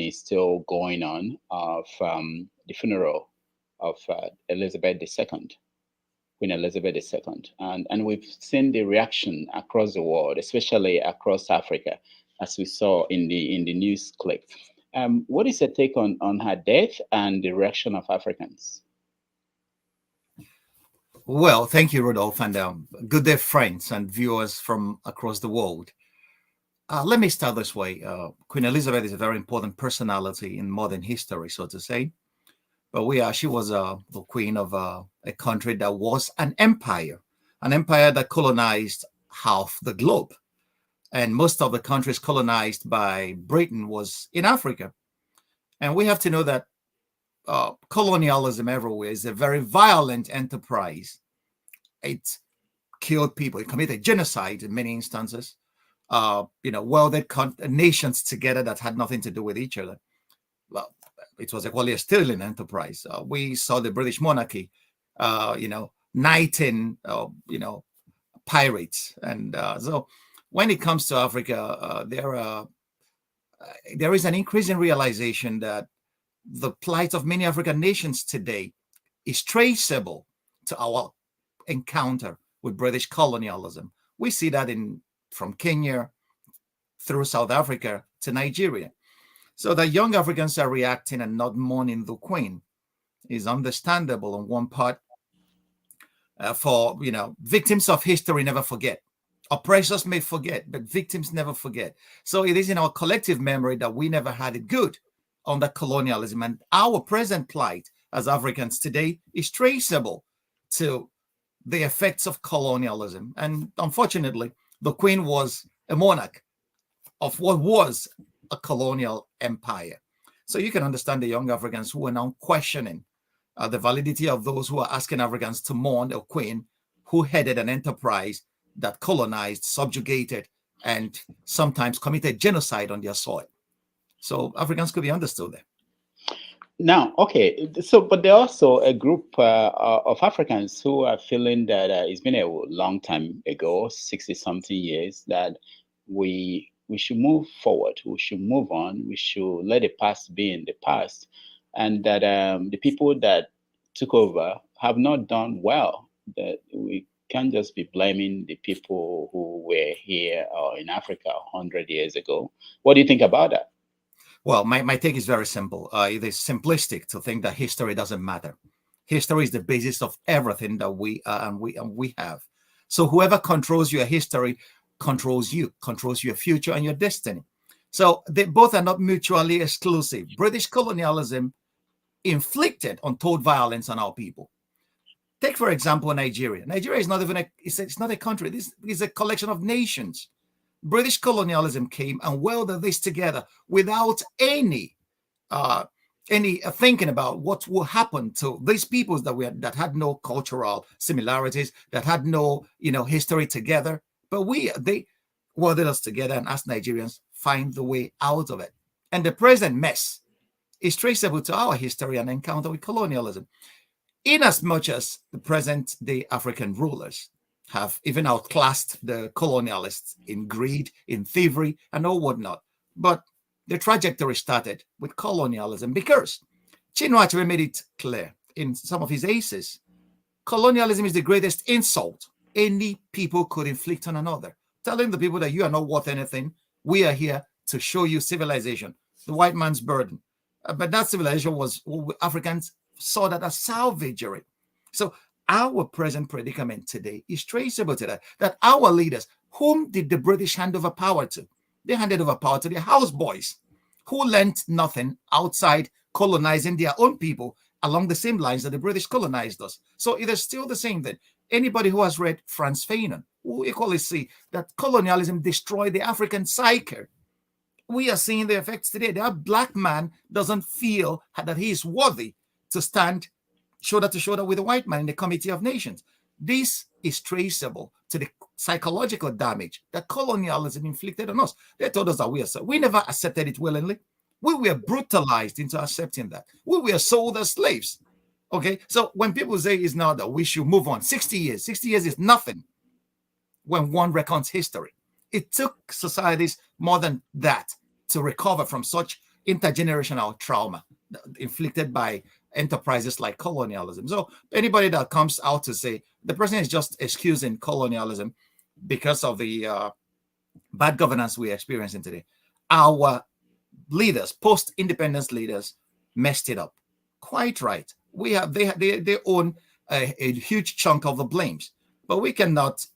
is still going on of the funeral of Elizabeth II, Queen Elizabeth II. And we've seen the reaction across the world, especially across Africa, as we saw in the news clip. What is your take on her death and the reaction of Africans? Well, thank you, Rodolphe, and good day, friends and viewers from across the world. Let me start this way. Queen Elizabeth is a very important personality in modern history, so to say. But she was the queen of a country that was an empire that colonized half the globe. And most of the countries colonized by Britain was in Africa. And we have to know that colonialism everywhere is a very violent enterprise. It killed people. It committed genocide in many instances. Welded nations together that had nothing to do with each other. Well, it was equally a stealing enterprise. We saw the British monarchy, knighting, pirates. And so when it comes to Africa, there is an increasing realization that the plight of many African nations today is traceable to our encounter with British colonialism. We see that from Kenya through South Africa to Nigeria. So that young Africans are reacting and not mourning the Queen is understandable on one part. Victims of history never forget. Oppressors may forget, but victims never forget. So it is in our collective memory that we never had it good under colonialism, and our present plight as Africans today is traceable to the effects of colonialism. And unfortunately, the Queen was a monarch of what was a colonial empire. So you can understand the young Africans who are now questioning the validity of those who are asking Africans to mourn a queen who headed an enterprise that colonized, subjugated, and sometimes committed genocide on their soil. So Africans could be understood there. Now, okay, so but there are also a group of Africans who are feeling that it's been a long time ago, 60-something years, that we should move forward, we should move on, we should let the past be in the past, and that the people that took over have not done well, that we can't just be blaming the people who were here or in Africa 100 years ago. What do you think about that? Well, my take is very simple. It is simplistic to think that history doesn't matter. History is the basis of everything that we have. So whoever controls your history controls you, controls your future and your destiny. So they both are not mutually exclusive. British colonialism inflicted untold violence on our people. Take, for example, Nigeria. Nigeria is not even it's not a country. This is a collection of nations. British colonialism came and welded this together without any thinking about what will happen to these peoples that had no cultural similarities, that had no history together. But they welded us together and asked Nigerians find the way out of it. And the present mess is traceable to our history and encounter with colonialism. In as much as the present day African rulers have even outclassed the colonialists in greed, in thievery, and all whatnot. But the trajectory started with colonialism because Chinua Achebe made it clear in some of his aces. Colonialism is the greatest insult any people could inflict on another. Telling the people that you are not worth anything, we are here to show you civilization, the white man's burden. But that civilization Africans saw that as salvagery. So our present predicament today is traceable to that our leaders, whom did the British hand over power to? They handed over power to their houseboys who learnt nothing outside colonizing their own people along the same lines that the British colonized us. So it is still the same thing. Anybody who has read Franz Fanon will equally see that colonialism destroyed the African psyche. We are seeing the effects today. That black man doesn't feel that he is worthy to stand shoulder to shoulder with the white man in the Committee of Nations. This is traceable to the psychological damage that colonialism inflicted on us. They told us that we never accepted it willingly. We were brutalized into accepting that. We were sold as slaves. Okay, so when people say it's now that we should move on, 60 years is nothing when one reckons history. It took societies more than that to recover from such intergenerational trauma inflicted by enterprises like colonialism. So anybody that comes out to say the president is just excusing colonialism because of the bad governance we're experiencing today, our leaders, post-independence leaders, messed it up. Quite right. We have they own a huge chunk of the blames, but we cannot,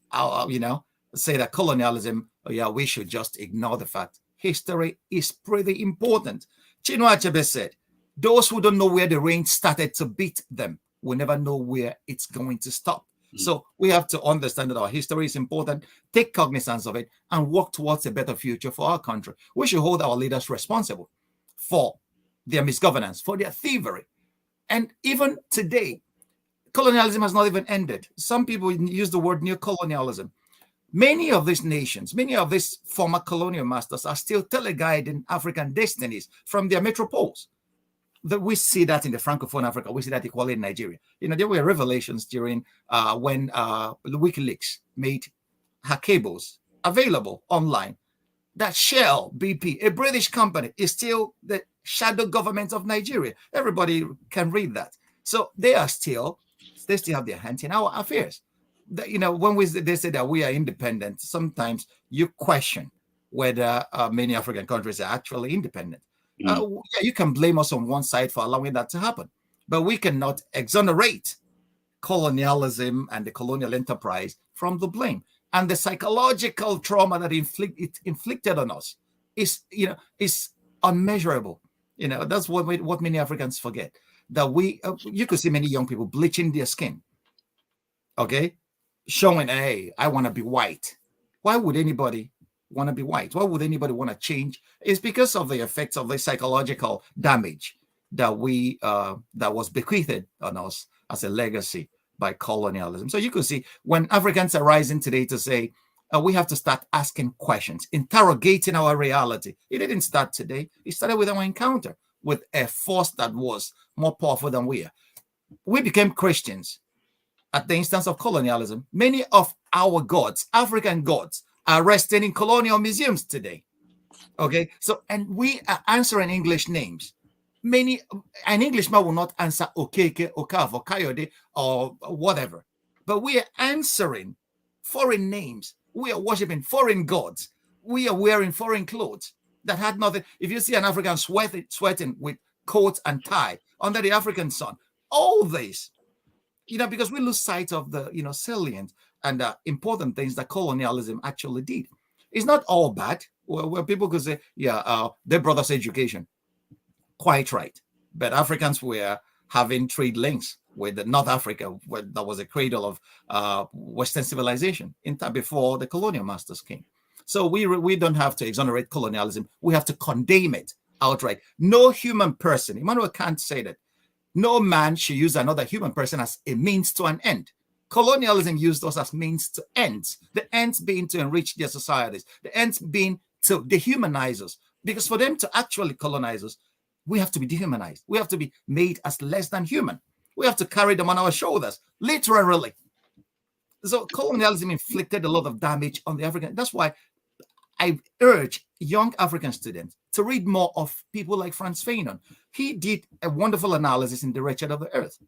say that colonialism. Oh yeah, we should just ignore the fact. History is pretty important. Chinua Achebe said, "Those who don't know where the rain started to beat them will never know where it's going to stop." So we have to understand that our history is important, take cognizance of it, and work towards a better future for our country. We should hold our leaders responsible for their misgovernance, for their thievery. And even today, colonialism has not even ended. Some people use the word neo-colonialism. Many of these nations, many of these former colonial masters are still teleguiding African destinies from their metropoles. We see that in the Francophone Africa. We see that equally in Nigeria. There were revelations during when WikiLeaks made her cables available online that Shell, BP, a British company, is still the shadow government of Nigeria. Everybody can read that. So they still have their hands in our affairs. When they say that we are independent, sometimes you question whether many African countries are actually independent. Yeah, you can blame us on one side for allowing that to happen, but we cannot exonerate colonialism and the colonial enterprise from the blame. And the psychological trauma that it inflicted on us is unmeasurable. That's what many Africans forget. That you could see many young people bleaching their skin, okay, showing, hey, I want to be white. Why would anybody want to be white? Why would anybody want to change? It's because of the effects of the psychological damage that that was bequeathed on us as a legacy by colonialism. So you could see when Africans are rising today to say we have to start asking questions, interrogating our reality. It didn't start today. It started with our encounter with a force that was more powerful than we are. We became Christians at the instance of colonialism. Many of our gods, African gods, are resting in colonial museums today. Okay, so and we are answering English names. An Englishman will not answer Okeke, Okafor, Kayode, or whatever, but we are answering foreign names. We are worshiping foreign gods. We are wearing foreign clothes that had nothing. If you see an African sweating with coat and tie under the African sun, all this, because we lose sight of the, salient and important things that colonialism actually did. It's not all bad. Where people could say, they brought us education. Quite right. But Africans were having trade links with North Africa, where that was a cradle of Western civilization before the colonial masters came. So we don't have to exonerate colonialism. We have to condemn it outright. No human person, Emmanuel Kant said it, no man should use another human person as a means to an end. Colonialism used us as means to ends, the ends being to enrich their societies, the ends being to dehumanize us. Because for them to actually colonize us, we have to be dehumanized. We have to be made as less than human. We have to carry them on our shoulders, literally. So colonialism inflicted a lot of damage on the African. That's why I urge young African students to read more of people like Frantz Fanon. He did a wonderful analysis in The Wretched of the Earth.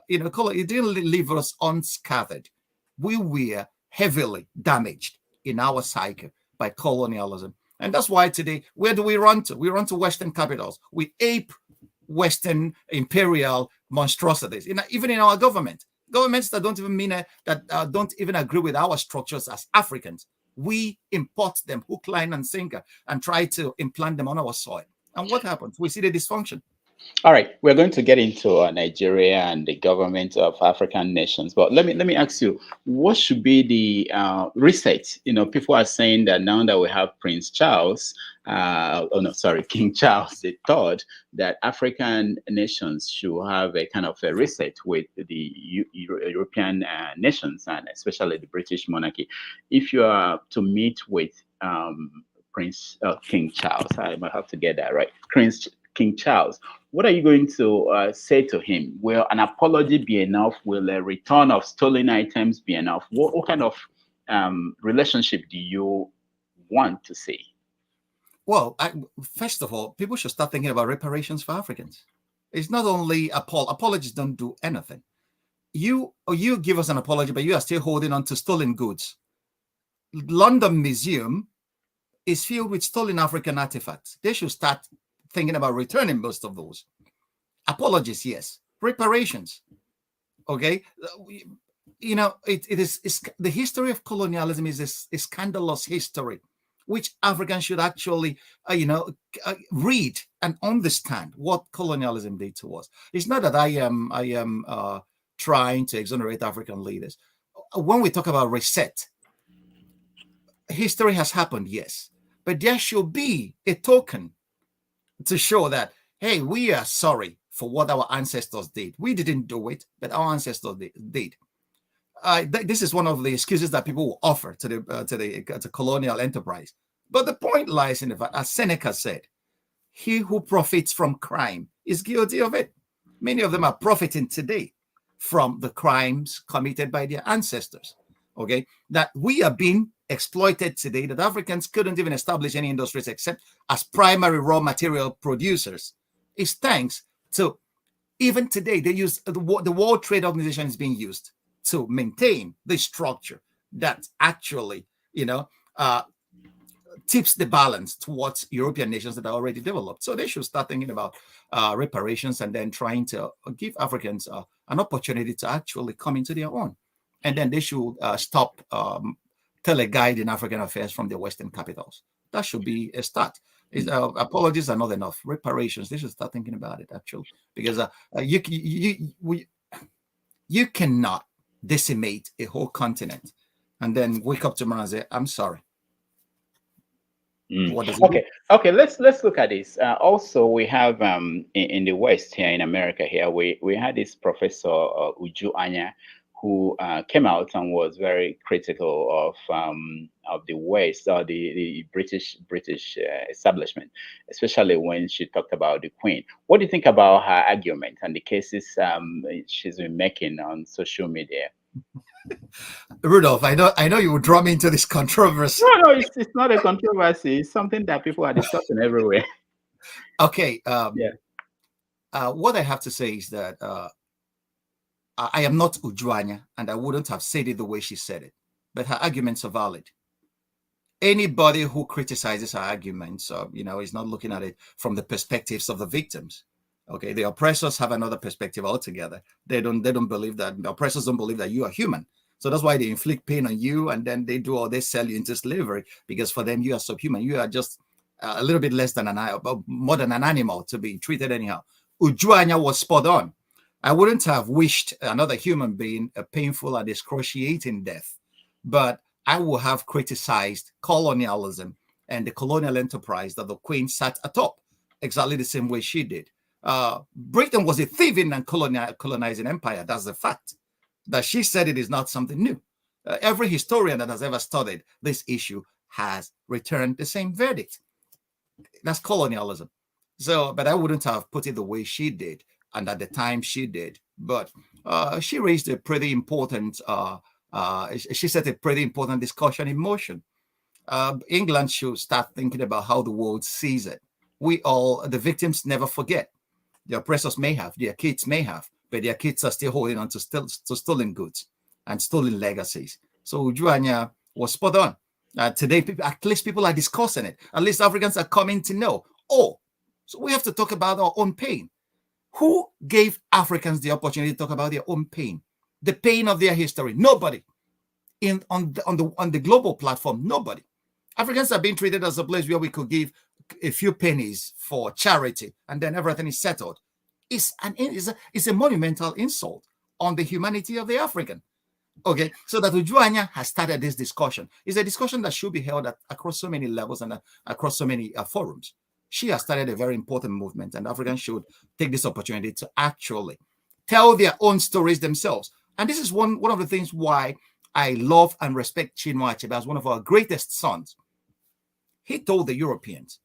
It didn't leave us unscathed. We were heavily damaged in our psyche by colonialism. And that's why today, where do we run to? We run to Western capitals. We ape Western imperial monstrosities, even in our governments that don't even don't even agree with our structures as Africans. We import them hook, line, and sinker and try to implant them on our soil. And what happens? We see the dysfunction. All right, we're going to get into Nigeria and the government of African nations, but let me ask you, what should be the reset? People are saying that now that we have Prince Charles, King Charles III, that African nations should have a kind of a reset with the European nations and especially the British monarchy. If you are to meet with King Charles, I might have to get that right, King Charles, what are you going to say to him? Will an apology be enough? Will a return of stolen items be enough? What kind of relationship do you want to see? Well, first of all, people should start thinking about reparations for Africans. It's not only apologies don't do anything. You give us an apology, but you are still holding on to stolen goods. London Museum is filled with stolen African artifacts. They should start thinking about returning most of those. Apologies, yes. Reparations, okay. It is the history of colonialism is a scandalous history, which Africans should actually, read and understand what colonialism did to us. It's not that I am trying to exonerate African leaders. When we talk about reset, history has happened, yes, but there should be a token to show that, hey, we are sorry for what our ancestors did. We didn't do it, but our ancestors did. This is one of the excuses that people will offer to the colonial enterprise. But the point lies in the fact, as Seneca said, he who profits from crime is guilty of it. Many of them are profiting today from the crimes committed by their ancestors. Okay, that we are being exploited today, that Africans couldn't even establish any industries except as primary raw material producers, is thanks to, even today, they use the World Trade Organization is being used to maintain the structure that actually, tips the balance towards European nations that are already developed. So they should start thinking about reparations and then trying to give Africans an opportunity to actually come into their own. And then they should stop teleguiding African affairs from the Western capitals. That should be a start. Apologies are not enough. Reparations, they should start thinking about it, actually, because you cannot decimate a whole continent and then wake up tomorrow and say, I'm sorry. What does it do? Okay. Let's look at this. Also, we have in the West here in America here, we had this Professor Ogbunwezeh who came out and was very critical of the West or the British establishment, especially when she talked about the Queen. What do you think about her argument and the cases she's been making on social media? Rudolph, I know you would draw me into this controversy. No, it's not a controversy. It's something that people are discussing everywhere. Okay. What I have to say is that I am not Ogbunwezeh, and I wouldn't have said it the way she said it, but her arguments are valid. Anybody who criticizes her arguments, is not looking at it from the perspectives of the victims. Okay, the oppressors have another perspective altogether. They don't believe that, the oppressors don't believe that you are human. So that's why they inflict pain on you, and then they sell you into slavery, because for them you are subhuman. You are just a little bit less than more than an animal to be treated anyhow. Ogbunwezeh was spot on. I wouldn't have wished another human being a painful and excruciating death, but I would have criticized colonialism and the colonial enterprise that the Queen sat atop, exactly the same way she did. Britain was a thieving and colonizing empire. That's the fact. That she said it is not something new. Every historian that has ever studied this issue has returned the same verdict. That's colonialism. So, but I wouldn't have put it the way she did, and at the time she did. But she raised a pretty important, she set a pretty important discussion in motion. England should start thinking about how the world sees it. The victims never forget. The oppressors may have, their kids may have, but their kids are still holding on to stolen goods and stolen legacies. So Ogbunwezeh was spot on. Today, at least people are discussing it. At least Africans are coming to know. Oh, so we have to talk about our own pain. Who gave Africans the opportunity to talk about their own pain? The pain of their history? Nobody. On the global platform, nobody. Africans are being treated as a place where we could give a few pennies for charity and then everything is settled. It's a monumental insult on the humanity of the African. Okay, so that Ogbunwezeh has started this discussion. It's a discussion that should be held across so many levels and across so many forums. She has started a very important movement, and Africans should take this opportunity to actually tell their own stories themselves. And this is one of the things why I love and respect Chinua Achebe as one of our greatest sons. He told the Europeans,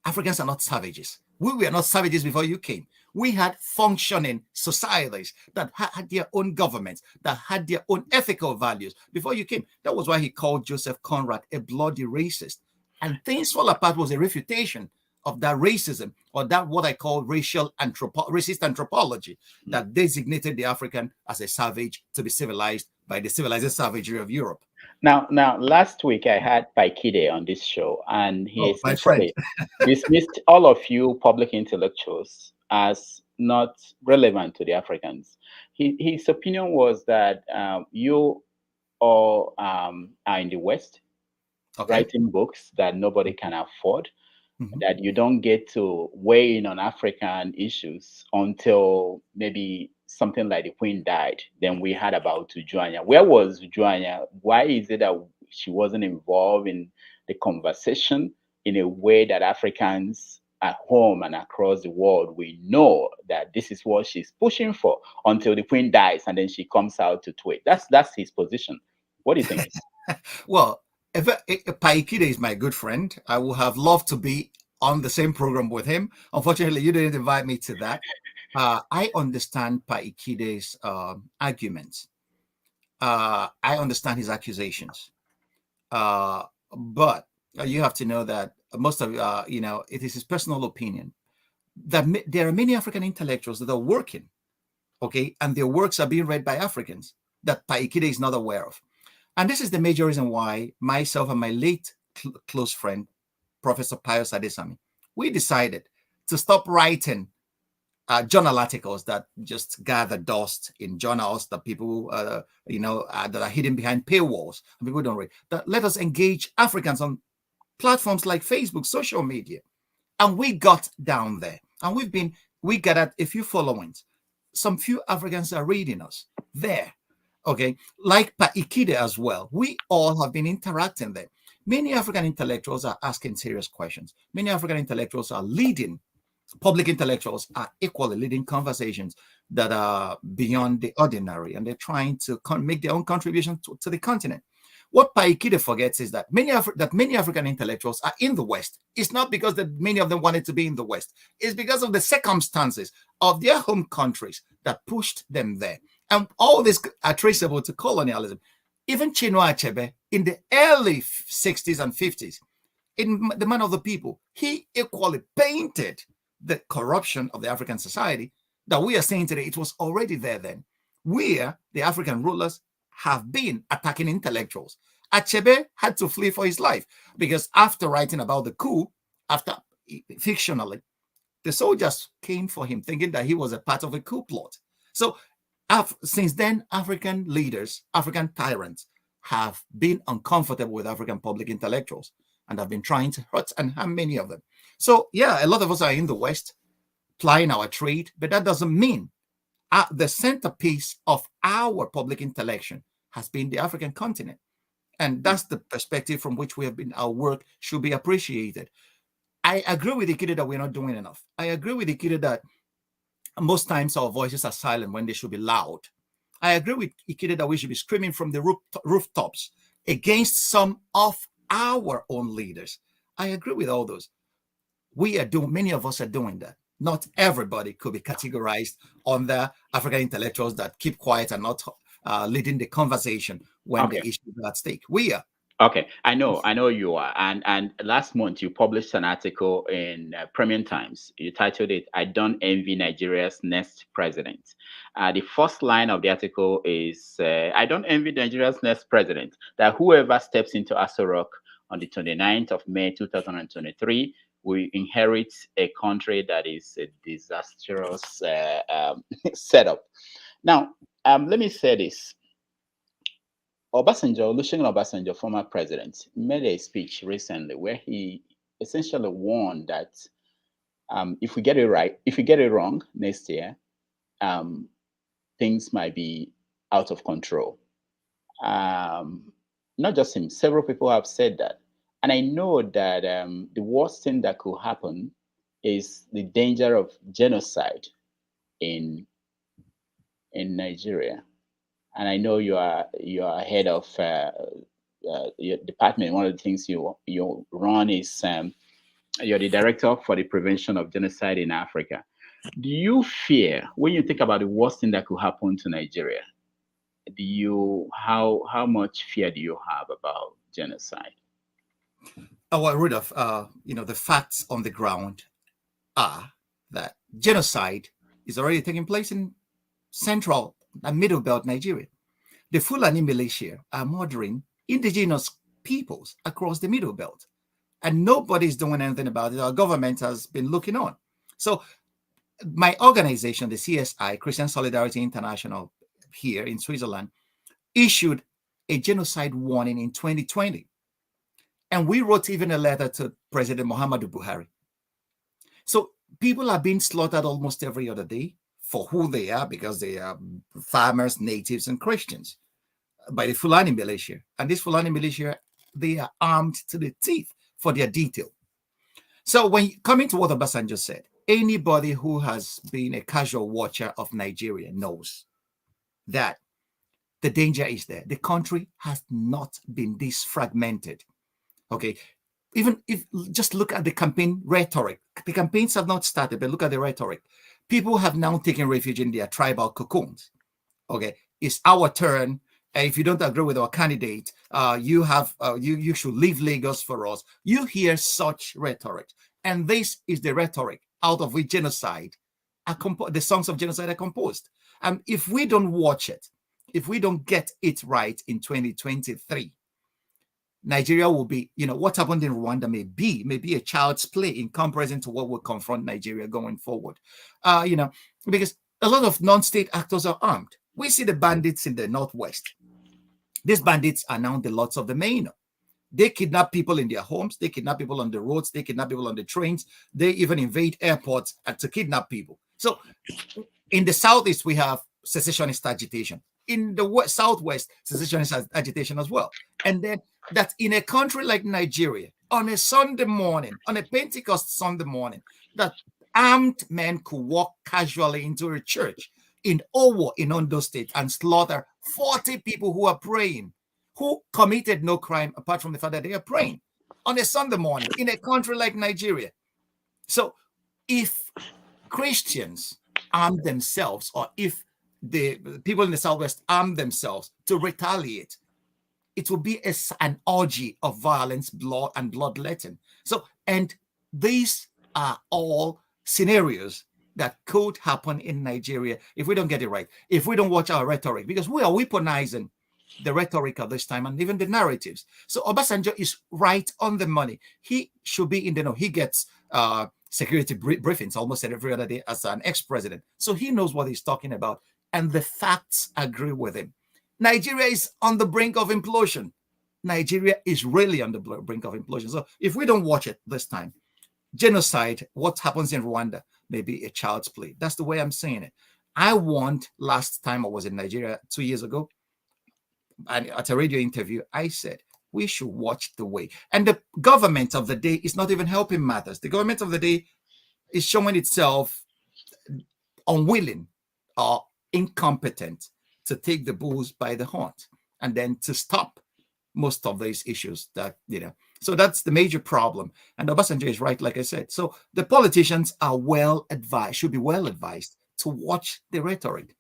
Africans are not savages. We were not savages before you came. We had functioning societies that had their own governments, that had their own ethical values before you came. That was why he called Joseph Conrad a bloody racist. And Things Fall Apart was a refutation of that racism, or that what I call racist anthropology, that designated the African as a savage to be civilized by the civilized savagery of Europe. Now, last week I had Paikide on this show, and he Oh, my friend. essentially dismissed all of you public intellectuals as not relevant to the Africans. His opinion was that you all are in the West, Okay. writing books that nobody can afford, Mhm. that you don't get to weigh in on African issues until maybe something like the Queen died. Then we heard about Ujuanya. Where was Ujuanya? Why is it that she wasn't involved in the conversation in a way that Africans at home and across the world, we know that this is what she's pushing for until the Queen dies and then she comes out to tweet. That's his position. What do you think? Well, if Paikide is my good friend, I would have loved to be on the same program with him. Unfortunately, you didn't invite me to that. I understand Paikide's arguments. I understand his accusations. But you have to know that most of it is his personal opinion that there are many African intellectuals that are working, okay, and their works are being read by Africans that Paikide is not aware of. And this is the major reason why myself and my late close friend, Professor Pius Adesami, we decided to stop writing journal articles that just gather dust in journals that people, that are hidden behind paywalls and people don't read. That let us engage Africans on platforms like Facebook, social media. And we got down there and we gathered a few followings. Some few Africans are reading us there. Okay. Like Paikide as well. We all have been interacting there. Many African intellectuals are asking serious questions. Many African intellectuals are leading, public intellectuals are equally leading conversations that are beyond the ordinary, and they're trying to make their own contribution to the continent. What Paikide forgets is that many African intellectuals are in the West. It's not because that many of them wanted to be in the West. It's because of the circumstances of their home countries that pushed them there. And all this are traceable to colonialism. Even Chinua Achebe in the early 60s and 50s, in The Man of the People, he equally painted the corruption of the African society that we are seeing today. It was already there then, where the African rulers have been attacking intellectuals. Achebe had to flee for his life because after writing about the coup, fictionally, the soldiers came for him thinking that he was a part of a coup plot. So since then, African leaders, African tyrants have been uncomfortable with African public intellectuals and have been trying to hurt and harm many of them. So yeah, a lot of us are in the West plying our trade, but that doesn't mean the centerpiece of our public intellection has been the African continent. And that's the perspective from which our work should be appreciated. I agree with Ikeda that we're not doing enough. I agree with Ikeda that most times our voices are silent when they should be loud. I agree with Ikeda that we should be screaming from the rooftops against some of our own leaders. I agree with all those. Many of us are doing that. Not everybody could be categorized under African intellectuals that keep quiet and not leading the conversation when the issues are at stake. We are. Okay, I know you are. And last month you published an article in Premium Times. You titled it "I Don't Envy Nigeria's Next President." The first line of the article is, "I don't envy Nigeria's next president. That whoever steps into Aso Rock on the 29th of May 2023 will inherit a country that is a disastrous setup." Now, let me say this. Olusegun Obasanjo, former president, made a speech recently where he essentially warned that if we get it right, if we get it wrong next year, things might be out of control. Not just him, several people have said that. And I know that the worst thing that could happen is the danger of genocide in Nigeria. And I know you are head of your department. One of the things you run is you're the director for the prevention of genocide in Africa. Do you fear, when you think about the worst thing that could happen to Nigeria, how much fear do you have about genocide? Well, Rudolph, the facts on the ground are that genocide is already taking place in central and middle belt Nigeria. The Fulani militia are murdering indigenous peoples across the middle belt, and nobody's doing anything about it. Our government has been looking on. So my organization, the CSI, Christian Solidarity International, here in Switzerland, issued a genocide warning in 2020. And we wrote even a letter to President Muhammadu Buhari. So people are being slaughtered almost every other day for who they are, because they are farmers, natives, and Christians, by the Fulani militia. And this Fulani militia, they are armed to the teeth for their detail. So when coming to what Obasanjo said, anybody who has been a casual watcher of Nigeria knows that the danger is there. The country has not been this fragmented. Okay. Even if just look at the campaign rhetoric, the campaigns have not started, but look at the rhetoric. People have now taken refuge in their tribal cocoons. Okay. It's our turn. If you don't agree with our candidate, you should leave Lagos for us. You hear such rhetoric. And this is the rhetoric out of which genocide, the songs of genocide are composed. And if we don't watch it, if we don't get it right in 2023, Nigeria will be, what happened in Rwanda may be a child's play in comparison to what will confront Nigeria going forward. Because a lot of non-state actors are armed. We see the bandits in the Northwest. These bandits are now the lords of the Maino. They kidnap people in their homes. They kidnap people on the roads. They kidnap people on the trains. They even invade airports to kidnap people. So in the Southeast, we have secessionist agitation. In the Southwest, secessionist agitation as well. And then that in a country like Nigeria, on a Sunday morning, on a Pentecost Sunday morning, that armed men could walk casually into a church in Owo in Ondo State and slaughter 40 people who are praying, who committed no crime apart from the fact that they are praying on a Sunday morning in a country like Nigeria. So if Christians arm themselves, or if the people in the Southwest arm themselves to retaliate, it will be an orgy of violence, blood, and bloodletting. So, and these are all scenarios that could happen in Nigeria if we don't get it right, if we don't watch our rhetoric, because we are weaponizing the rhetoric of this time and even the narratives. So Obasanjo is right on the money. He should be in the know. He gets security briefings almost every other day as an ex-president. So he knows what he's talking about. And the facts agree with him. Nigeria is on the brink of implosion. Nigeria is really on the brink of implosion. So if we don't watch it this time, genocide, what happens in Rwanda, may be a child's play. That's the way I'm saying it. I want, last time I was in Nigeria 2 years ago, and at a radio interview, I said, we should watch the way. And the government of the day is not even helping matters. The government of the day is showing itself unwilling or incompetent to take the bulls by the horns and then to stop most of these issues that, so that's the major problem. And Obasanjo is right, like I said. So the politicians are well advised, should be well advised to watch the rhetoric,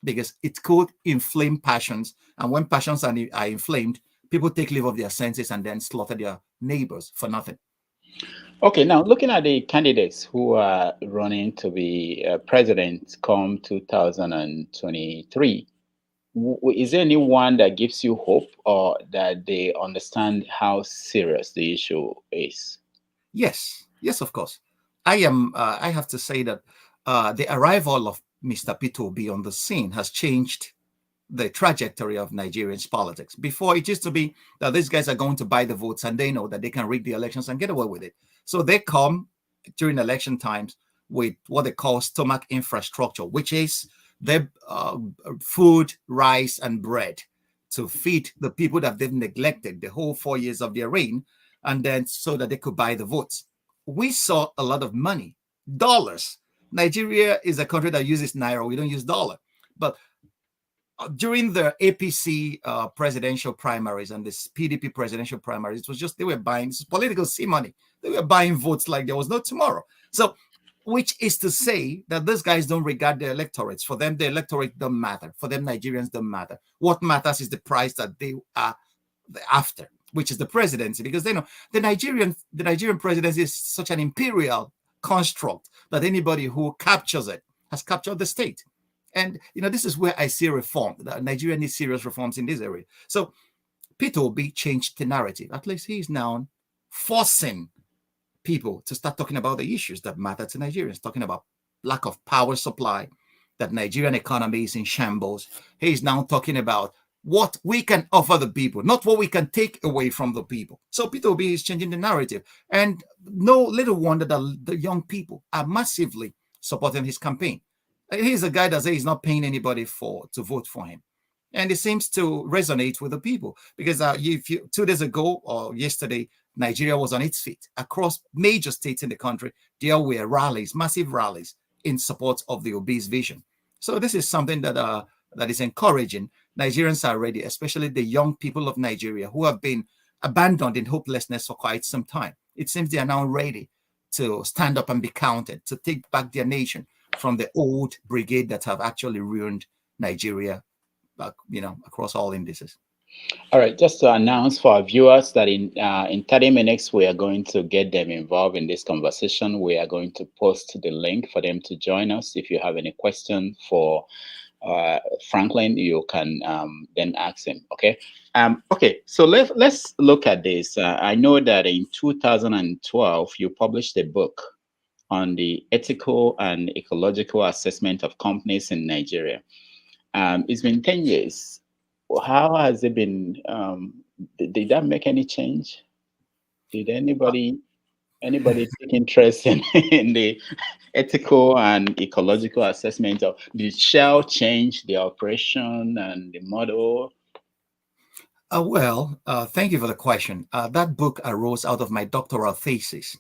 because it could inflame passions. And when passions are inflamed, people take leave of their senses and then slaughter their neighbors for nothing. Okay, now looking at the candidates who are running to be president come 2023, is there anyone that gives you hope, or that they understand how serious the issue is? Yes, of course. I have to say that the arrival of Mr. Peter Obi on the scene has changed the trajectory of Nigerians' politics. Before, it used to be that these guys are going to buy the votes and they know that they can rig the elections and get away with it. So they come during election times with what they call stomach infrastructure, which is their food, rice, and bread to feed the people that they've neglected the whole 4 years of their reign, and then so that they could buy the votes. We saw a lot of money, dollars. Nigeria is a country that uses naira. We don't use dollar. But during the APC presidential primaries and this PDP presidential primaries, it was just, they were buying political sea money. They were buying votes like there was no tomorrow. So, which is to say that these guys don't regard their electorates. For them, the electorate don't matter. For them, Nigerians don't matter. What matters is the price that they are after. which is the presidency, because they know the Nigerian presidency is such an imperial construct that anybody who captures it has captured the state. And this is where I see reform. That Nigeria needs serious reforms in this area. So Peter Obi changed the narrative. At least he's now forcing people to start talking about the issues that matter to Nigerians, talking about lack of power supply, that Nigerian economy is in shambles. He's now talking about what we can offer the people, not what we can take away from the people. So Peter Obi is changing the narrative. And no little wonder that the young people are massively supporting his campaign. He's a guy that says he's not paying anybody to vote for him. And it seems to resonate with the people, because 2 days ago or yesterday, Nigeria was on its feet. Across major states in the country, there were rallies, massive rallies in support of the Obi's vision. So this is something that is encouraging. Nigerians are ready, especially the young people of Nigeria who have been abandoned in hopelessness for quite some time. It seems they are now ready to stand up and be counted, to take back their nation from the old brigade that have actually ruined Nigeria, across all indices. All right, just to announce for our viewers that in 30 minutes, we are going to get them involved in this conversation. We are going to post the link for them to join us. If you have any question for Franklyne, you can then ask him. Okay. Okay. So let's look at this. I know that in 2012 you published a book on the ethical and ecological assessment of companies in Nigeria. It's been 10 years. How has it been? Did that make any change? Did anybody take interest in the ethical and ecological assessment of, did Shell change the operation and the model? Thank you for the question. That book arose out of my doctoral thesis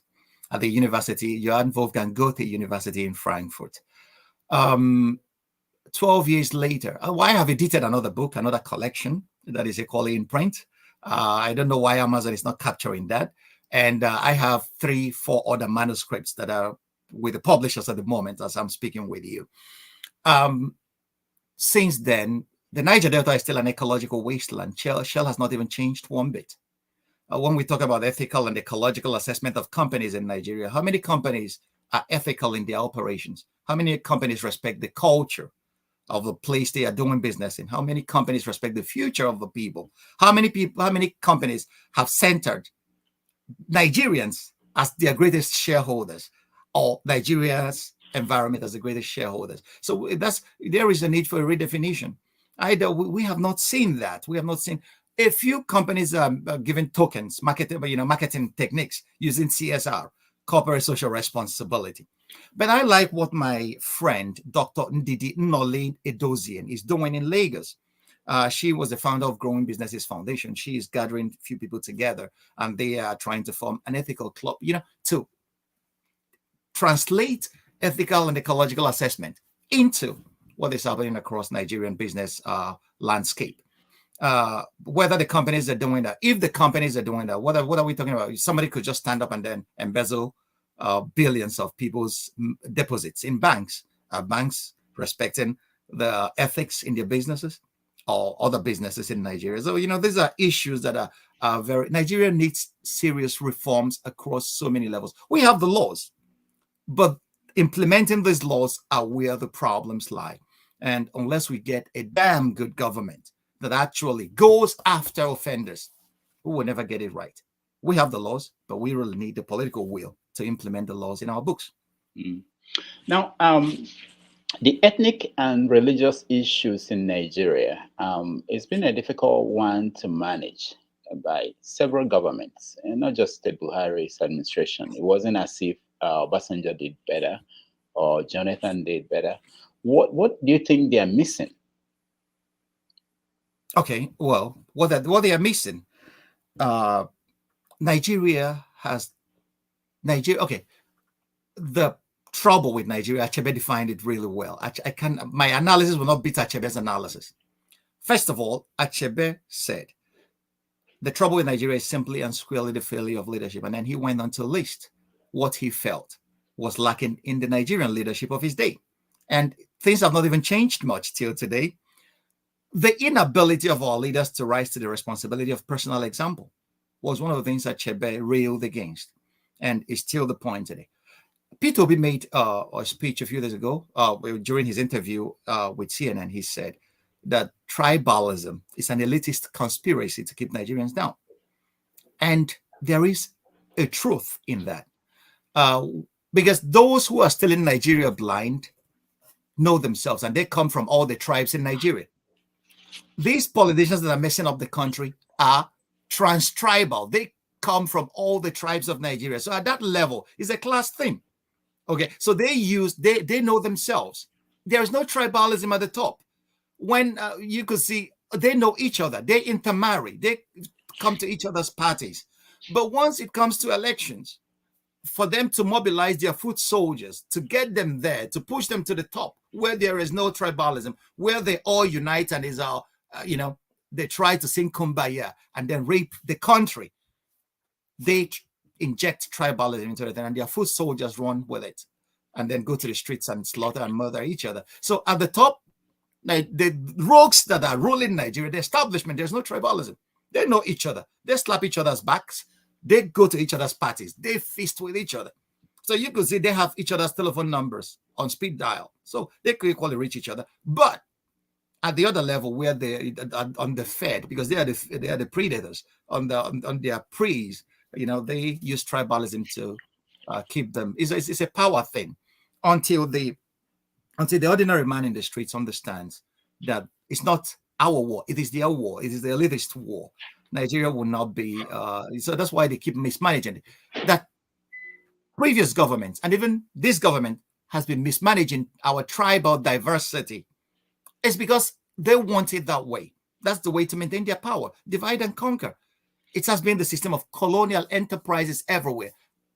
at the University, Johann Wolfgang Goethe University in Frankfurt. 12 years later, I have edited another book, another collection that is equally in print. I don't know why Amazon is not capturing that. And I have 3-4 other manuscripts that are with the publishers at the moment as I'm speaking with you. Since then, the Niger Delta is still an ecological wasteland. Shell has not even changed one bit. When we talk about ethical and ecological assessment of companies in Nigeria, how many companies are ethical in their operations? How many companies respect the culture of the place they are doing business in? How many companies respect the future of the people? How many companies have centered Nigerians as their greatest shareholders, or Nigeria's environment as the greatest shareholders? So there is a need for a redefinition. We have not seen that. We have not seen. A few companies are giving tokens, marketing techniques using CSR, corporate social responsibility. But I like what my friend, Dr. Ndidi Nnolin Edozian, is doing in Lagos. She was the founder of Growing Businesses Foundation. She is gathering a few people together, and they are trying to form an ethical club, to translate ethical and ecological assessment into what is happening across Nigerian business landscape. Whether the companies are doing that, if the companies are doing that, what are we talking about? Somebody could just stand up and then embezzle billions of people's deposits in banks, banks respecting the ethics in their businesses or other businesses in Nigeria. So, these are issues that are Nigeria needs serious reforms across so many levels. We have the laws, but implementing these laws are where the problems lie. And unless we get a damn good government that actually goes after offenders, we will never get it right. We have the laws, but we really need the political will to implement the laws in our books. Now, the ethnic and religious issues in Nigeria, it's been a difficult one to manage by several governments, and not just the Buhari's administration. It wasn't as if Obasanjo did better or Jonathan did better. What do you think they are missing? Okay, well, what they are missing, Nigeria. Okay, the trouble with Nigeria, Achebe defined it really well. My analysis will not beat Achebe's analysis. First of all, Achebe said the trouble with Nigeria is simply and squarely the failure of leadership, and then he went on to list what he felt was lacking in the Nigerian leadership of his day, and things have not even changed much till today. The inability of our leaders to rise to the responsibility of personal example. was one of the things that Chebe railed against, and is still the point today. Peter Obi made a speech a few days ago during his interview with CNN. He said that tribalism is an elitist conspiracy to keep Nigerians down. And there is a truth in that. Because those who are still in Nigeria blind know themselves, and they come from all the tribes in Nigeria. These politicians that are messing up the country are trans-tribal. They come from all the tribes of Nigeria. So at that level, it's a class thing. Okay, so they know themselves. There is no tribalism at the top. When you could see, they know each other. They intermarry. They come to each other's parties. But once it comes to elections, for them to mobilize their foot soldiers, to get them there, to push them to the top, where there is no tribalism, where they all unite and is our, they try to sing Kumbaya and then rape the country. They inject tribalism into it, and their foot soldiers run with it, and then go to the streets and slaughter and murder each other. So at the top, the rogues that are ruling Nigeria, the establishment, there's no tribalism. They know each other. They slap each other's backs. They go to each other's parties. They feast with each other. So you could see they have each other's telephone numbers on speed dial. So they could equally reach each other. But at the other level, where they on the Fed, because they are the predators on their preys, they use tribalism to keep them. It's a power thing until the ordinary man in the streets understands that it's not our war, it is their war, it is the elitist war. Nigeria will not be, so that's why they keep mismanaging it. That previous governments, and even this government, has been mismanaging our tribal diversity. It's because they want it that way. That's the way to maintain their power, divide and conquer. It has been the system of colonial enterprises everywhere.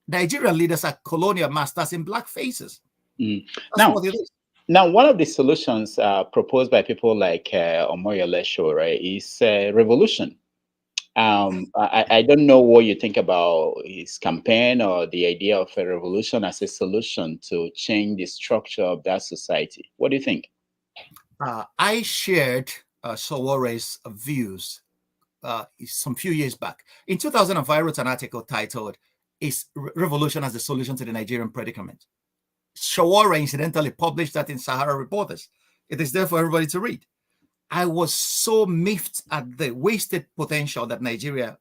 Nigerian leaders are colonial masters in black faces. That's what it is. Now, one of the solutions proposed by people like Omoyole Sowore is revolution. I don't know what you think about his campaign or the idea of a revolution as a solution to change the structure of that society. What do you think? I shared Sowore's views some few years back. In 2005, I wrote an article titled, "Is Revolution as the Solution to the Nigerian Predicament?" Sowore incidentally published that in Sahara Reporters. It is there for everybody to read. I was so miffed at the wasted potential that Nigeria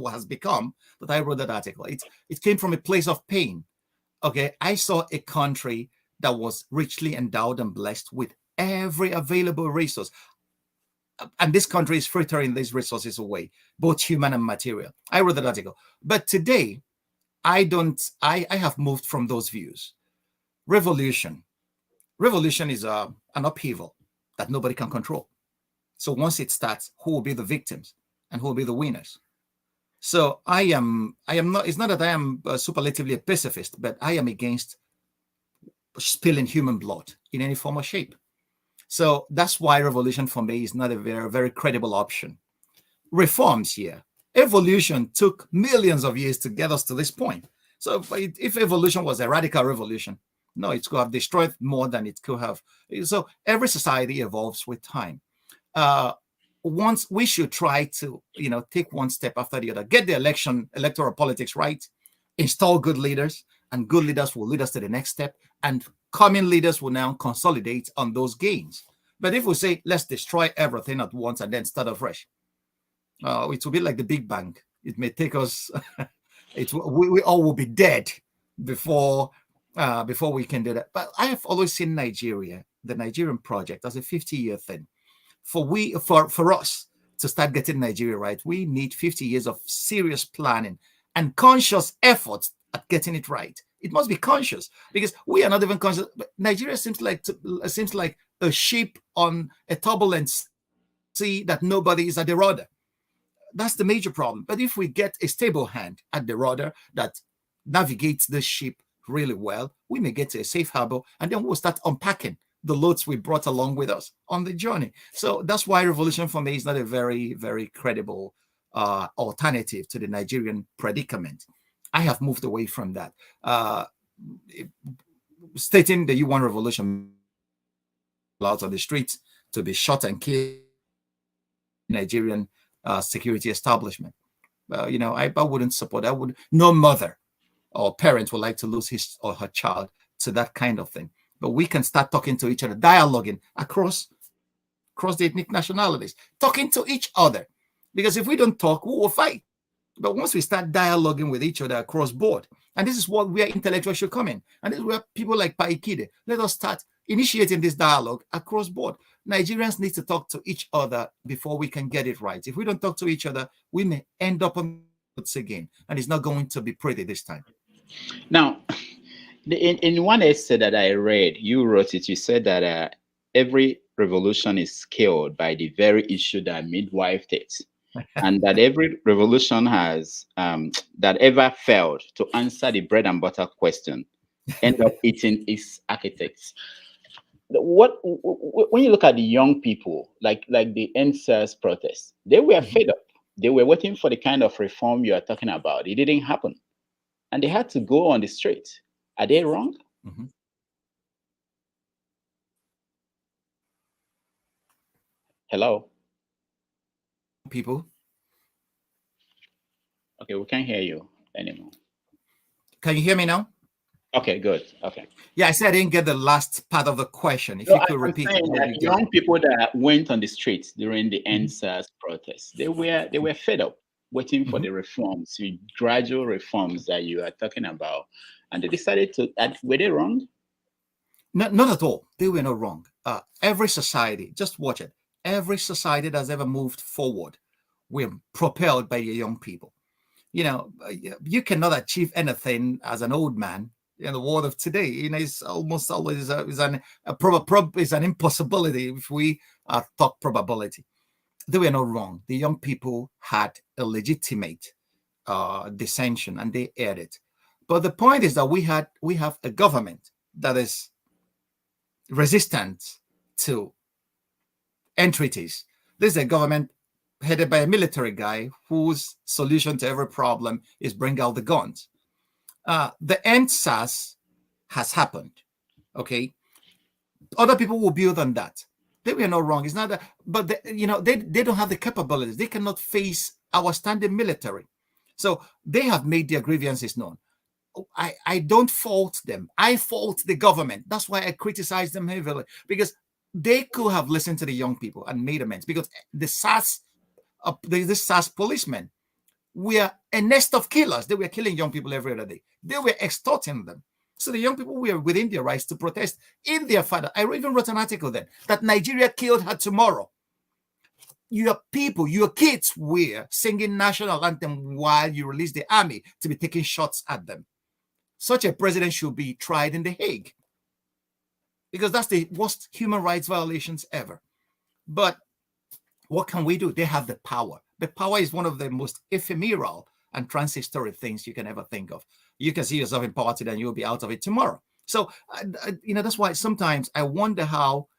has become that I wrote that article. It came from a place of pain. Okay, I saw a country that was richly endowed and blessed with every available resource. And this country is frittering these resources away, both human and material. I wrote that article. But today, I have moved from those views. Revolution is an upheaval that nobody can control. So once it starts, who will be the victims and who will be the winners? So I am not, it's not that I am superlatively a pacifist, but I am against spilling human blood in any form or shape. So that's why revolution for me is not a very, very credible option. Reforms here. Evolution took millions of years to get us to this point. So if evolution was a radical revolution, no, it could have destroyed more than it could have. So every society evolves with time. Once we should try to, take one step after the other, get the electoral politics right, install good leaders, and good leaders will lead us to the next step. And coming leaders will now consolidate on those gains. But if we say, let's destroy everything at once and then start afresh, it will be like the Big Bang. It may take us, we all will be dead before we can do that. But I have always seen Nigeria, the Nigerian project, as a 50-year thing. For us to start getting Nigeria right, we need 50 years of serious planning and conscious effort at getting it right. It must be conscious, because we are not even conscious. But Nigeria seems like a ship on a turbulent sea that nobody is at the rudder. That's the major problem. But if we get a stable hand at the rudder that navigates the ship really well, we may get to a safe harbor, and then we'll start unpacking the loads we brought along with us on the journey. So that's why revolution for me is not a very, very credible alternative to the Nigerian predicament. I have moved away from that. Stating that you want revolution out on the streets to be shot and killed Nigerian security establishment. I wouldn't support. I would. No mother or parent would like to lose his or her child to that kind of thing. But we can start talking to each other, dialoguing across the ethnic nationalities, talking to each other. Because if we don't talk, we will fight. But once we start dialoguing with each other across board, and this is where intellectuals should come in, and this is where people like Paikide, let us start initiating this dialogue across board. Nigerians need to talk to each other before we can get it right. If we don't talk to each other, we may end up on the again, and it's not going to be pretty this time. Now, in one essay that I read, you wrote it. You said that every revolution is killed by the very issue that midwife takes, and that every revolution has that ever failed to answer the bread and butter question end up eating its architects. When you look at the young people, like the NSAS protests, they were fed up. They were waiting for the kind of reform you are talking about. It didn't happen, and they had to go on the street. Are they wrong? Mm-hmm. Hello. People, Okay, we can't hear you anymore. can you hear me now? Okay, good. Okay. Yeah, I said I didn't get the last part of the question. If No, you could I'm repeat saying what that you got. young people that went on the streets during the Mhm. NSAS protests, they were fed up, waiting for Mhm. the reforms, the gradual reforms that you are talking about, and they decided to. Were they wrong? Not at all. They were not wrong. Every society, just watch it. Every society that's ever moved forward, we're propelled by the young people. You cannot achieve anything as an old man in the world of today. It's almost always is an impossibility if we talk probability. They were not wrong. The young people had a legitimate dissension and they aired it. But the point is that we have a government that is resistant to entreaties. This is a government headed by a military guy whose solution to every problem is bring out the guns. The end SARS has happened. Okay, other people will build on that. They were not wrong. It's not that, but they don't have the capabilities. They cannot face our standing military, so they have made their grievances known. I don't fault them. I fault the government. That's why I criticize them heavily, because they could have listened to the young people and made amends. Because the SARS policemen were a nest of killers. They were killing young people every other day. They were extorting them. So the young people were within their rights to protest in their father. I even wrote an article then that Nigeria killed her tomorrow. Your people, your kids were singing national anthem while you release the army to be taking shots at them. Such a president should be tried in The Hague, because that's the worst human rights violations ever. But what can we do? They have the power. The power is one of the most ephemeral and transitory things you can ever think of. You can see yourself in power today and you'll be out of it tomorrow. So, that's why sometimes I wonder how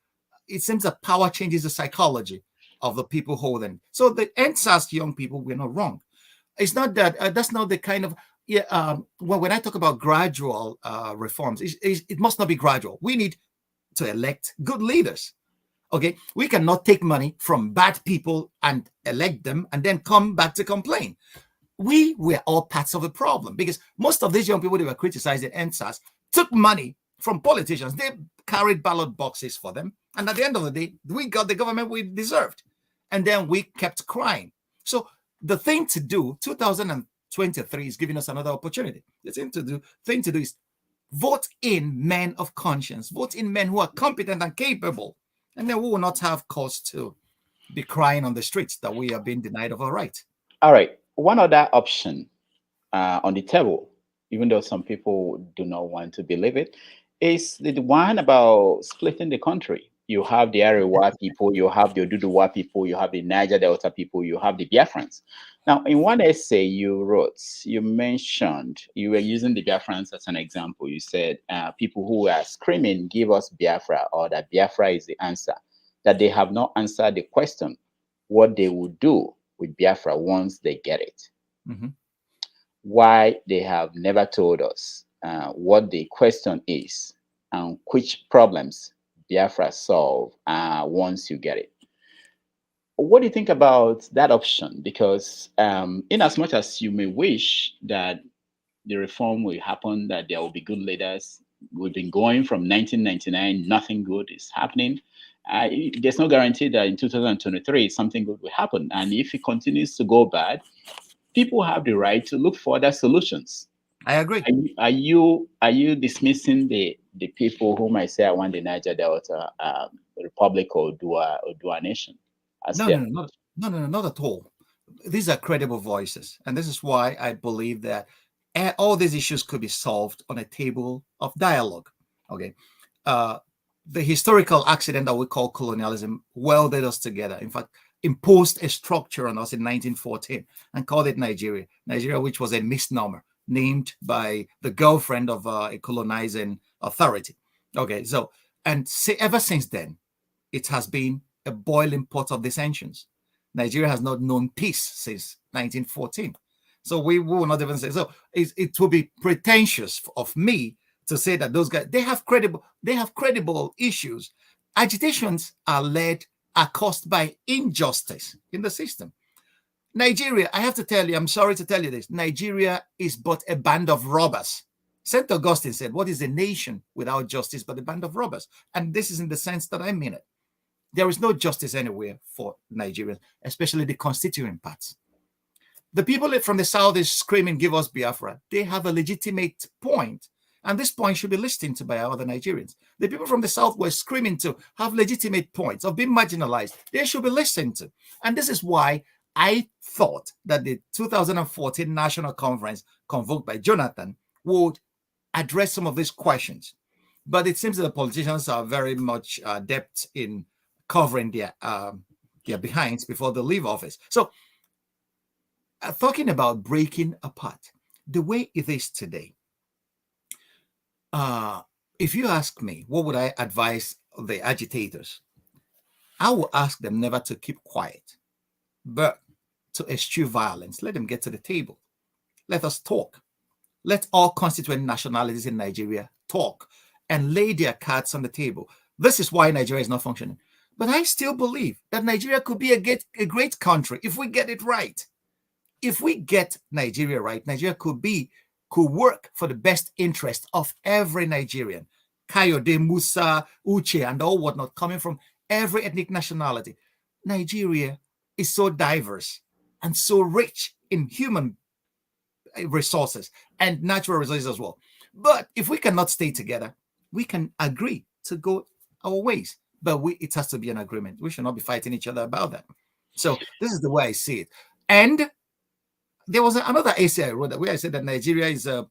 it seems that power changes the psychology of the people holding. So the NSAS young people, we're not wrong. It's not that that's not the kind of when I talk about gradual reforms, it must not be gradual. We need to elect good leaders. Okay, we cannot take money from bad people and elect them and then come back to complain. We were all parts of the problem, because most of these young people that were criticizing NSAS took money from politicians. They carried ballot boxes for them, and at the end of the day, we got the government we deserved, and then we kept crying. So the thing to do, 2023 is giving us another opportunity. The thing to do is vote in men of conscience, vote in men who are competent and capable, and then we will not have cause to be crying on the streets that we are being denied of our right. All right. One other option on the table, even though some people do not want to believe it, is the one about splitting the country. You have the Arewa people, you have the Oduduwa people, you have the Niger Delta people, you have the Biafrans. Now, in one essay you wrote, you mentioned, you were using the Biafrans as an example. You said people who are screaming, give us Biafra, or that Biafra is the answer, that they have not answered the question what they will do with Biafra once they get it. Mm-hmm. Why they have never told us what the question is and which problems Biafra solve once you get it. what do you think about that option? Because in as much as you may wish that the reform will happen, that there will be good leaders, we've been going from 1999, nothing good is happening. There's no guarantee that in 2023 something good will happen. And if it continues to go bad, people have the right to look for other solutions. I agree. Are you dismissing the people who might say I want the Niger Delta Republic or Dua nation as No, their no, no, not at all. These are credible voices, and this is why I believe that all these issues could be solved on a table of dialogue. Okay, uh, the historical accident that we call colonialism welded us together. In fact, imposed a structure on us in 1914 and called it Nigeria. Nigeria, which was a misnomer named by the girlfriend of a colonizing authority. Okay, so and ever since then, it has been a boiling pot of dissensions. Nigeria has not known peace since 1914. So we will not even say so. It will be pretentious of me to say that those guys they have credible issues. Agitations are caused by injustice in the system. Nigeria, I have to tell you, I'm sorry to tell you this. Nigeria is but a band of robbers. St. Augustine said, "What is a nation without justice but a band of robbers?" And this is in the sense that I mean it. There is no justice anywhere for Nigerians, especially the constituent parts. The people from the south is screaming, "Give us Biafra." They have a legitimate point, and this point should be listened to by other Nigerians. The people from the south were screaming to have legitimate points of being marginalized. They should be listened to. And this is why I thought that the 2014 National Conference convoked by Jonathan would address some of these questions. But it seems that the politicians are very much adept in covering their behinds before they leave office. So talking about breaking apart, the way it is today, if you ask me, what would I advise the agitators? I will ask them never to keep quiet, but to eschew violence. Let them get to the table. Let us talk. Let all constituent nationalities in Nigeria talk and lay their cards on the table. This is why Nigeria is not functioning. But I still believe that Nigeria could be a great country if we get it right. If we get Nigeria right, Nigeria could work for the best interest of every Nigerian. Kayode, Musa, Uche, and all whatnot, coming from every ethnic nationality. Nigeria is so diverse and so rich in human resources and natural resources as well. But if we cannot stay together, we can agree to go our ways. But it has to be an agreement. We should not be fighting each other about that. So this is the way I see it. And there was another essay I wrote where I said that Nigeria is a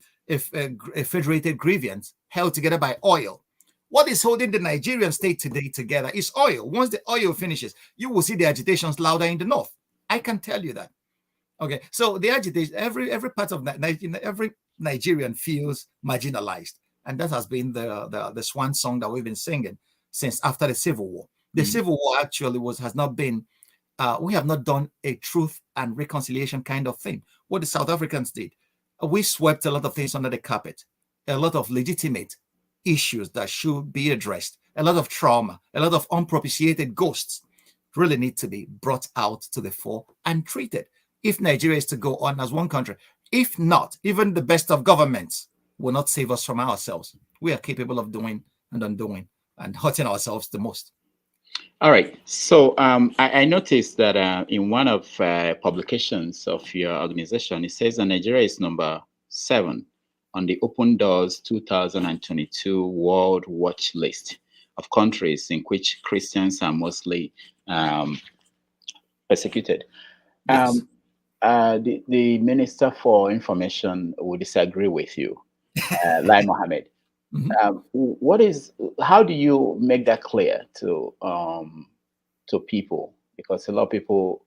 federated grievance held together by oil. What is holding the Nigerian state today together is oil. Once the oil finishes, you will see the agitations louder in the north. I can tell you that. Okay, so the agitation, every part of every Nigerian feels marginalized, and that has been the swan song that we've been singing since after the Civil War. The Civil War actually has not been. We have not done a truth and reconciliation kind of thing. What the South Africans did, we swept a lot of things under the carpet, a lot of legitimate issues that should be addressed, a lot of trauma, a lot of unpropitiated ghosts really need to be brought out to the fore and treated if Nigeria is to go on as one country. If not, even the best of governments will not save us from ourselves. We are capable of doing and undoing and hurting ourselves the most. All right. So I noticed that in one of publications of your organization, it says that Nigeria is number 7 on the Open Doors 2022 World Watch List of countries in which Christians are mostly persecuted. Yes. The Minister for Information will disagree with you, Lai Mohammed. How do you make that clear to people? Because a lot of people,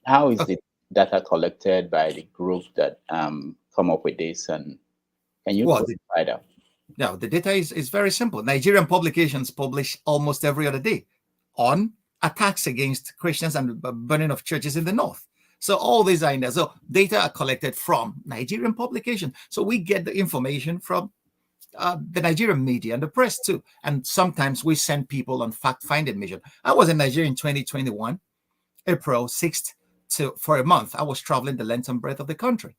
how is the data collected by the group that come up with this, and can you provide that? Now, the data is very simple. Nigerian publications publish almost every other day on attacks against Christians and burning of churches in the north. So all these are in there. So data are collected from Nigerian publications. So we get the information from the Nigerian media and the press too. And sometimes we send people on fact-finding mission. I was in Nigeria in 2021, April 6th for a month. I was traveling the length and breadth of the country,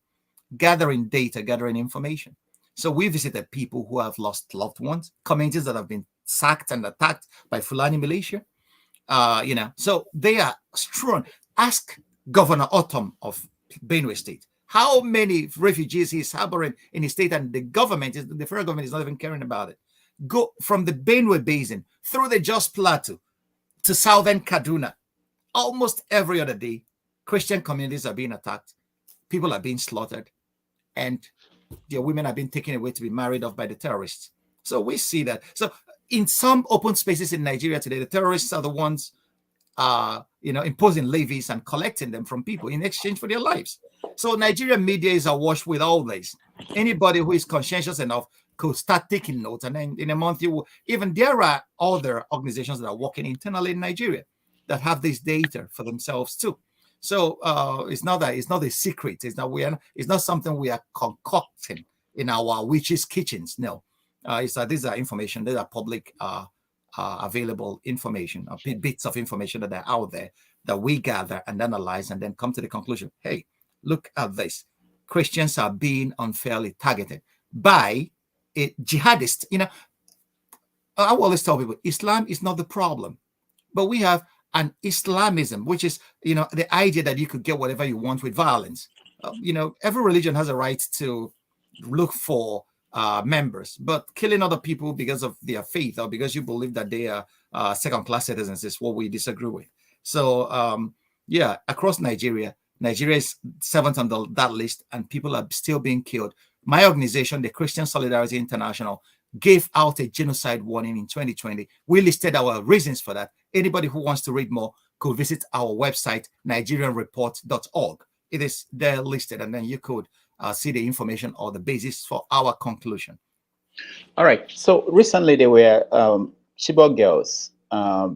gathering data, gathering information. So we visited people who have lost loved ones, communities that have been sacked and attacked by Fulani militia. So they are strong. Ask Governor Autumn of Benue State how many refugees he's harboring in his state, and the federal government is not even caring about it. Go from the Benue Basin through the Jos Plateau to southern Kaduna. Almost every other day, Christian communities are being attacked, people are being slaughtered, and their women are being taken away to be married off by the terrorists. So we see that. So in some open spaces in Nigeria today, the terrorists are the ones imposing levies and collecting them from people in exchange for their lives. So Nigerian media is awash with all this. Anybody who is conscientious enough could start taking notes, and then in a month, there are other organizations that are working internally in Nigeria that have this data for themselves too. So it's not a secret. It's not something we are concocting in our witches' kitchens. No, it's that these are information. These are public available information, bits of information that are out there that we gather and analyze, and then come to the conclusion: hey, look at this. Christians are being unfairly targeted by a jihadist. I always tell people Islam is not the problem, but we have an Islamism, which is, the idea that you could get whatever you want with violence. Every religion has a right to look for members, but killing other people because of their faith or because you believe that they are second-class citizens is what we disagree with. So, across Nigeria is seventh on that list, and people are still being killed. My organization, the Christian Solidarity International, gave out a genocide warning in 2020. We listed our reasons for that. Anybody who wants to read more could visit our website, nigerianreport.org. It is there listed, and then you could see the information or the basis for our conclusion. All right. So recently there were Chibok girls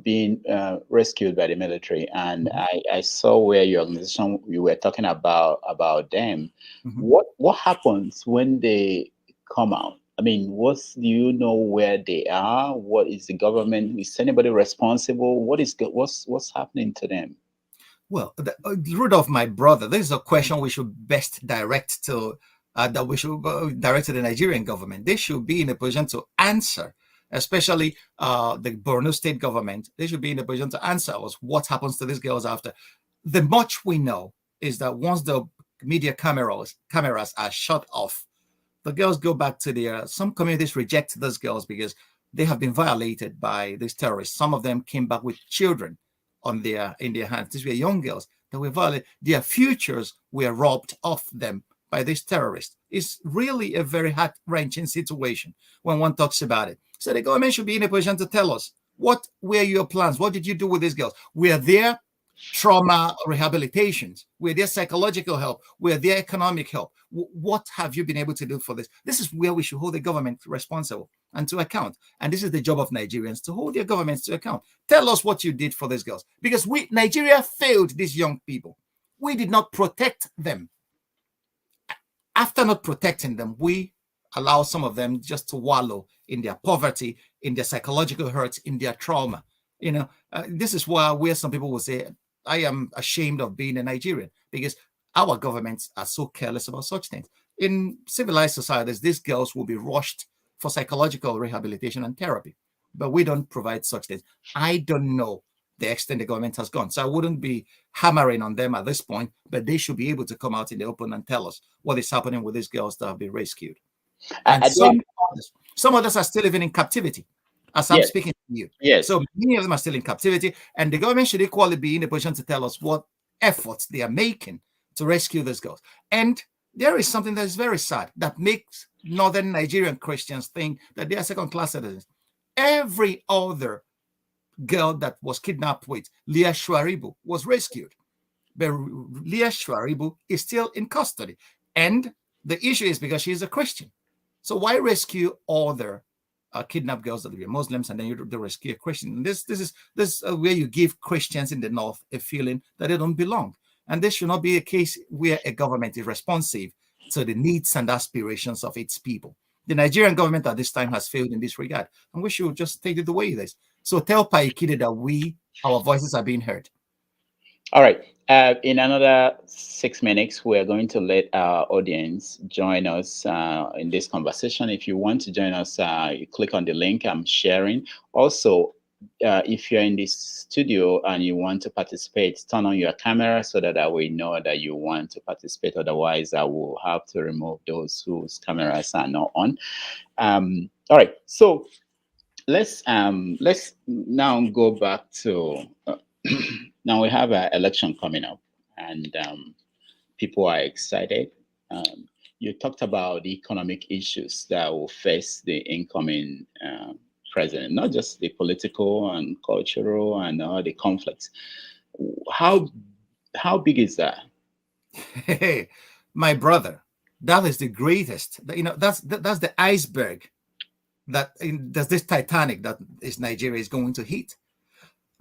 being rescued by the military, and I saw where your organization, you were talking about them. What happens when they come out? I mean, do you know where they are? What is the government? Is anybody responsible? What's happening to them? Well, Rudolph, my brother, this is a question we should best direct to the Nigerian government. They should be in a position to answer, especially the Borno state government. They should be in a position to answer us what happens to these girls after. The much we know is that once the media cameras are shut off, the girls go back to some communities reject those girls because they have been violated by these terrorists. Some of them came back with children in their hands. These were young girls that were violated. Their futures were robbed of them by these terrorists. It's really a very heart-wrenching situation when one talks about it. So the government should be in a position to tell us, what were your plans? What did you do with these girls? Were there trauma rehabilitations? Were there psychological help? Were there economic help? What have you been able to do for this? This is where we should hold the government responsible and to account. And this is the job of Nigerians, to hold their governments to account. Tell us what you did for these girls. Because Nigeria failed these young people. We did not protect them. After not protecting them, we allow some of them just to wallow in their poverty, in their psychological hurts, in their trauma. This is where some people will say, I am ashamed of being a Nigerian, because our governments are so careless about such things. In civilized societies, these girls will be rushed for psychological rehabilitation and therapy, but we don't provide such things. I don't know the extent the government has gone, so I wouldn't be hammering on them at this point, but they should be able to come out in the open and tell us what is happening with these girls that have been rescued. And some others are still living in captivity as I'm speaking to you. Yes. So many of them are still in captivity, and the government should equally be in a position to tell us what efforts they are making to rescue those girls. And there is something that is very sad that makes northern Nigerian Christians think that they are second-class citizens. Every other girl that was kidnapped with Leah Shuaribu was rescued, but Leah Shuaribu is still in custody. And the issue is because she is a Christian. So why rescue other kidnapped girls that were Muslims, and then you rescue a Christian? And this is where you give Christians in the north a feeling that they don't belong. And this should not be a case where a government is responsive to the needs and aspirations of its people. The Nigerian government at this time has failed in this regard, and we should just take it the way it is. So tell Paikide that our voices are being heard. All right. In another 6 minutes, we're going to let our audience join us in this conversation. If you want to join us, you click on the link I'm sharing. Also, if you're in this studio and you want to participate, turn on your camera so that we know that you want to participate. Otherwise, I will have to remove those whose cameras are not on. All right. So let's now go back to. Now we have an election coming up, and people are excited. You talked about the economic issues that will face the incoming president, not just the political and cultural and all the conflicts. How big is that? Hey, my brother, that is the greatest. That's the iceberg that's this Titanic that is Nigeria is going to hit.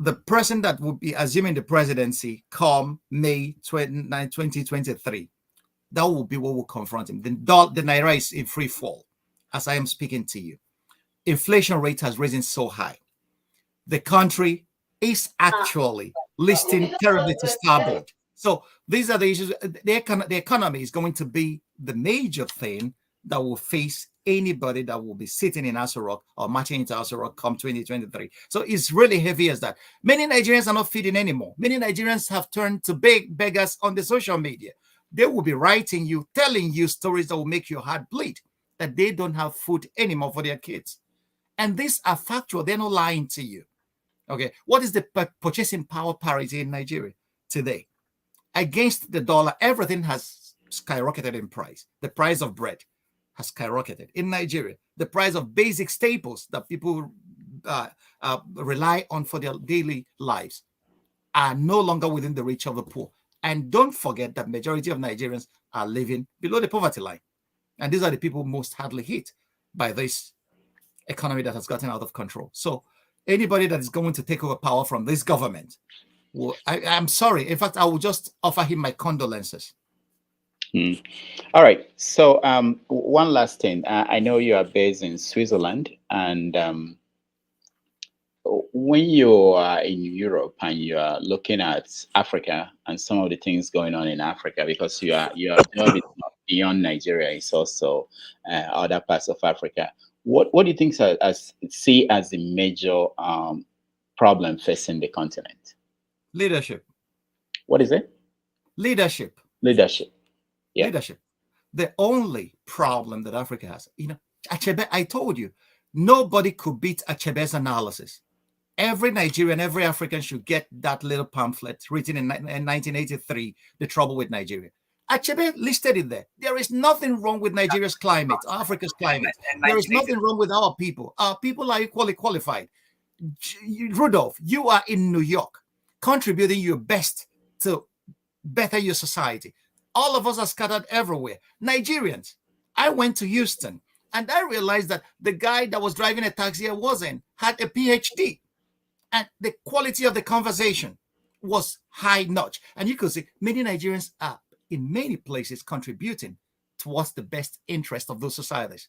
The person that would be assuming the presidency come May 29, 2023, that will be what will confront him. The Naira is in free fall as I am speaking to you. Inflation rate has risen so high. The country is actually listing terribly to starboard. So these are the issues. The economy is going to be the major thing that will face anybody that will be sitting in Aso Rock or marching into Aso Rock come 2023. So it's really heavy as that. Many Nigerians are not feeding anymore. Many Nigerians have turned to beggars on the social media. They will be writing you, telling you stories that will make your heart bleed, that they don't have food anymore for their kids. And these are factual. They're not lying to you. Okay. What is the purchasing power parity in Nigeria today? Against the dollar, everything has skyrocketed in price. The price of bread has skyrocketed in Nigeria. The price of basic staples that people rely on for their daily lives are no longer within the reach of the poor. And don't forget that majority of Nigerians are living below the poverty line. And these are the people most hardly hit by this economy that has gotten out of control. So anybody that is going to take over power from this government, well, I'm sorry. In fact, I will just offer him my condolences. All right. So one last thing. I know you are based in Switzerland, and when you are in Europe and you are looking at Africa and some of the things going on in Africa, because your job is not beyond Nigeria, it's also other parts of Africa. What do you think see as the major problem facing the continent? Leadership. What is it? Leadership. Leadership. Yeah. Leadership. The only problem that Africa has, Achebe, I told you, nobody could beat Achebe's analysis. Every Nigerian, every African should get that little pamphlet written in 1983, The Trouble with Nigeria. Achebe listed it there. There is nothing wrong with Nigeria's climate, Africa's climate. There is nothing wrong with our people. Our people are equally qualified. Rudolph, you are in New York, contributing your best to better your society. All of us are scattered everywhere. Nigerians, I went to Houston and I realized that the guy that was driving a taxi I was in had a PhD, and the quality of the conversation was high notch. And you could see many Nigerians are in many places contributing towards the best interest of those societies.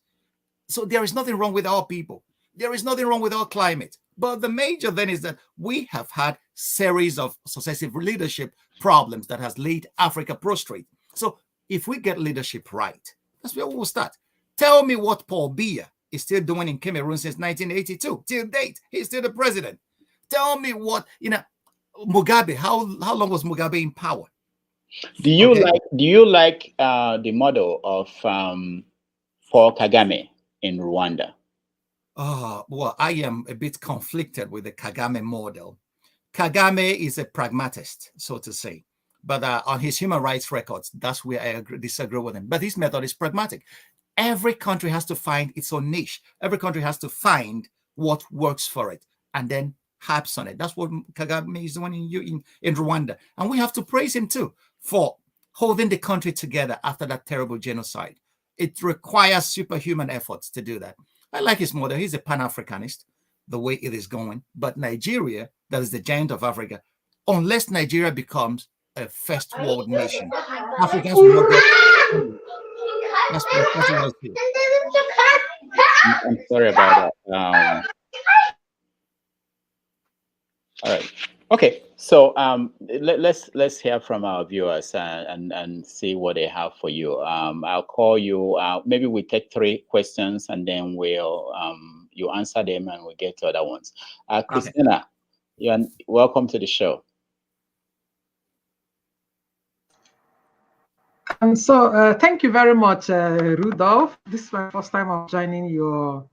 So there is nothing wrong with our people. There is nothing wrong with our climate. But the major then is that we have had series of successive leadership problems that has laid Africa prostrate. So if we get leadership right, that's where we will start. Tell me what Paul Biya is still doing in Cameroon since 1982. Till date, he's still the president. Tell me what, Mugabe, how long was Mugabe in power? Do you like the model of Paul Kagame in Rwanda? Well, I am a bit conflicted with the Kagame model. Kagame is a pragmatist, so to say. But on his human rights records, that's where I disagree with him. But his method is pragmatic. Every country has to find its own niche. Every country has to find what works for it and then harps on it. That's what Kagame is doing in Rwanda. And we have to praise him too for holding the country together after that terrible genocide. It requires superhuman efforts to do that. I like his model. He's a Pan-Africanist, the way it is going. But Nigeria, that is the giant of Africa, unless Nigeria becomes a first world nation, Africans will not get. That's what I feel. I'm sorry about that. All right. Okay. So let's hear from our viewers and see what they have for you. I'll call you. Maybe we take 3 questions and then we'll you answer them and we'll get to other ones. Christina, you're welcome to the show. Thank you very much, Rudolph. This is my first time of joining your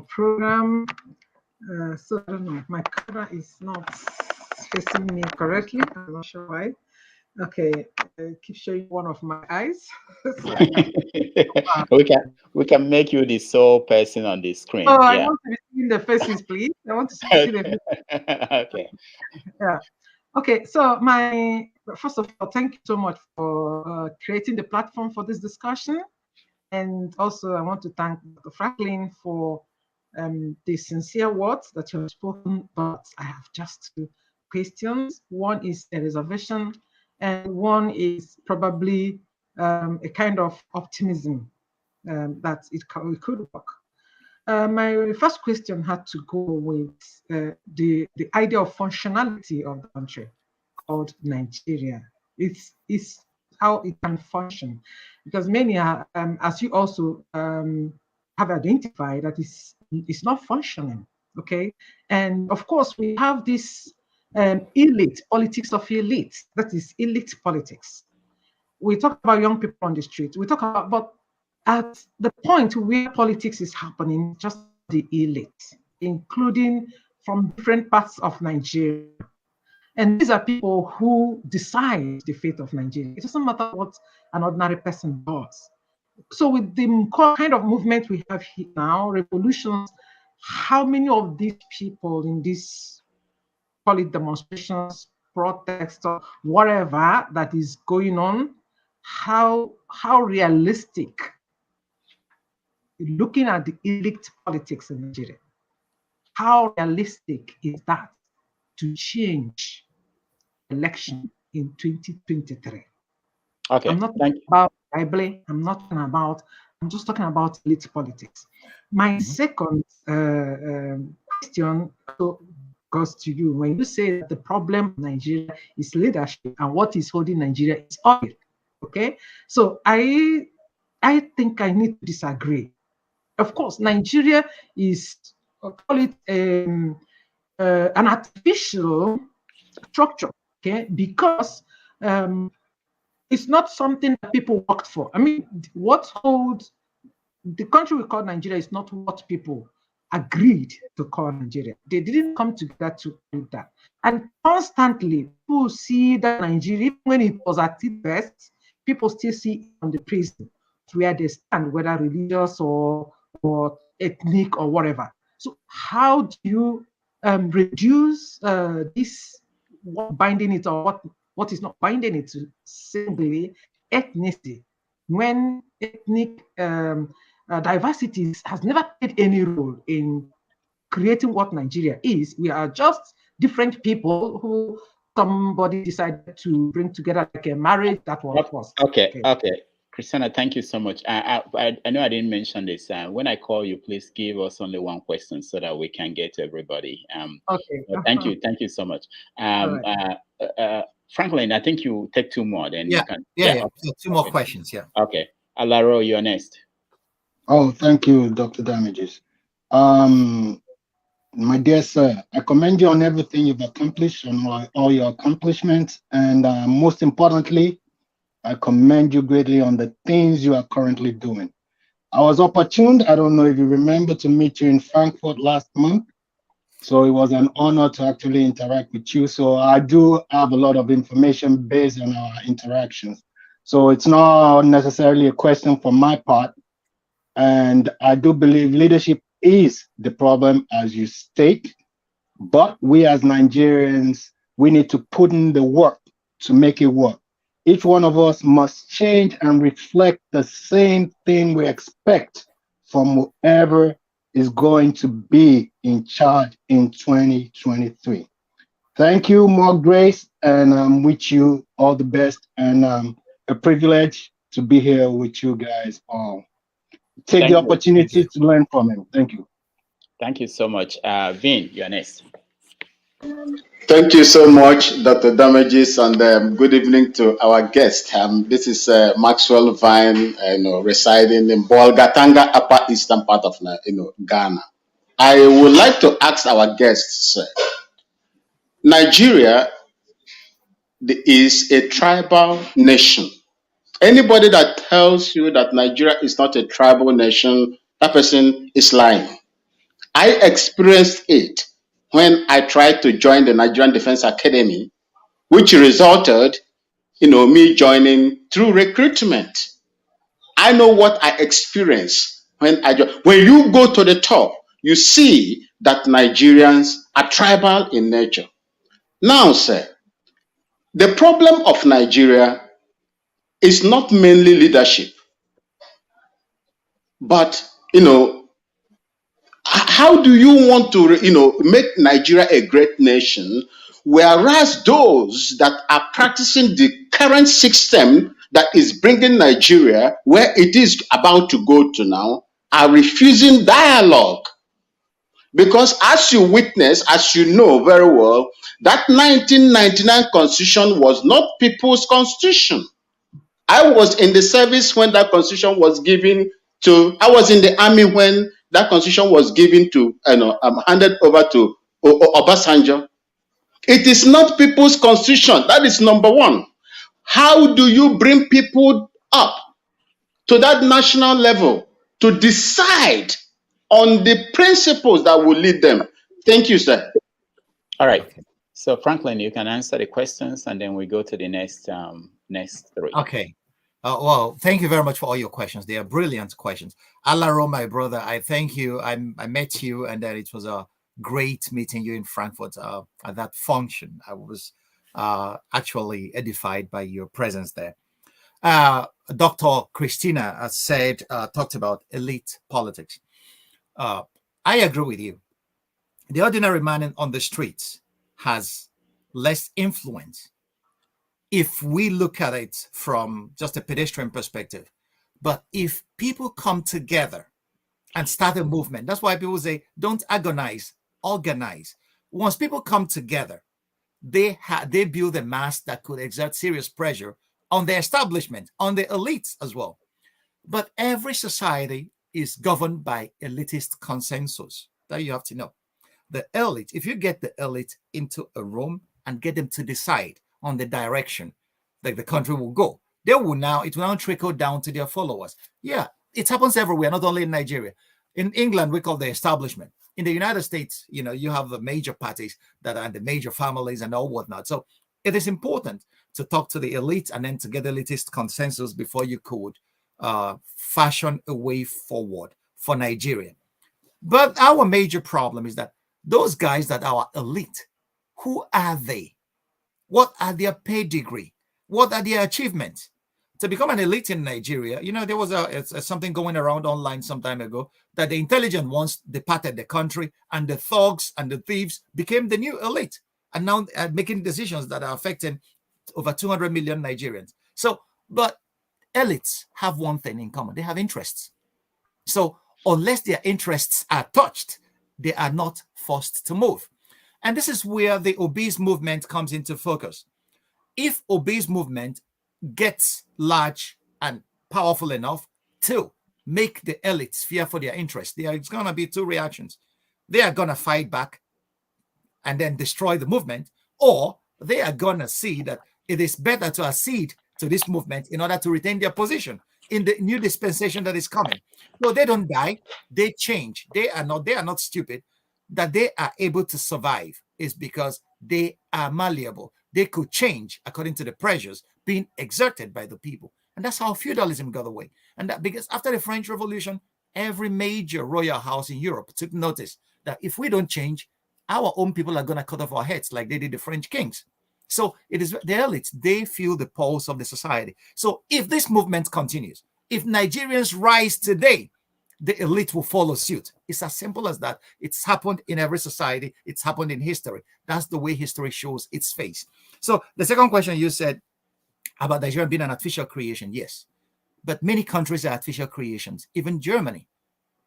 program. So I don't know, my camera is not facing me correctly. I'm not sure why. Okay, keep showing one of my eyes. we can make you the sole person on the screen. Oh, yeah. I want to be seeing the faces, please. I want to see the faces. Okay. Yeah. Okay. So first of all, thank you so much for creating the platform for this discussion, and also I want to thank Dr. Franklyne for the sincere words that you have spoken. But I have just 2 questions. One is a reservation, and one is probably a kind of optimism that it could work. My first question had to go with the idea of functionality of the country called Nigeria. It's how it can function, because many are, as you also have identified, that it's not functioning. Okay, and of course we have this elite politics of elite. That is elite politics. We talk about young people on the street. We talk about, but at the point where politics is happening, just the elite, including from different parts of Nigeria. And these are people who decide the fate of Nigeria. It doesn't matter what an ordinary person does. So with the kind of movement we have here now, revolutions, how many of these people in this, call it demonstrations, protests, or whatever that is going on, how realistic, looking at the elite politics in Nigeria, how realistic is that to change election in 2023? Okay. I'm not talking about bribery. I'm just talking about elite politics. My second question goes to you. When you say that the problem in Nigeria is leadership and what is holding Nigeria is oil. Okay, so I think I need to disagree. Of course, Nigeria is, call it an artificial structure, okay, because it's not something that people worked for. I mean, what holds the country we call Nigeria is not what people agreed to call Nigeria. They didn't come together to do that. And constantly, people see that Nigeria, even when it was at its best, people still see it on the prison where they stand, whether religious or ethnic or whatever. So how do you reduce this, what binding it or what is not binding it to simply ethnicity, when ethnic diversity has never played any role in creating what Nigeria is? We are just different people who somebody decided to bring together, like a marriage that was. Okay. Christina, thank you so much. I know I didn't mention this. When I call you, please give us only 1 question so that we can get to everybody. Okay. Thank you so much. Franklyne, I think you take 2 more, then you can. So 2 more questions. Yeah. Okay. Alaro, you're next. Oh, thank you, Dr. Damages. My dear sir, I commend you on everything you've accomplished, on all your accomplishments, and most importantly, I commend you greatly on the things you are currently doing. I was opportune, I don't know if you remember, to meet you in Frankfurt last month. So it was an honor to actually interact with you. So I do have a lot of information based on our interactions. So it's not necessarily a question for my part. And I do believe leadership is the problem, as you state. But we as Nigerians, we need to put in the work to make it work. Each one of us must change and reflect the same thing we expect from whoever is going to be in charge in 2023. Thank you, more grace, and I wish you all the best, and a privilege to be here with you guys all. take Thank the you. opportunity to learn from him. Thank you. Thank you so much. Vin, you're next. Thank you so much, Dr. Damages, and good evening to our guest. This is Maxwell Vine, residing in Bolgatanga, upper eastern part of Ghana. I would like to ask our guests, Nigeria is a tribal nation. Anybody that tells you that Nigeria is not a tribal nation, that person is lying. I experienced it when I tried to join the Nigerian Defense Academy, which resulted, me joining through recruitment. I know what I experienced when I joined. When you go to the top, you see that Nigerians are tribal in nature. Now, sir, the problem of Nigeria is not mainly leadership, but, how do you want to, make Nigeria a great nation, whereas those that are practicing the current system that is bringing Nigeria where it is about to go to now are refusing dialogue? Because as you witness, as you know very well, that 1999 constitution was not people's constitution. I was in the service when that constitution was given to, I was in the army when that constitution was given to, handed over to Obasanjo. It is not people's constitution. That is number one. How do you bring people up to that national level to decide on the principles that will lead them? Thank you, sir. All right. Okay. So Franklyne, you can answer the questions, and then we go to the next three. Okay. Well, thank you very much for all your questions. They are brilliant questions. Alaro, my brother, I thank you. I met you, and then it was a great meeting you in Frankfurt at that function. I was actually edified by your presence there. Dr. Christina talked about elite politics. I agree with you. The ordinary man on the streets has less influence if we look at it from just a pedestrian perspective. But if people come together and start a movement, that's why people say, don't agonize, organize. Once people come together, they build a mass that could exert serious pressure on the establishment, on the elites as well. But every society is governed by elitist consensus. That you have to know. The elite, if you get the elite into a room and get them to decide on the direction that the country will go, it will now trickle down to their followers. Yeah, it happens everywhere, not only in Nigeria. In England, we call the establishment. In the United States, you have the major parties that are the major families and all whatnot. So it is important to talk to the elite and then to get the elitist consensus before you could fashion a way forward for Nigeria. But our major problem is that those guys that are elite, who are they? What are their pedigree? What are their achievements? To become an elite in Nigeria, there was something going around online some time ago that the intelligent ones departed the country and the thugs and the thieves became the new elite and now making decisions that are affecting over 200 million Nigerians. So, but elites have one thing in common. They have interests. So unless their interests are touched, they are not forced to move. And this is where the obese movement comes into focus. If obese movement gets large and powerful enough to make the elites fear for their interests, there's going to be two reactions. They are going to fight back and then destroy the movement, or they are going to see that it is better to accede to this movement in order to retain their position in the new dispensation that is coming. So they don't die, they change. They are not stupid. That they are able to survive is because they are malleable. They could change according to the pressures being exerted by the people. And that's how feudalism got away. And that because after the French Revolution, every major royal house in Europe took notice that if we don't change, our own people are going to cut off our heads like they did the French kings. So it is the elites, they feel the pulse of the society. So if this movement continues, if Nigerians rise today, the elite will follow suit. It's as simple as that. It's happened in every society. It's happened in history. That's the way history shows its face. So the second question you said about Nigeria being an artificial creation, yes. but many countries are artificial creations, even Germany,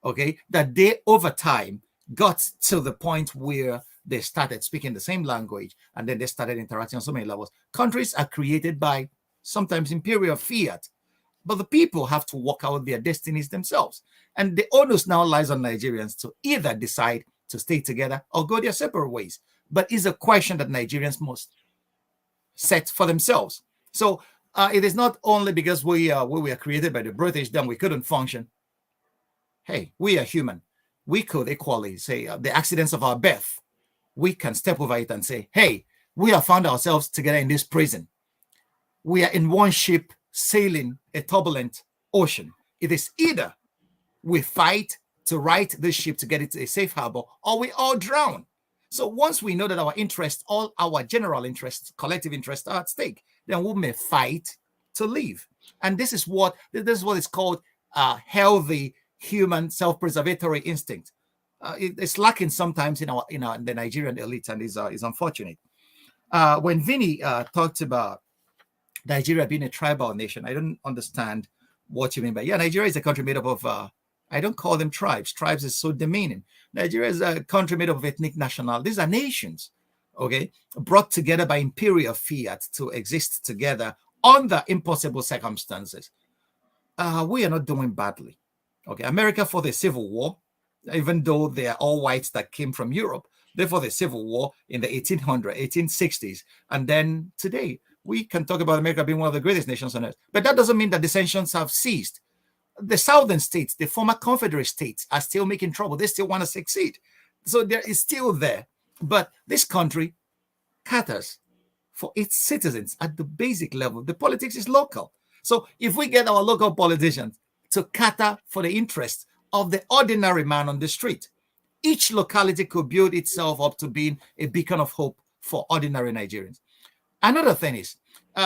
okay, that they over time got to the point where they started speaking the same language and then they started interacting on so many levels. Countries are created by sometimes imperial fiat, but the people have to work out their destinies themselves. And the onus now lies on Nigerians to either decide to stay together or go their separate ways. But it's a question that Nigerians must set for themselves. So it is not only because we were created by the British, then we couldn't function. Hey, we are human. We could equally say the accidents of our birth, we can step over it and say, hey, we have found ourselves together in this prison. We are in one ship sailing a turbulent ocean. It is either we fight to right this ship to get it to a safe harbor, or we all drown. So once we know that our interests, all our general interests, collective interests are at stake, then we may fight to live. And this is what is called healthy human self-preservatory instinct. It's lacking sometimes in the Nigerian elite, and is unfortunate. When Vinny talked about Nigeria being a tribal nation, I don't understand what you mean by, Nigeria is a country made up of I don't call them tribes. Tribes is so demeaning. Nigeria is a country made up of ethnic national. These are nations, okay, brought together by imperial fiat to exist together under impossible circumstances. We are not doing badly. Okay, America fought the Civil War, even though they are all whites that came from Europe. They fought the Civil War in the 1860s. And then today, we can talk about America being one of the greatest nations on earth. But that doesn't mean that dissensions have ceased. The southern states, the former Confederate states, are still making trouble. They still want to succeed. So there is still there. But this country caters for its citizens at the basic level. The politics is local. So if we get our local politicians to cater for the interests of the ordinary man on the street, each locality could build itself up to being a beacon of hope for ordinary Nigerians. Another thing is,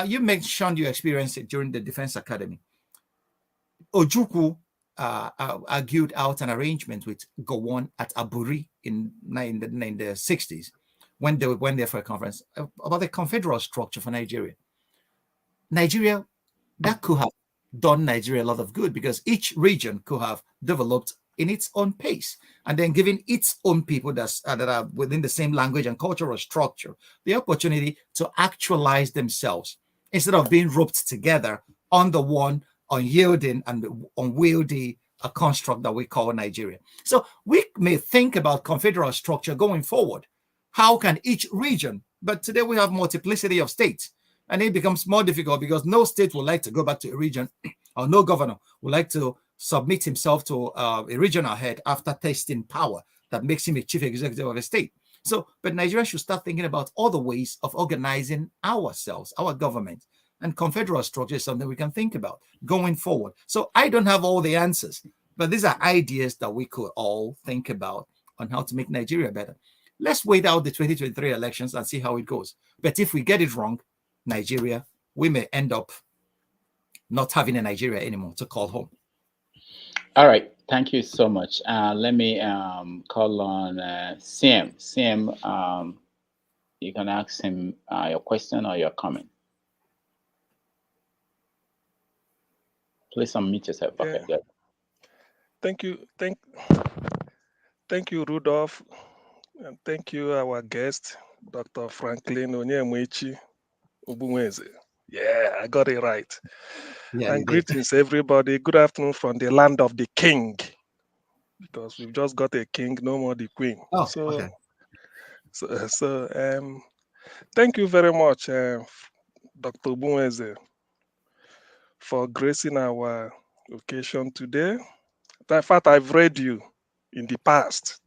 you mentioned your experience during the Defense Academy. Ojukwu argued out an arrangement with Gowon at Aburi in the 60s when they went there for a conference about the confederal structure for Nigeria. Nigeria, that could have done Nigeria a lot of good because each region could have developed in its own pace and then giving its own people that are within the same language and cultural structure the opportunity to actualize themselves instead of being roped together under one unyielding and unwieldy construct that we call Nigeria. So we may think about confederal structure going forward. How can each region, but today we have multiplicity of states, and it becomes more difficult because no state would like to go back to a region, or no governor would like to submit himself to a regional head after tasting power that makes him a chief executive of a state. So, but Nigeria should start thinking about other ways of organizing ourselves, our government. And confederal structure is something we can think about going forward. So I don't have all the answers, but these are ideas that we could all think about on how to make Nigeria better. Let's wait out the 2023 elections and see how it goes. But if we get it wrong, Nigeria, we may end up not having a Nigeria anymore to call home. All right. Thank you so much. Let me call on Sam. Sam, you can ask him your question or your comment. Please unmute yourself. Okay, good. Thank you. Thank you, Rudolph. And thank you, our guest, Dr. Franklyne Ogbunwezeh. Yeah, I got it right. Yeah, and greetings, everybody. Good afternoon from the land of the king, because we've just got a king, no more the queen. Oh, okay. So, thank you very much, Dr. Ogbunwezeh, for gracing our occasion today. In fact, I've read you in the past.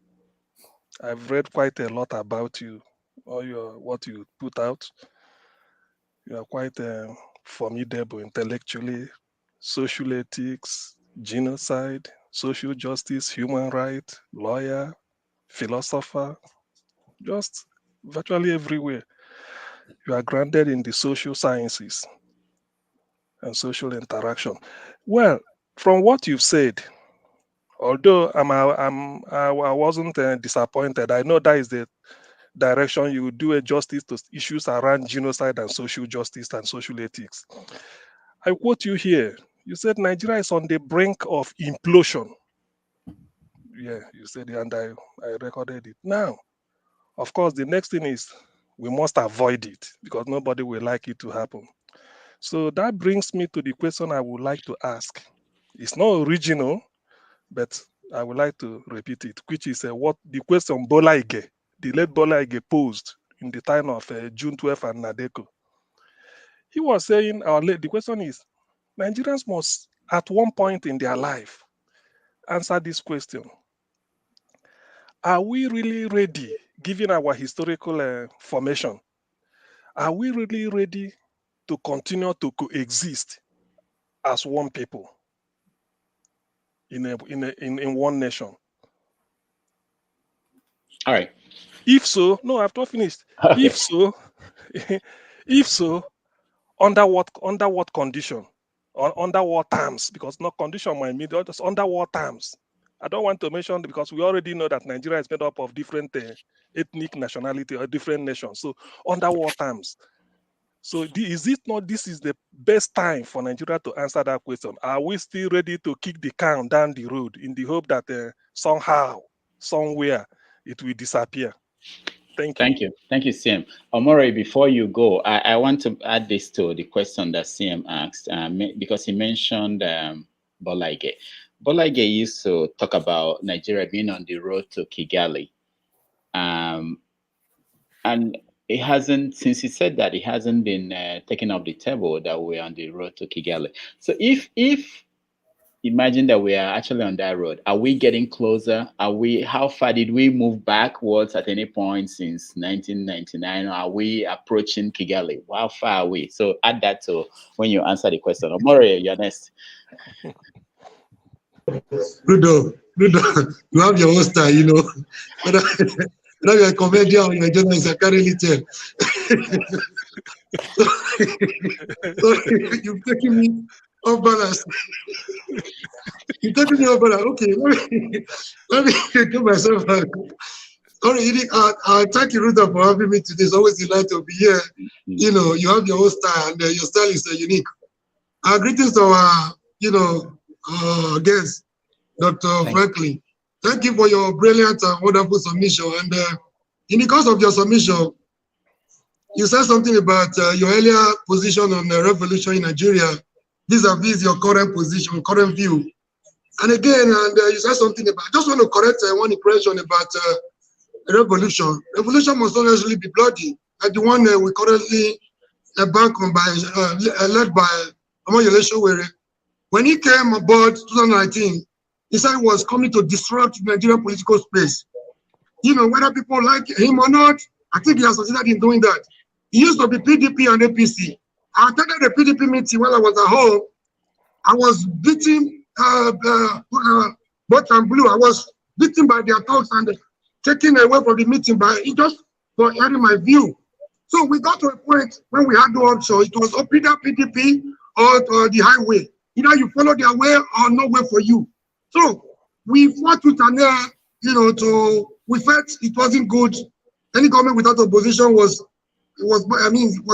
I've read quite a lot about you, what you put out. You are quite formidable intellectually, social ethics, genocide, social justice, human rights, lawyer, philosopher, just virtually everywhere. You are grounded in the social sciences and social interaction. Well, from what you've said, although I wasn't disappointed, I know that is the direction you do a justice to issues around genocide and social justice and social ethics. I quote you here. You said Nigeria is on the brink of implosion. Yeah, you said it, and I recorded it. Now, of course, the next thing is we must avoid it because nobody will like it to happen. So that brings me to the question I would like to ask. It's not original, but I would like to repeat it, which is what the question Bola Ige, the late Bola Ige posed in the time of June 12th and Nadeko. He was saying, the question is, Nigerians must, at one point in their life, answer this question. Are we really ready, given our historical formation, are we really ready to continue to coexist as one people in one nation? All right. If so, no, I've not finished. Okay. If so, under what condition? Or under what terms? Because no condition might mean just under what terms. I don't want to mention because we already know that Nigeria is made up of different ethnic nationality or different nations. So under what terms? So is it not this is the best time for Nigeria to answer that question? Are we still ready to kick the can down the road in the hope that somehow, somewhere, it will disappear? Thank you. Thank you, CM. Omori, before you go, I want to add this to the question that CM asked because he mentioned Bola Ige. Bola Ige used to talk about Nigeria being on the road to Kigali. And it hasn't, since he said that, it hasn't been taken off the table that we're on the road to Kigali. So if imagine that we are actually on that road, are we getting closer? How far did we move backwards at any point since 1999? Or are we approaching Kigali? How far are we? So add that to when you answer the question. Omori, you're next. Rudo, you have your own style, you know. Whether you're a comedian or you're a journalist, I can't really tell. so you've taken me off balance. You're taking me off balance. Okay, let me get myself back. Sorry, thank you, Rudo, for having me today. It's always a delight to be here. You know, you have your own style, and your style is unique. Greetings to our, guest, Dr. Franklyne. Thank you for your brilliant and wonderful submission. And in the course of your submission, you said something about your earlier position on the revolution in Nigeria, vis-a-vis your current position, current view. And again, you said something about, I just want to correct one impression about revolution. Revolution must not necessarily be bloody, like the one we currently embarked on led by Omoyele Sowore. When he came aboard 2019, he said he was coming to disrupt the Nigerian political space. You know, whether people like him or not, I think he has succeeded in doing that. He used to be PDP and APC. I attended the PDP meeting while I was at home. I was beaten, both and blue. I was beaten by their talks and taken away from the meeting by just for hearing my view. So we got to a point when we had no option. It was either PDP or the highway. Either you follow their way or no way for you. So we fought with an we felt it wasn't good. Any government without opposition was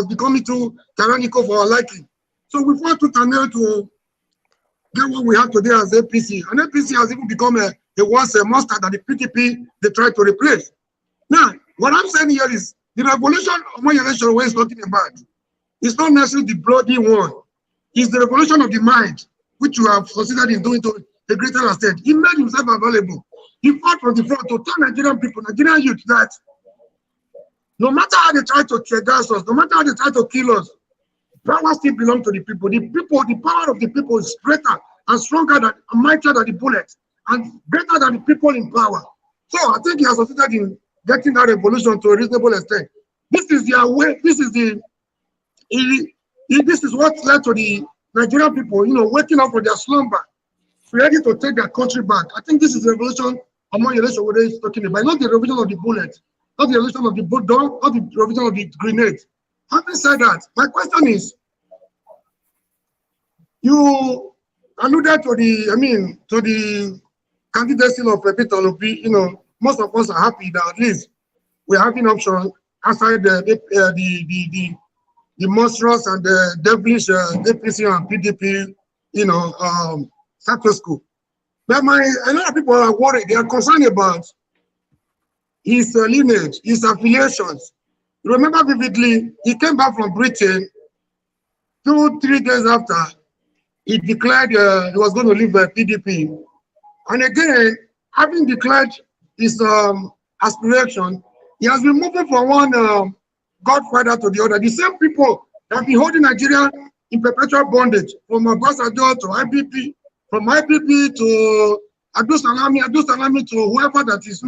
becoming too tyrannical for our liking. So we fought with an to get what we have today as APC. And APC has even become a monster that the PDP they tried to replace. Now, what I'm saying here is the revolution Omoyele Sowore is talking about. It's not necessarily the bloody one. It's the revolution of the mind, which you have considered in doing to a greater extent. He made himself available. He fought from the front to tell Nigerian people, Nigerian youth, that no matter how they try to trigger us, no matter how they try to kill us, power still belongs to the people. The power of the people is greater and stronger and mightier than the bullets, and greater than the people in power. So I think he has succeeded in getting that revolution to a reasonable extent. This is their way. This is what led to the Nigerian people, waking up from their slumber, ready to take their country back. I think this is the revolution Omoyele Sowore is talking about, not the revolution of the bullet, not the revolution of the bulldog, not the revolution of the grenade. Having said that, my question is, you alluded to the candidacy of Peter Obi. Most of us are happy that at least we're having options outside the monstrous and the devilish APC and PDP status quo. But a lot of people are worried. They are concerned about his lineage, his affiliations. Remember vividly, he came back from Britain 2-3 days after he declared he was going to leave PDP. And again, having declared his aspiration, he has been moving from one godfather to the other. The same people that have been holding Nigeria in perpetual bondage, from Obasanjo to IPP, from IPP to Abdul Salami to whoever that is,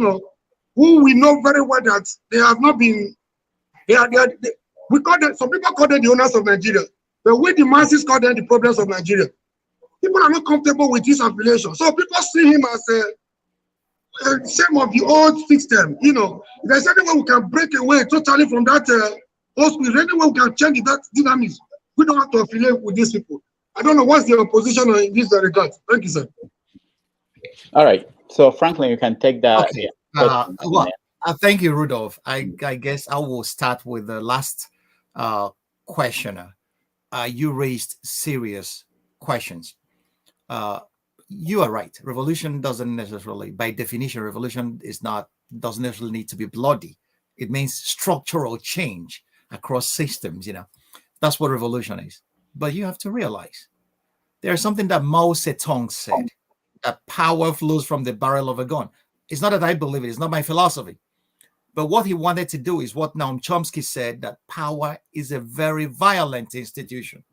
who we know very well that they have not been, we call them, some people call them the owners of Nigeria, but we the masses call them the problems of Nigeria. People are not comfortable with this affiliation. So people see him as a same of the old system. If there's any way we can break away totally from that old spirit, any way we can change that dynamics, we don't have to affiliate with these people. I don't know what's your position in this regard. Thank you, sir. All right. So Franklin, you can take that. Okay. Yeah. Thank you, Rudolph. I guess I will start with the last questioner. You raised serious questions. You are right. Revolution doesn't necessarily, by definition, revolution doesn't necessarily need to be bloody. It means structural change across systems. That's what revolution is. But you have to realize there's something that Mao Zedong said, that power flows from the barrel of a gun. It's not that I believe it. It's not my philosophy. But what he wanted to do is what Noam Chomsky said, that power is a very violent institution.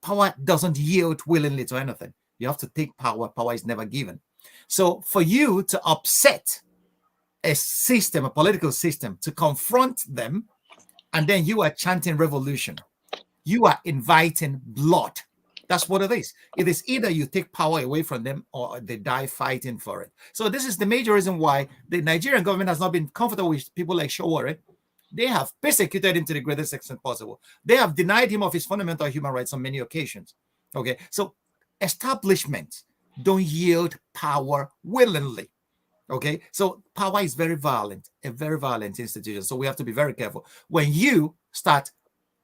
Power doesn't yield willingly to anything. You have to take power. Power is never given. So for you to upset a system, a political system, to confront them, and then you are chanting revolution, you are inviting blood. That's what it is. It is either you take power away from them or they die fighting for it. So this is the major reason why the Nigerian government has not been comfortable with people like Sowore. They have persecuted him to the greatest extent possible. They have denied him of his fundamental human rights on many occasions. Okay, so establishments don't yield power willingly. Okay, so power is very violent, a very violent institution. So we have to be very careful. When you start,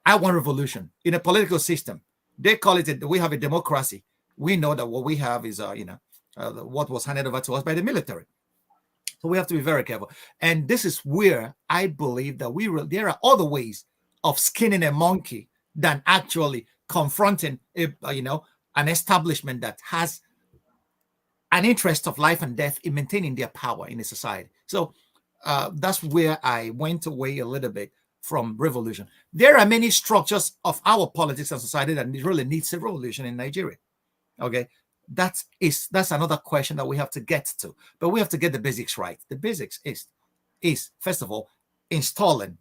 I want revolution in a political system, they call it, we have a democracy. We know that what we have is, what was handed over to us by the military. So we have to be very careful. And this is where I believe that there are other ways of skinning a monkey than actually confronting an establishment that has an interest of life and death in maintaining their power in a society. So that's where I went away a little bit from revolution. There are many structures of our politics and society that really needs a revolution in Nigeria. Okay, that's another question that we have to get to, but we have to get the basics right. The basics is first of all installing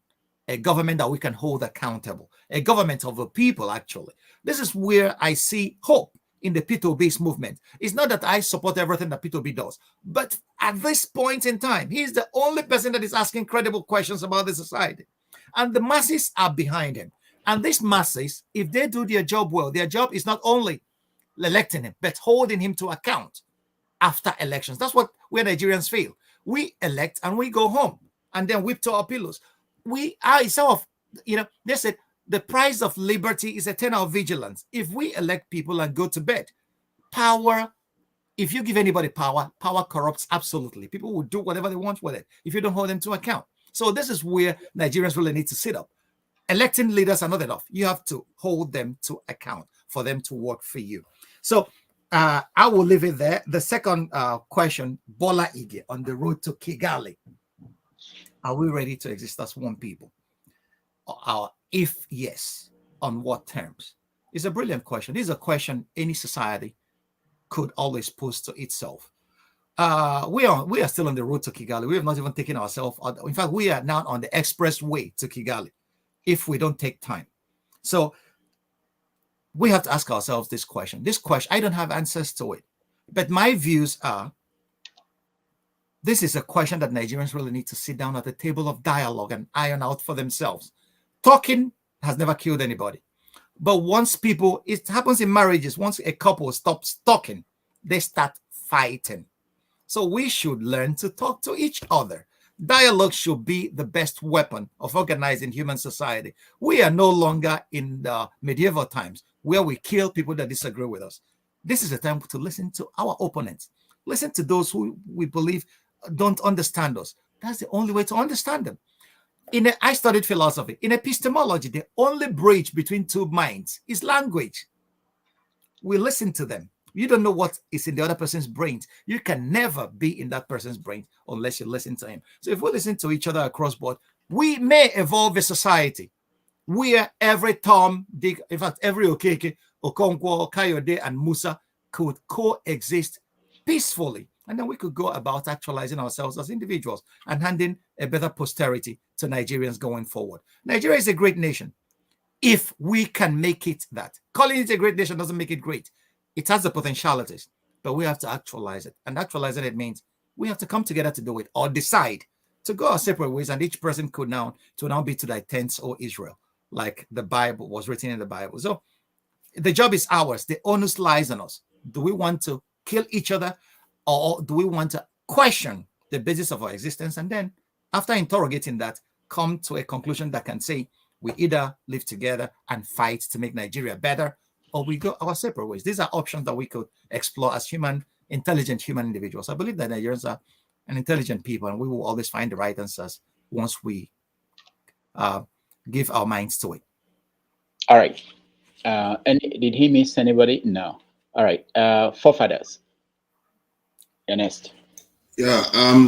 a government that we can hold accountable, a government of the people. Actually, this is where I see hope in the P2B's movement. It's not that I support everything that P2B does, but at this point in time, he's the only person that is asking credible questions about the society. And the masses are behind him. And these masses, if they do their job well, their job is not only electing him, but holding him to account after elections. That's where Nigerians fail. We elect and we go home and then whip to our pillows. They said the price of liberty is eternal vigilance. If we elect people and go to bed, power, if you give anybody power, power corrupts absolutely. People will do whatever they want with it if you don't hold them to account. So this is where Nigerians really need to sit up. Electing leaders are not enough. You have to hold them to account for them to work for you. So I will leave it there. The second question, Bola Ige, on the road to Kigali. Are we ready to exist as one people? If yes, on what terms? It's a brilliant question. This is a question any society could always pose to itself. We are still on the road to Kigali. We have not even taken ourselves out. In fact, we are now on the expressway to Kigali if we don't take time. So we have to ask ourselves this question. This question, I don't have answers to it. But my views are, this is a question that Nigerians really need to sit down at the table of dialogue and iron out for themselves. Talking has never killed anybody. But once it happens in marriages, once a couple stops talking, they start fighting. So we should learn to talk to each other. Dialogue should be the best weapon of organizing human society. We are no longer in the medieval times where we kill people that disagree with us. This is a time to listen to our opponents. Listen to those who we believe don't understand us. That's the only way to understand them. I studied philosophy. In epistemology, the only bridge between two minds is language. We listen to them. You don't know what is in the other person's brain. You can never be in that person's brain unless you listen to him. So if we listen to each other across board, we may evolve a society where every Tom, Dick, in fact, every Okeke, Okonkwo, Kayode, and Musa could coexist peacefully. And then we could go about actualizing ourselves as individuals and handing a better posterity to Nigerians going forward. Nigeria is a great nation. If we can make it that. Calling it a great nation doesn't make it great. It has the potentialities, but we have to actualize it. And actualizing it means we have to come together to do it or decide to go our separate ways. And each person could now be to thy tents, O Israel, like the Bible was written in the Bible. So the job is ours. The onus lies on us. Do we want to kill each other, or do we want to question the basis of our existence? And then after interrogating that, come to a conclusion that can say we either live together and fight to make Nigeria better, or we go our separate ways. These are options that we could explore as intelligent human individuals. I believe that Nigerians are an intelligent people, and we will always find the right answers once we give our minds to it. All right. And did he miss anybody? No. All right. Forefathers. Ernest. Yeah.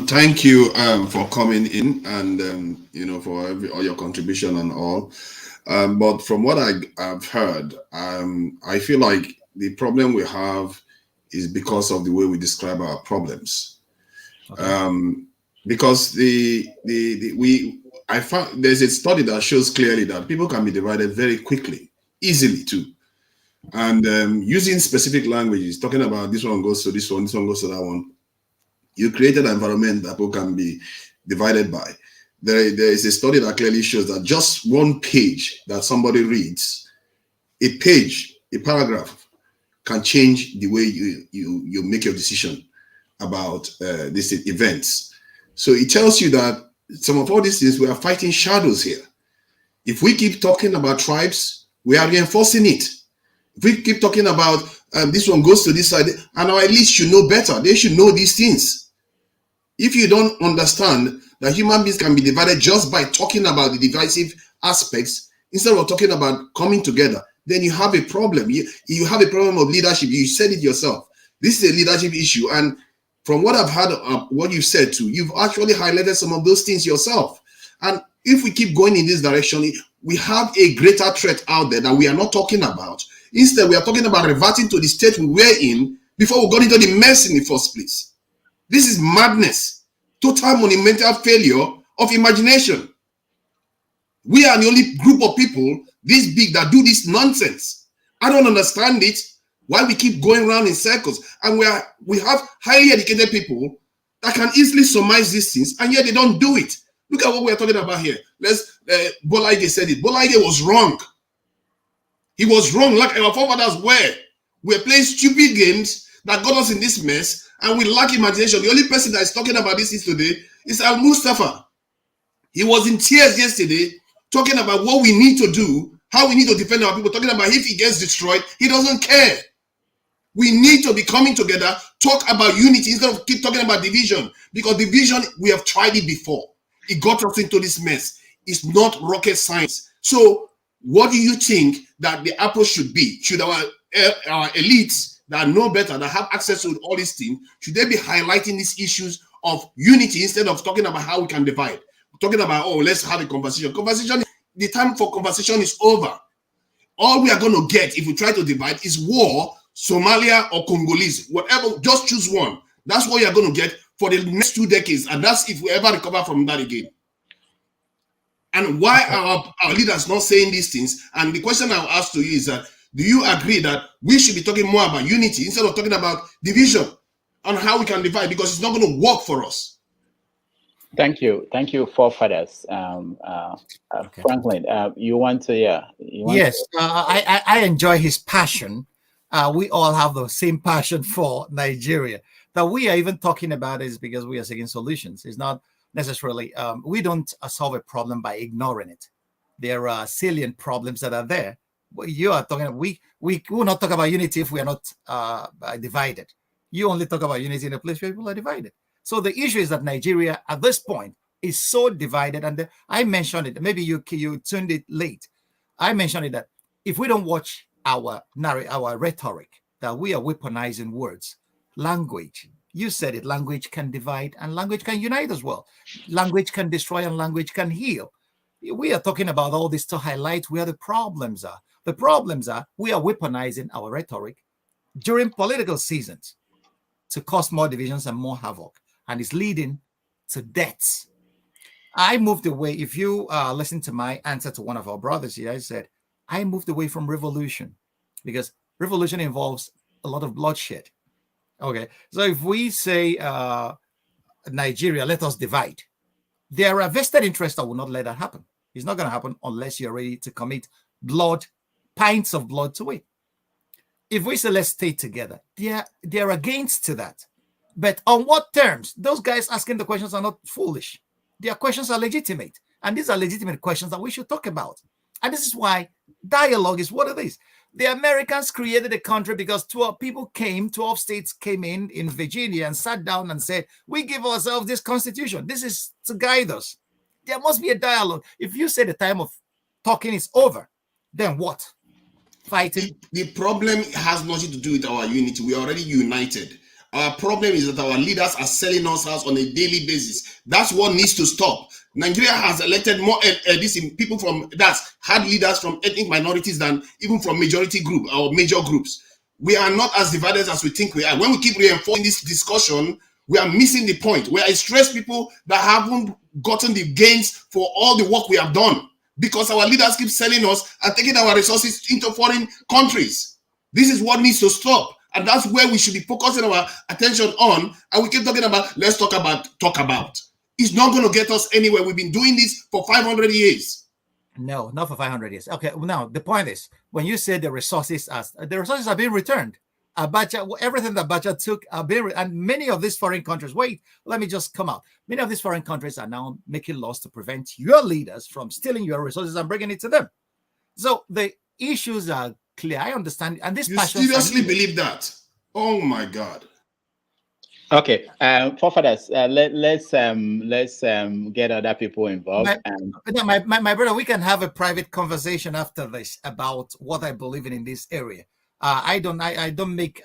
Thank you for coming in and for all your contribution and all. But from what I've heard, I feel like the problem we have is because of the way we describe our problems. Okay. Because I found there's a study that shows clearly that people can be divided very quickly, easily too. And using specific languages, talking about this one goes to this one goes to that one, you created an environment that people can be divided by. There is a study that clearly shows that just one page that somebody reads, a paragraph, can change the way you make your decision about these events. So it tells you that some of all these things, we are fighting shadows here. If we keep talking about tribes, we are reinforcing it. If we keep talking about this one goes to this side, and our elites should know better. They should know these things. If you don't understand that human beings can be divided just by talking about the divisive aspects, instead of talking about coming together, then you have a problem. You have a problem of leadership. You said it yourself. This is a leadership issue. And from what I've heard, what you've said too, you've actually highlighted some of those things yourself. And if we keep going in this direction, we have a greater threat out there that we are not talking about. Instead, we are talking about reverting to the state we were in before we got into the mess in the first place. This is madness, total monumental failure of imagination. We are the only group of people this big that do this nonsense. I don't understand it. Why we keep going around in circles, and we have highly educated people that can easily surmise these things, and yet they don't do it. Look at what we are talking about here. Bolaige said it. Bolaige was wrong. He was wrong, like our forefathers were. We are playing stupid games that got us in this mess, and we lack imagination. The only person that is talking about this today is Al Mustafa. He was in tears yesterday, talking about what we need to do, how we need to defend our people, talking about if he gets destroyed, he doesn't care. We need to be coming together, talk about unity instead of keep talking about division. Because division, we have tried it before. It got us into this mess. It's not rocket science. So what do you think that the approach should be? Should our elites that know better, that have access to all these things, should they be highlighting these issues of unity instead of talking about how we can divide? We're talking about, oh, let's have a conversation. The time for conversation is over. All we are going to get if we try to divide is war, Somalia or Congolese, whatever, just choose one. That's what you're going to get for the next 2 decades. And that's if we ever recover from that again. And why are our leaders not saying these things? And the question I'll ask to you is that, do you agree that we should be talking more about unity instead of talking about division on how we can divide? Because it's not going to work for us. Thank you, forefathers. Okay. Franklyne, you want to? Yeah. Yes, I enjoy his passion. We all have the same passion for Nigeria. That we are even talking about is because we are seeking solutions. It's not necessarily, we don't solve a problem by ignoring it. There are salient problems that are there. You are talking, we will not talk about unity if we are not divided. You only talk about unity in a place where people are divided. So the issue is that Nigeria at this point is so divided, and I mentioned it, maybe you tuned it late. I mentioned it that if we don't watch our rhetoric, that we are weaponizing words, language. You said it, language can divide and language can unite as well. Language can destroy and language can heal. We are talking about all this to highlight where the problems are. The problems are we are weaponizing our rhetoric during political seasons to cause more divisions and more havoc, and it's leading to deaths. I moved away. If you listen to my answer to one of our brothers here, I said, I moved away from revolution because revolution involves a lot of bloodshed. Okay. So if we say Nigeria, let us divide, there are vested interests that will not let that happen. It's not going to happen unless you're ready to commit blood, pints of blood to it. If we say let's stay together, they're against to that. But on what terms? Those guys asking the questions are not foolish. Their questions are legitimate. And these are legitimate questions that we should talk about. And this is why dialogue is what it is. The Americans created a country because 12 states came in Virginia and sat down and said, we give ourselves this constitution. This is to guide us. There must be a dialogue. If you say the time of talking is over, then what? Fighting? The problem has nothing to do with our unity. We are already united. Our problem is that our leaders are selling us out on a daily basis. That's what needs to stop. Nigeria has elected more people from that had leaders from ethnic minorities than even from majority group or major groups. We are not as divided as we think we are. When we keep reinforcing this discussion, we are missing the point. We are stressed people that haven't gotten the gains for all the work we have done because our leaders keep selling us and taking our resources into foreign countries. This is what needs to stop. And that's where we should be focusing our attention on. And we keep talking about, let's talk about. It's not going to get us anywhere. We've been doing this for 500 years. No, not for 500 years. Okay, now the point is, when you say the resources are being returned, Abacha, everything that Abacha took are being, and many of these foreign countries, let me just come out. Many of these foreign countries are now making laws to prevent your leaders from stealing your resources and bringing it to them. So the issues are clear. I understand. And this you seriously believe that? Oh my God. Okay, forefathers, let's get other people involved. My brother, we can have a private conversation after this about what I believe in this area. I don't make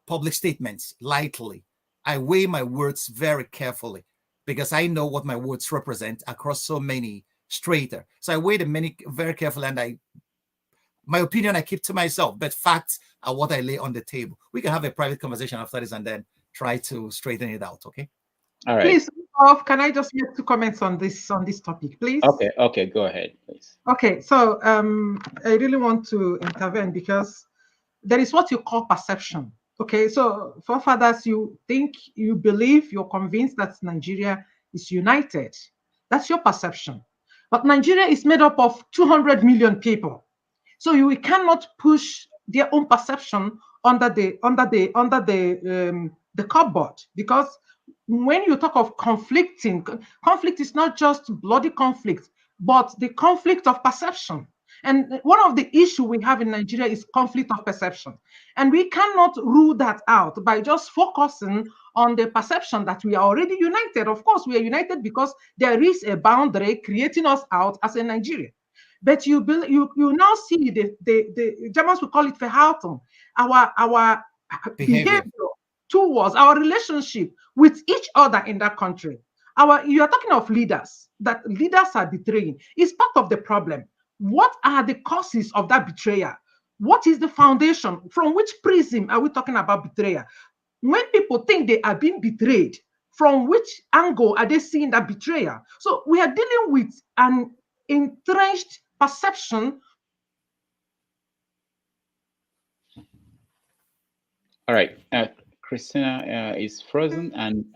public statements lightly. I weigh my words very carefully because I know what my words represent across so many strata. So I weigh them very carefully, and my opinion I keep to myself, but facts are what I lay on the table. We can have a private conversation after this and then try to straighten it out. Okay. All right. Please, can I just make 2 comments on this topic, please? Okay, go ahead, please. Okay, so I really want to intervene because there is what you call perception. Okay, so forefathers, you think, you believe, you're convinced that Nigeria is united. That's your perception. But Nigeria is made up of 200 million people. So we cannot push their own perception under the cupboard, because when you talk of conflict is not just bloody conflict, but the conflict of perception. And one of the issues we have in Nigeria is conflict of perception. And we cannot rule that out by just focusing on the perception that we are already united. Of course, we are united because there is a boundary creating us out as a Nigeria. But you now see the Germans will call it Verhalten, our behavior towards our relationship with each other in that country. You are talking of leaders, that leaders are betraying. It's part of the problem. What are the causes of that betrayal? What is the foundation? From which prism are we talking about betrayal? When people think they are being betrayed, from which angle are they seeing that betrayal? So we are dealing with an entrenched perception. All right, Christina is frozen, and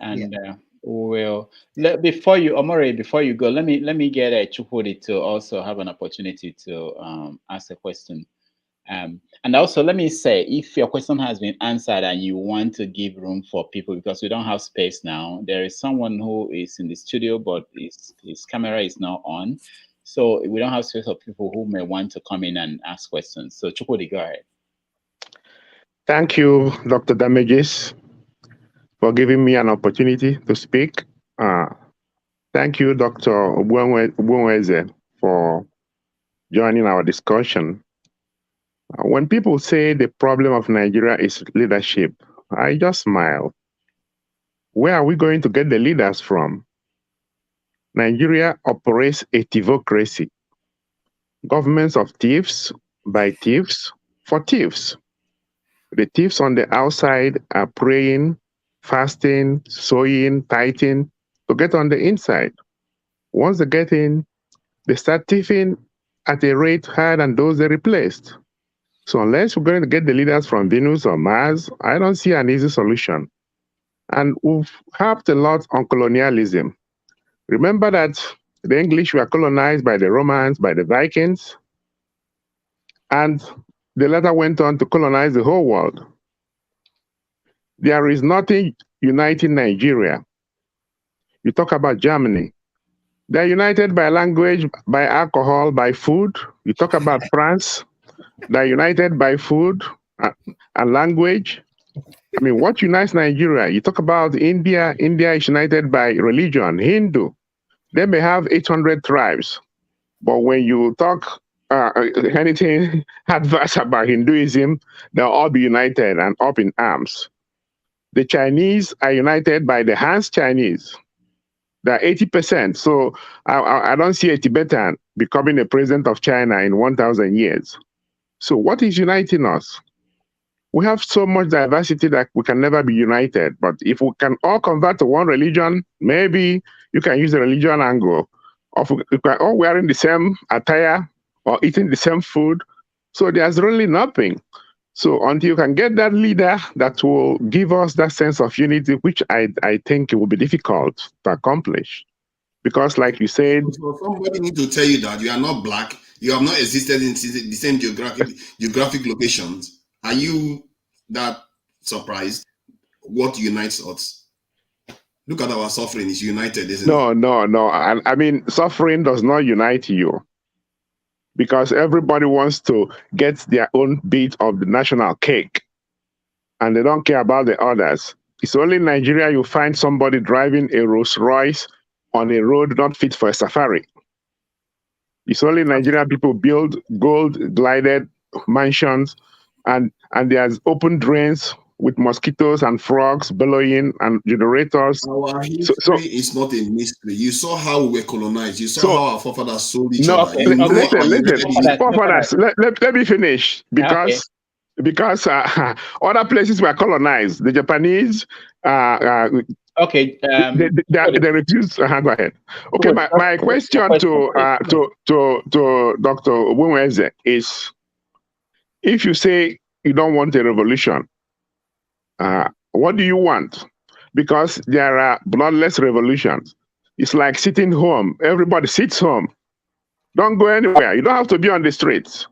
before you go, let me get Chukwudi to also have an opportunity to ask a question. And also, let me say, if your question has been answered and you want to give room for people, because we don't have space now, there is someone who is in the studio, but his camera is not on. So we don't have space for people who may want to come in and ask questions. So Chukwudi, go ahead. Thank you, Dr. Damages, for giving me an opportunity to speak. Thank you, Dr. Ogbunwezeh, for joining our discussion. When people say the problem of Nigeria is leadership, I just smile. Where are we going to get the leaders from? Nigeria operates a theocracy. Governments of thieves, by thieves, for thieves. The thieves on the outside are praying, fasting, sowing, tithing to get on the inside. Once they get in, they start thieving at a rate higher than those they replaced. So unless we're going to get the leaders from Venus or Mars, I don't see an easy solution. And we've harped a lot on colonialism. Remember that the English were colonized by the Romans, by the Vikings, and they later went on to colonize the whole world. There is nothing uniting Nigeria. You talk about Germany. They're united by language, by alcohol, by food. You talk about France. They're united by food and language. I mean, what unites Nigeria? You talk about India. India is united by religion, Hindu. They may have 800 tribes. But when you talk anything adverse about Hinduism, they'll all be united and up in arms. The Chinese are united by the Han Chinese. They're 80%. So I don't see a Tibetan becoming a president of China in 1,000 years. So what is uniting us? We have so much diversity that we can never be united. But if we can all convert to one religion, maybe you can use the religion angle. Of we are all wearing the same attire or eating the same food. So there's really nothing. So until you can get that leader that will give us that sense of unity, which I think it will be difficult to accomplish. Because like you said... So somebody need to tell you that you are not black, you have not existed in the same geographic locations. Are you that surprised? What unites us? Look at our suffering, it's united, isn't it? No. I mean, suffering does not unite you. Because everybody wants to get their own bit of the national cake. And they don't care about the others. It's only in Nigeria you find somebody driving a Rolls Royce on a road not fit for a safari. It's only in Nigeria people build gold-glided mansions and there's open drains with mosquitoes and frogs bellowing and generators. Our history is not a mystery. You saw how we were colonized. You saw how our forefathers sold each other. Listen. Forefathers, let me finish. Because other places were colonized. The Japanese... they refused. Go ahead. Okay, my question to Dr. Ogbunwezeh is, if you say you don't want a revolution, what do you want? Because there are bloodless revolutions. It's like sitting home. Everybody sits home. Don't go anywhere. You don't have to be on the streets.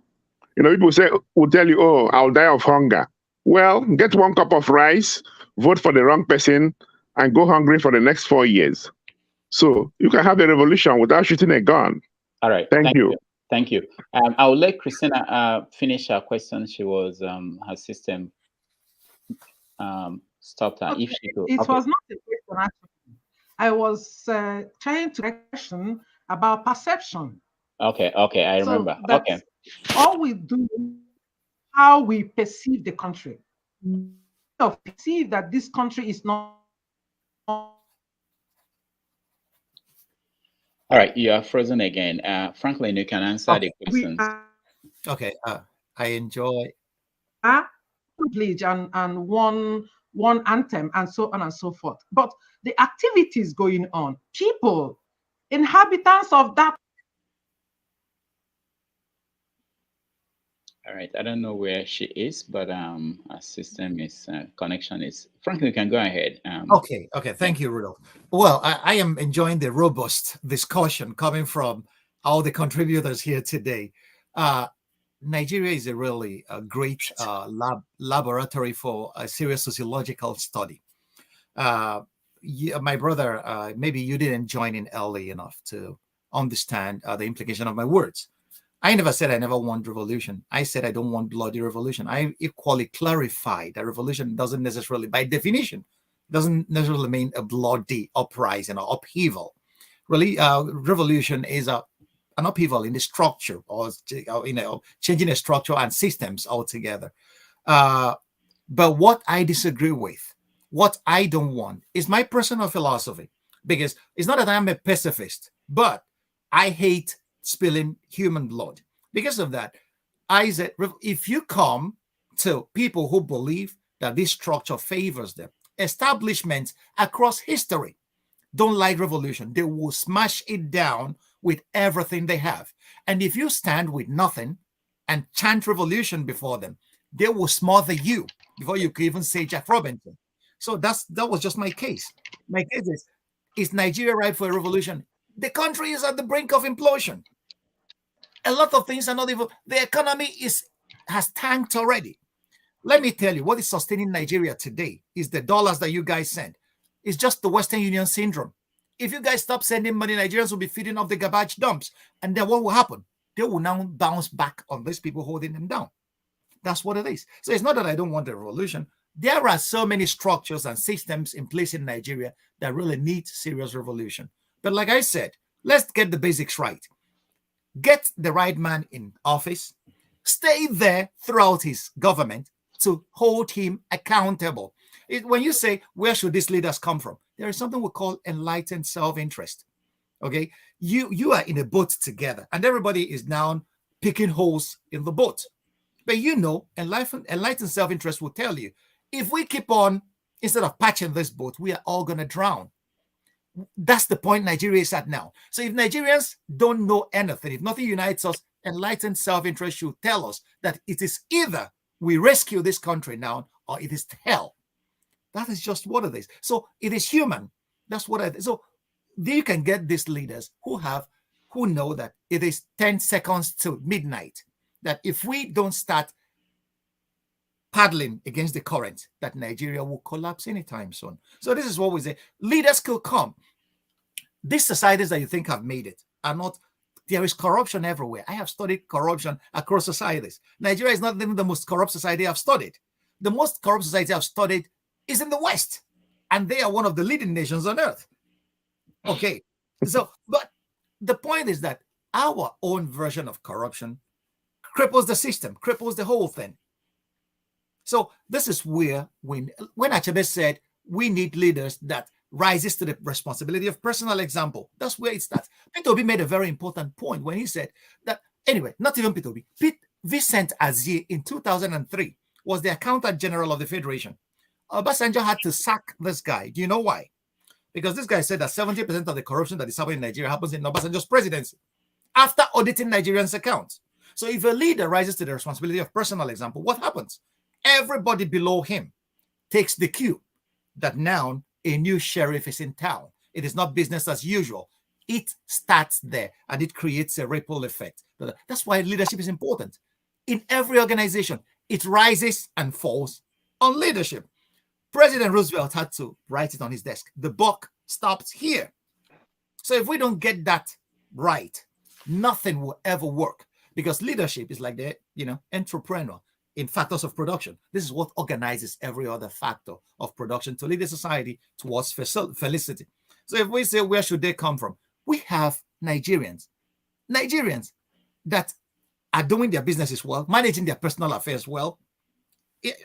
You know, people will tell you, oh, I'll die of hunger. Well, get 1 cup of rice, vote for the wrong person, and go hungry for the next 4 years. So you can have a revolution without shooting a gun. All right. Thank you. Thank you. I will let Christina finish her question. She was her system stopped her. Okay. If she could, it was not a question actually. I was trying to question about perception. Okay, I remember. Okay. All we do, how we perceive the country. Perceive that this country is not. All right, you are frozen again. Franklyne, you can answer the questions. Okay, I enjoy privilege and one anthem and so on and so forth. But the activities going on, people, inhabitants of that. All right, I don't know where she is, but our system is connection is. Frankly, you can go ahead. Okay. Thank you, Rudolph. Well, I am enjoying the robust discussion coming from all the contributors here today. Nigeria is a really great laboratory for a serious sociological study. My brother, maybe you didn't join in early enough to understand the implication of my words. I never said I never want revolution. I said I don't want bloody revolution. I equally clarified that revolution doesn't necessarily, by definition, doesn't necessarily mean a bloody uprising or upheaval. Really, revolution is an upheaval in the structure, or changing the structure and systems altogether. But what I disagree with, what I don't want, is my personal philosophy. Because it's not that I'm a pacifist, but I hate spilling human blood. Because of that, I said, if you come to people who believe that this structure favors them, establishments across history don't like revolution. They will smash it down with everything they have. And if you stand with nothing and chant revolution before them, they will smother you before you could even say Jack Robinson. So that was just my case. My case is Nigeria ripe for a revolution? The country is at the brink of implosion. A lot of things are not even, the economy has tanked already. Let me tell you, what is sustaining Nigeria today is the dollars that you guys send. It's just the Western Union syndrome. If you guys stop sending money, Nigerians will be feeding off the garbage dumps. And then what will happen? They will now bounce back on these people holding them down. That's what it is. So it's not that I don't want a revolution. There are so many structures and systems in place in Nigeria that really need serious revolution. But like I said, let's get the basics right. Get the right man in office. Stay there throughout his government to hold him accountable. When you say, where should these leaders come from? There is something we call enlightened self-interest. Okay, you are in a boat together, and everybody is now picking holes in the boat. But you know, enlightened self-interest will tell you, if we keep on, instead of patching this boat, we are all going to drown. That's the point Nigeria is at now. So if Nigerians don't know anything, if nothing unites us, enlightened self-interest should tell us that it is either we rescue this country now or it is hell. That is just what it is. So it is human. That's what it is. So you can get these leaders who know that it is 10 seconds to midnight, that if we don't start paddling against the current, that Nigeria will collapse anytime soon. So this is what we say. Leaders could come. These societies that you think have made it are not, there is corruption everywhere. I have studied corruption across societies. Nigeria is not even the most corrupt society I've studied. The most corrupt society I've studied is in the West, and they are one of the leading nations on earth. Okay, so, but the point is that our own version of corruption cripples the system, cripples the whole thing. So this is where when Achebe said we need leaders that rises to the responsibility of personal example, that's where it starts. Peter Obi made a very important point when he said that, anyway, not even Peter Obi, Vincent Azie in 2003 was the accountant general of the Federation. Obasanjo had to sack this guy. Do you know why? Because this guy said that 70% of the corruption that is happening in Nigeria happens in Obasanjo's presidency after auditing Nigerians' accounts. So if a leader rises to the responsibility of personal example, what happens? Everybody below him takes the cue that now a new sheriff is in town. It is not business as usual. It starts there and it creates a ripple effect. That's why leadership is important. In every organization, it rises and falls on leadership. President Roosevelt had to write it on his desk. The buck stops here. So if we don't get that right, nothing will ever work, because leadership is like the entrepreneur in factors of production. This is what organizes every other factor of production to lead a society towards felicity. So if we say, where should they come from? We have Nigerians that are doing their businesses well, managing their personal affairs well.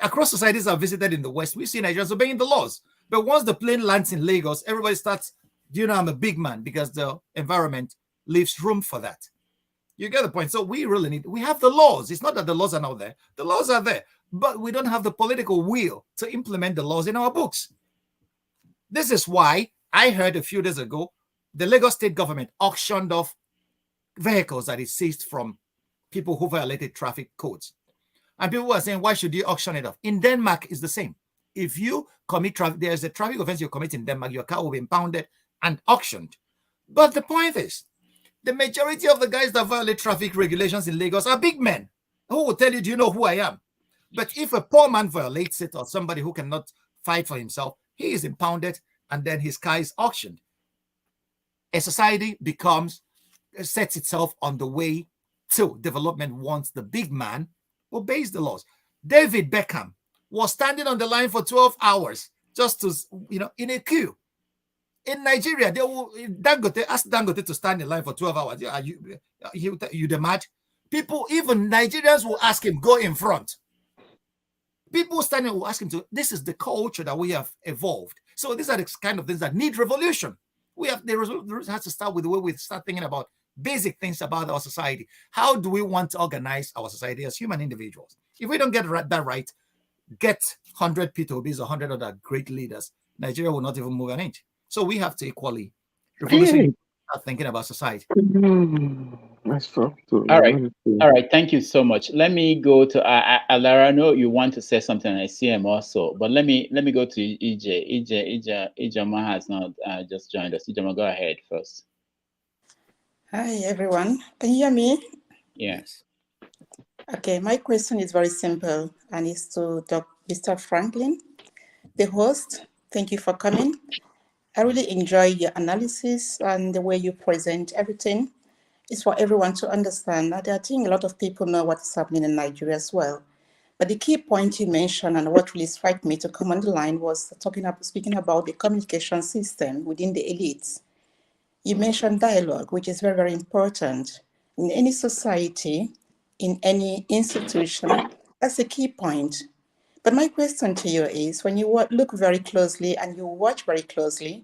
Across societies I've visited in the West, we see Nigerians obeying the laws. But once the plane lands in Lagos, everybody starts, I'm a big man, because the environment leaves room for that. You get the point. So we have the laws. It's not that the laws are not there. The laws are there, but we don't have the political will to implement the laws in our books. This is why I heard a few days ago, the Lagos state government auctioned off vehicles that it seized from people who violated traffic codes. And people were saying, why should you auction it off? In Denmark, it's the same. If you commit traffic, there's a traffic offense you commit in Denmark, your car will be impounded and auctioned. But the point is, the majority of the guys that violate traffic regulations in Lagos are big men. Who will tell you, do you know who I am? But if a poor man violates it, or somebody who cannot fight for himself, he is impounded and then his car is auctioned. A society sets itself on the way to development once the big man obeys the laws. David Beckham was standing on the line for 12 hours just to, in a queue. In Nigeria, they will ask Dangote to stand in line for 12 hours. Are you the mad? People, even Nigerians, will ask him, go in front. People standing will ask him to. This is the culture that we have evolved. So these are the kind of things that need revolution. The revolution has to start with the way we start thinking about basic things about our society. How do we want to organize our society as human individuals? If we don't get that right, get 100 P2Bs or 100 other great leaders, Nigeria will not even move an inch. So we have to equally start thinking about society. All right. Thank you so much. Let me go to Alara. I know you want to say something. I see him also, but let me go to EJ. Ijoma has not just joined us. Ijoma, go ahead first. Hi everyone. Can you hear me? Yes. Okay, my question is very simple and it's to Mr. Franklyne, the host. Thank you for coming. I really enjoy your analysis and the way you present everything. It's for everyone to understand. I think a lot of people know what is happening in Nigeria as well. But the key point you mentioned and what really struck me to come on the line was speaking about the communication system within the elites. You mentioned dialogue, which is very, very important. In any society, in any institution, that's a key point. But my question to you is, when you look very closely and you watch very closely,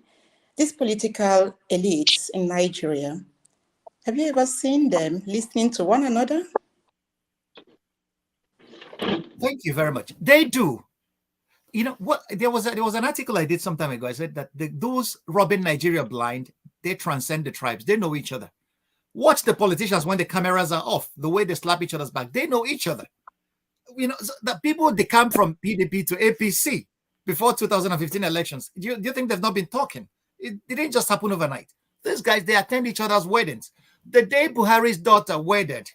these political elites in Nigeria, have you ever seen them listening to one another? Thank you very much. They do. You know what? There was an article I did some time ago. I said that those robbing Nigeria blind, they transcend the tribes. They know each other. Watch the politicians when the cameras are off, the way they slap each other's back. They know each other. So the people they come from PDP to APC before 2015 elections. Do you think they've not been talking? It didn't just happen overnight. These guys, they attend each other's weddings. The day Buhari's daughter wedded,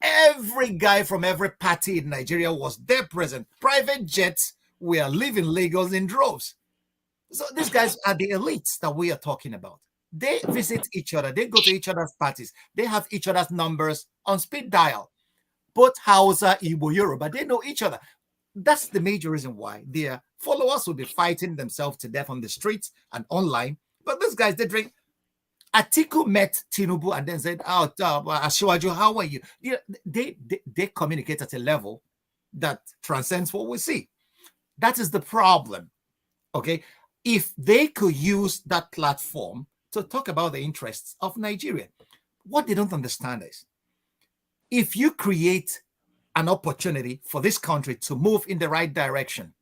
every guy from every party in Nigeria was there present. Private jets were leaving Lagos in droves. So these guys are the elites that we are talking about. They visit each other. They go to each other's parties. They have each other's numbers on speed dial. Both Hausa, Igbo, Yoruba, they know each other. That's the major reason why their followers will be fighting themselves to death on the streets and online. But these guys, they drink. Atiku met Tinubu and then said, Asiwaju, how are you? They communicate at a level that transcends what we see. That is the problem, okay? If they could use that platform to talk about the interests of Nigeria, what they don't understand is, if you create an opportunity for this country to move in the right direction,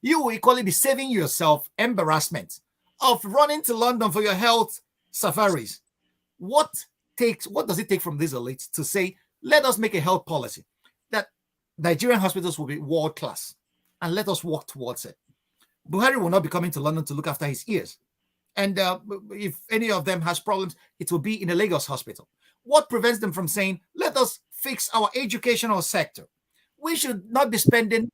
you will equally be saving yourself embarrassment of running to London for your health safaris. What does it take from these elites to say, let us make a health policy that Nigerian hospitals will be world class and let us work towards it? Buhari will not be coming to London to look after his ears. And if any of them has problems, it will be in a Lagos hospital. What prevents them from saying, let us fix our educational sector? We should not be spending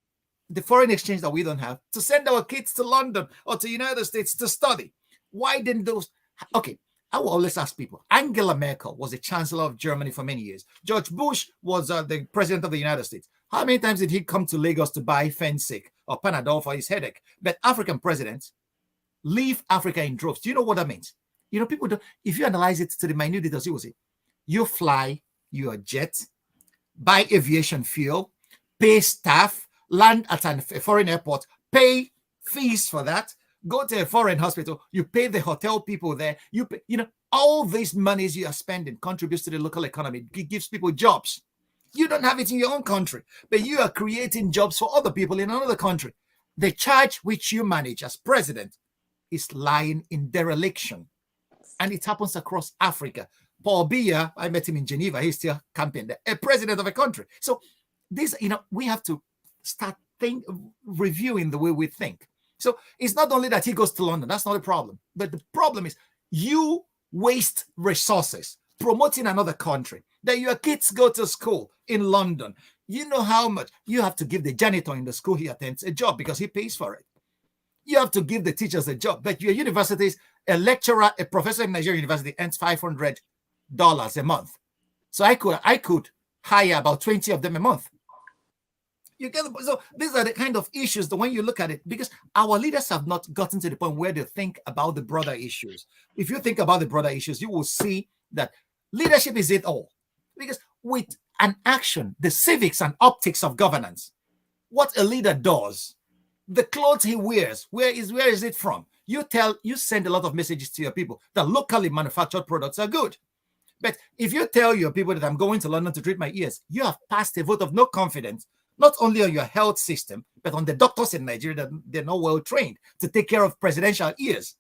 the foreign exchange that we don't have to send our kids to London or to the United States to study. Why didn't those? Okay, I will always ask people. Angela Merkel was the chancellor of Germany for many years. George Bush was the president of the United States. How many times did he come to Lagos to buy Fensic or Panadol for his headache? But African presidents leave Africa in droves. Do you know what that means? You know, people don't. If you analyze it to the minute details, you will see. You fly your jet, buy aviation fuel, pay staff, land at a foreign airport, pay fees for that, go to a foreign hospital, you pay the hotel people there, you pay, all these monies you are spending contributes to the local economy. It gives people jobs. You don't have it in your own country, but you are creating jobs for other people in another country. The charge which you manage as president is lying in dereliction. And it happens across Africa. Paul Biya, I met him in Geneva. He's still campaigning there, a president of a country. So this, we have to start reviewing the way we think. So it's not only that he goes to London. That's not a problem. But the problem is you waste resources promoting another country. That your kids go to school in London. You know how much you have to give the janitor in the school he attends a job because he pays for it. You have to give the teachers a job. But your universities, a lecturer, a professor in Nigerian university earns $500 a month. So I could hire about 20 of them a month. You get so these are the kind of issues that when you look at it, because our leaders have not gotten to the point where they think about the broader issues. If you think about the broader issues, you will see that leadership is it all. Because with an action, the civics and optics of governance, what a leader does, the clothes he wears, where is it from? You send a lot of messages to your people that locally manufactured products are good. But if you tell your people that I'm going to London to treat my ears, you have passed a vote of no confidence, not only on your health system, but on the doctors in Nigeria that they're not well trained to take care of presidential ears.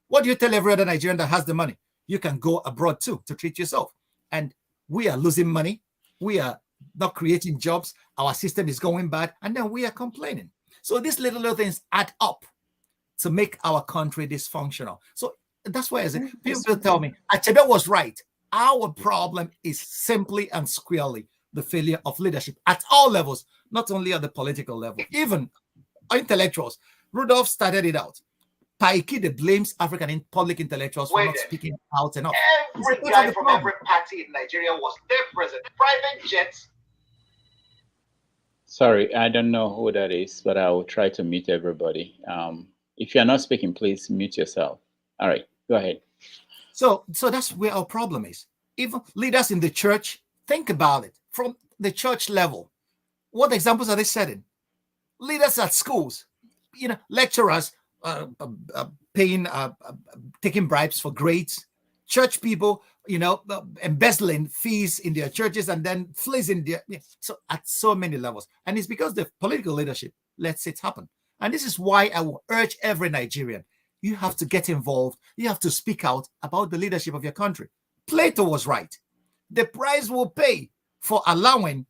What do you tell every other Nigerian that has the money? You can go abroad too to treat yourself. And we are losing money. We are not creating jobs. Our system is going bad. And then we are complaining. So these little things add up to make our country dysfunctional. So that's why I say, people tell me, Achebe was right. Our problem is simply and squarely the failure of leadership at all levels, not only at the political level, even intellectuals. Rudolph started it out. Paikide blames African public intellectuals for not speaking out enough. Every guy from every party in Nigeria was there present. Private jets. Sorry, I don't know who that is, but I will try to mute everybody. If you're not speaking, please mute yourself. All right, go ahead. So that's where our problem is. Even leaders in the church, think about it from the church level. What examples are they setting? Leaders at schools, lecturers taking bribes for grades, church people, embezzling fees in their churches and then fleecing their. So at so many levels, and it's because the political leadership lets it happen. And this is why I will urge every Nigerian: you have to get involved. You have to speak out about the leadership of your country. Plato was right. The price we'll pay for allowing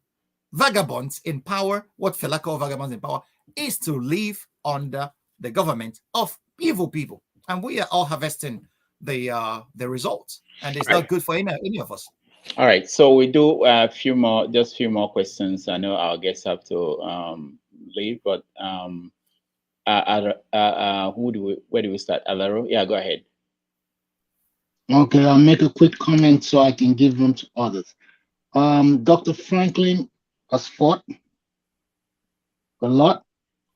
vagabonds in power, what Fela called vagabonds in power, is to live under the government of evil people. And we are all harvesting the results. And it's not good for any of us. All right. So we do a few more questions. I know our guests have to leave, but where do we start? Alaro? Yeah, go ahead. Okay, I'll make a quick comment so I can give room to others. Dr. Franklyne has fought a lot.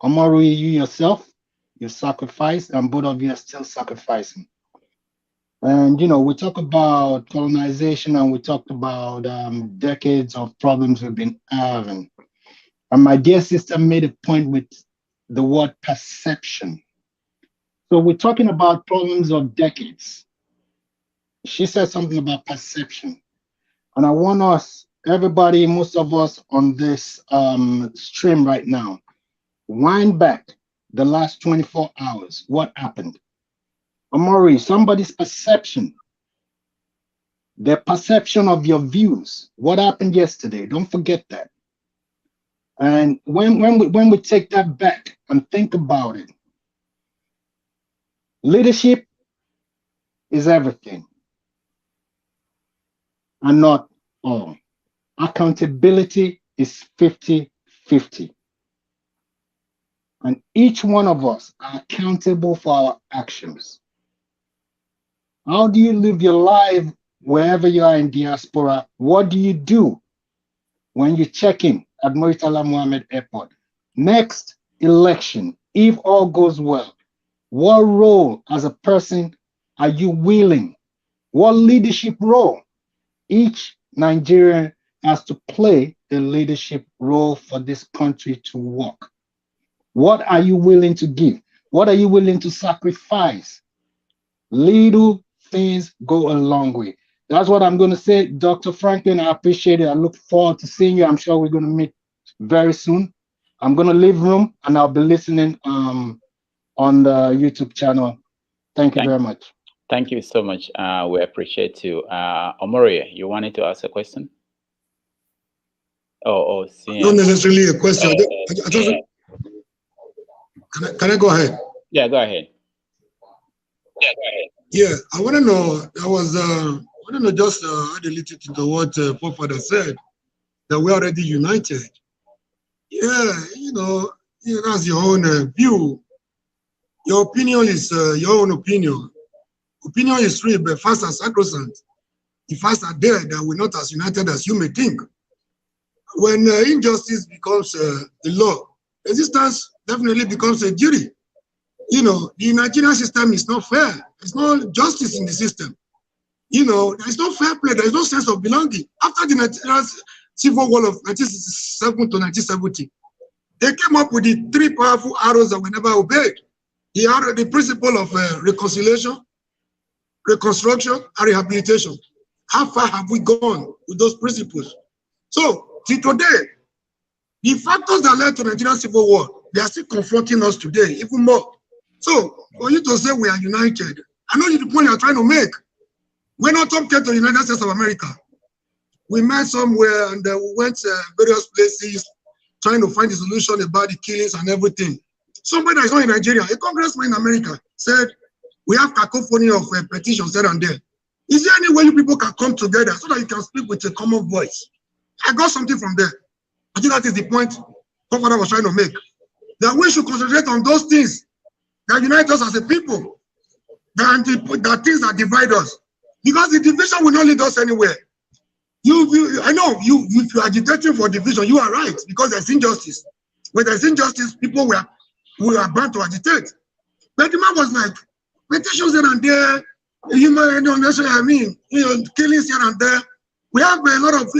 Omari, you yourself, you sacrificed, and both of you are still sacrificing. And, we talk about colonization and we talked about decades of problems we've been having. And my dear sister made a point with the word perception. So we're talking about problems of decades. She said something about perception. And I want us, everybody, most of us on this stream right now, wind back the last 24 hours. What happened? Omori, somebody's perception, their perception of your views. What happened yesterday? Don't forget that. And when we take that back and think about it, leadership is everything and not all. Accountability is 50-50. And each one of us are accountable for our actions. How do you live your life wherever you are in diaspora? What do you do when you check in at Murtala Mohammed Airport? Next election, if all goes well, what role as a person are you willing? What leadership role? Each Nigerian has to play a leadership role for this country to work. What are you willing to give? What are you willing to sacrifice? Little things go a long way. That's what I'm going to say. Dr. Franklyne, I appreciate it. I look forward to seeing you. I'm sure we're going to meet very soon. I'm going to leave room and I'll be listening on the YouTube channel. Thank you very much. Thank you so much. We appreciate you. Omori, you wanted to ask a question? Not necessarily a question. Can I go ahead? Yeah, go ahead. Yeah, I want to know. I want to know just add a little to what Pope Father said. that we're already united. Yeah, that's your own view. Your opinion is your own opinion. Opinion is free, but facts are sacrosanct. The facts are there that we're not as united as you may think. When injustice becomes the law, resistance definitely becomes a duty. The Nigerian system is not fair. There's no justice in the system. There's no fair play. There's no sense of belonging. After the Nigerian Civil War of 1967 to 1970, they came up with the three powerful arrows that were never obeyed. The principle of reconciliation, reconstruction, and rehabilitation. How far have we gone with those principles? So, till today, the factors that led to the Nigerian Civil War, they are still confronting us today, even more. So, for you to say we are united, I know the point you're trying to make. When our Trump came to the United States of America, we met somewhere and we went to various places trying to find a solution about the killings and everything. Somebody that is not in Nigeria, a congressman in America, said, we have cacophony of petitions there and there. Is there any way you people can come together so that you can speak with a common voice? I got something from there. I think that is the point Godfather was trying to make. That we should concentrate on those things that unite us as a people, than the things that divide us. Because the division will not lead us anywhere. I know if you're agitating for division, you are right, because there's injustice. When there's injustice, people were bound to agitate. But the man was like, petitions here and there, killings here and there. We have a lot of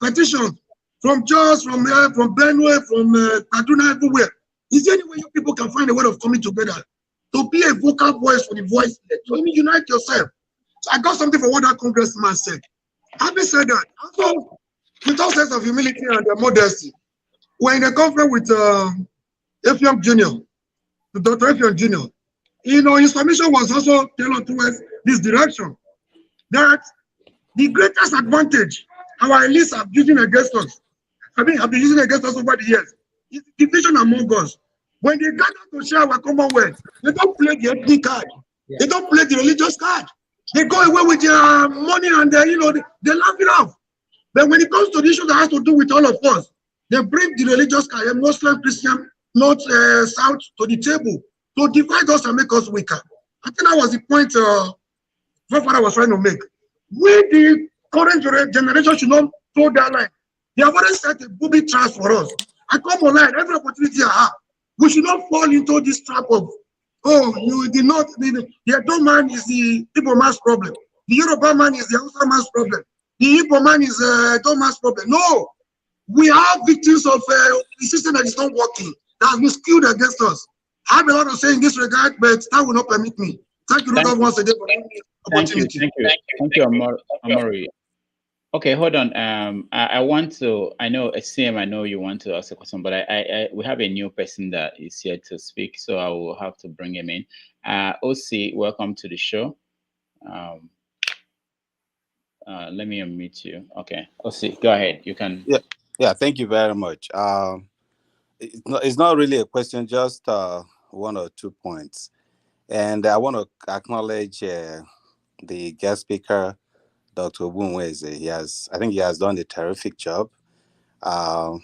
petitions from Jos, from Benue, from Kaduna, everywhere. Is there any way you people can find a way of coming together to be a vocal voice for the voiceless? So unite yourself. So I got something for what that congressman said. Having said that, also, with all sense of humility and modesty, we're in a conference with Effiong Jr., Dr. Effiong Jr. His submission was also tailored towards this direction, that the greatest advantage our elites have using against us, have been using against us over the years, is the division among us. When they gather to share our commonwealth, they don't play the ethnic card. Yeah. They don't play the religious card. They go away with their money and they laugh it off. But when it comes to the issue that has to do with all of us, they bring the religious card, Muslim, Christian, North, South, to the table to divide us and make us weaker. I think that was the point Father was trying to make. We, the current generation, should not throw that line. They have already set a booby trap for us. I come online, every opportunity I have. We should not fall into this trap of, you did not, the Edo man is the Igbo man's problem. The Yoruba man is the Hausa man's problem. The Igbo man is the Edo man's problem. No, we are victims of the system that is not working, that has been skewed against us. I have a lot to say in this regard, but that will not permit me. Thank you, Rudolph, once again for the opportunity. Thank you, Amori. Okay, hold on. I want to. I know SCM. I know you want to ask a question, but we have a new person that is here to speak, so I will have to bring him in. OC, welcome to the show. Let me unmute you. Okay, OC, go ahead. You can. Yeah. Thank you very much. It's not really a question, just one or 2 points, and I want to acknowledge the guest speaker, Dr. Ogbunwezeh. I think he has done a terrific job. I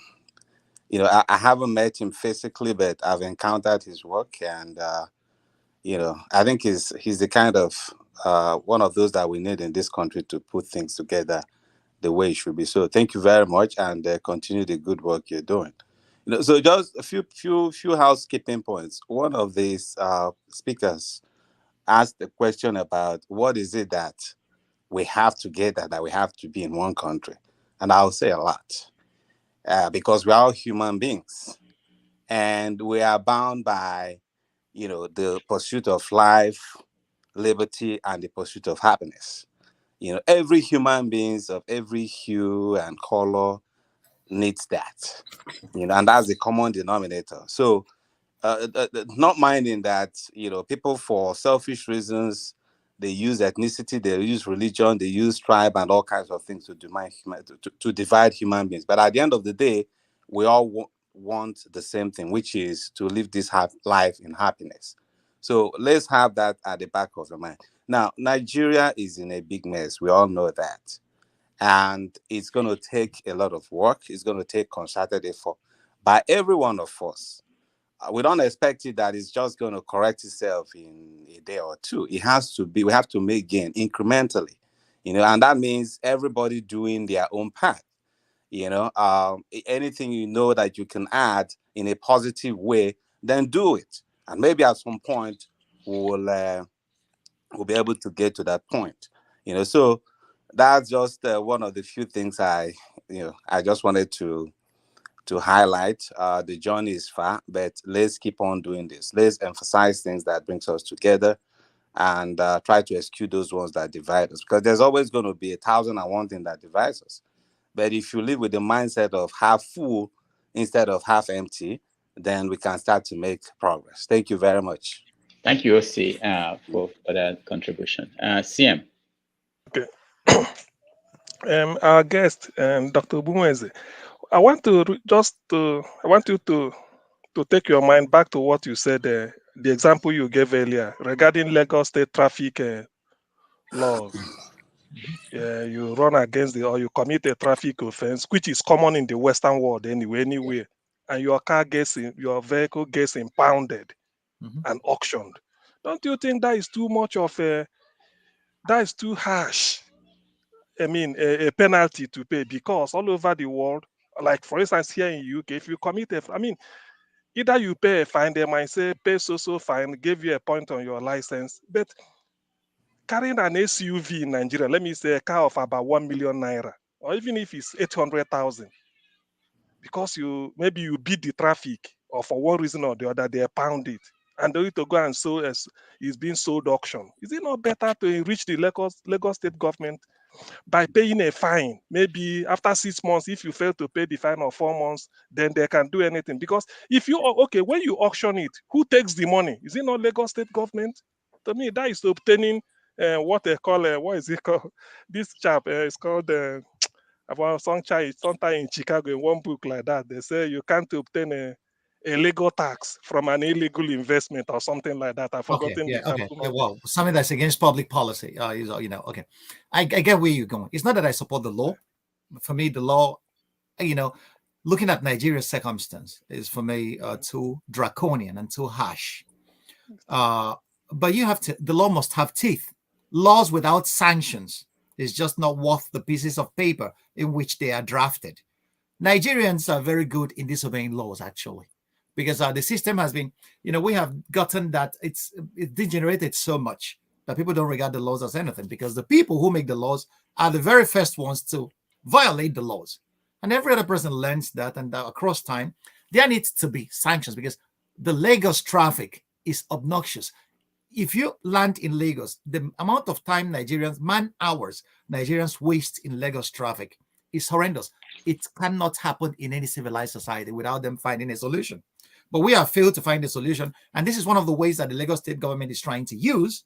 haven't met him physically, but I've encountered his work, and I think he's the kind of one of those that we need in this country to put things together the way it should be. So thank you very much, and continue the good work you're doing. So just a few housekeeping points. One of these speakers asked a question about what is it that we have together, that we have to be in one country. And I'll say a lot, because we're all human beings, and we are bound by, the pursuit of life, liberty, and the pursuit of happiness. Every human being of every hue and color needs that, and that's the common denominator. So not minding that, people for selfish reasons, they use ethnicity, they use religion, they use tribe and all kinds of things to divide human beings. But at the end of the day, we all want the same thing, which is to live this life in happiness. So let's have that at the back of the mind. Now, Nigeria is in a big mess. We all know that. And it's going to take a lot of work. It's going to take concerted effort by every one of us. We don't expect it that it's just going to correct itself in a day or two. It has to be, we have to make gain incrementally, and that means everybody doing their own part. Anything that you can add in a positive way, then do it. And maybe at some point we'll be able to get to that point. So that's just one of the few things I just wanted to highlight. The journey is far, but let's keep on doing this. Let's emphasize things that brings us together and try to eschew those ones that divide us, because there's always going to be 1,001 thing that divides us. But if you live with the mindset of half full instead of half empty, then we can start to make progress. Thank you very much. Thank you, OC, for that contribution. CM. Okay. Our guest, Dr. Ogbunwezeh, I want you to take your mind back to what you said, the example you gave earlier regarding Lagos State traffic laws. You run against or you commit a traffic offense, which is common in the Western world anywhere, and your vehicle gets impounded and auctioned. Don't you think that is too much of that is too harsh? I mean, a penalty to pay, because all over the world, like for instance here in UK, if you commit either you pay a fine, they might say pay so fine, give you a point on your license. But carrying an SUV in Nigeria, let me say a car of about 1 million naira, or even if it's 800,000, because maybe you beat the traffic, or for one reason or the other, they pound it, and they need to go and sell as it's being sold auction. Is it not better to enrich the Lagos State government by paying a fine? Maybe after 6 months, if you fail to pay the fine, or 4 months, then they can do anything. Because when you auction it, who takes the money? Is it not Lagos State government? To me, that is obtaining what they call what is it called? This chap is called sometime in Chicago, in one book like that, they say you can't obtain a legal tax from an illegal investment or something like that. I've forgotten the term. Well, something that's against public policy. Okay. I get where you're going. It's not that I support the law. For me, the law, looking at Nigeria's circumstance is for me too draconian and too harsh. But the law must have teeth. Laws without sanctions is just not worth the pieces of paper in which they are drafted. Nigerians are very good in disobeying laws, actually, because the system has been, we have gotten that it degenerated so much that people don't regard the laws as anything, because the people who make the laws are the very first ones to violate the laws. And every other person learns that, and across time, there needs to be sanctions, because the Lagos traffic is obnoxious. If you land in Lagos, the amount of time man-hours Nigerians waste in Lagos traffic is horrendous. It cannot happen in any civilized society without them finding a solution. But we have failed to find a solution. And this is one of the ways that the Lagos state government is trying to use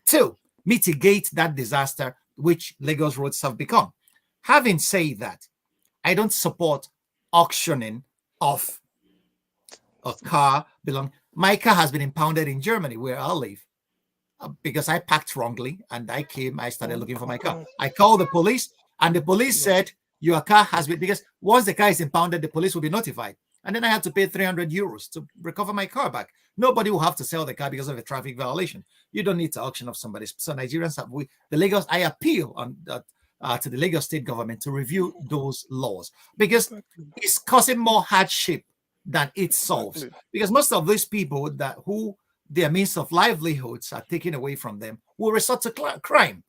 to mitigate that disaster which Lagos roads have become. Having said that, I don't support auctioning off a car my car has been impounded in Germany, where I live, because I parked wrongly, and I started looking for my car. I called the police, and the police said, your car has been, because once the car is impounded, the police will be notified. And then I had to pay 300 euros to recover my car back. Nobody will have to sell the car because of a traffic violation. You don't need to auction off somebody. So Nigerians I appeal to the Lagos state government to review those laws, because it's causing more hardship than it solves. Because most of these people who their means of livelihoods are taken away from them will resort to crime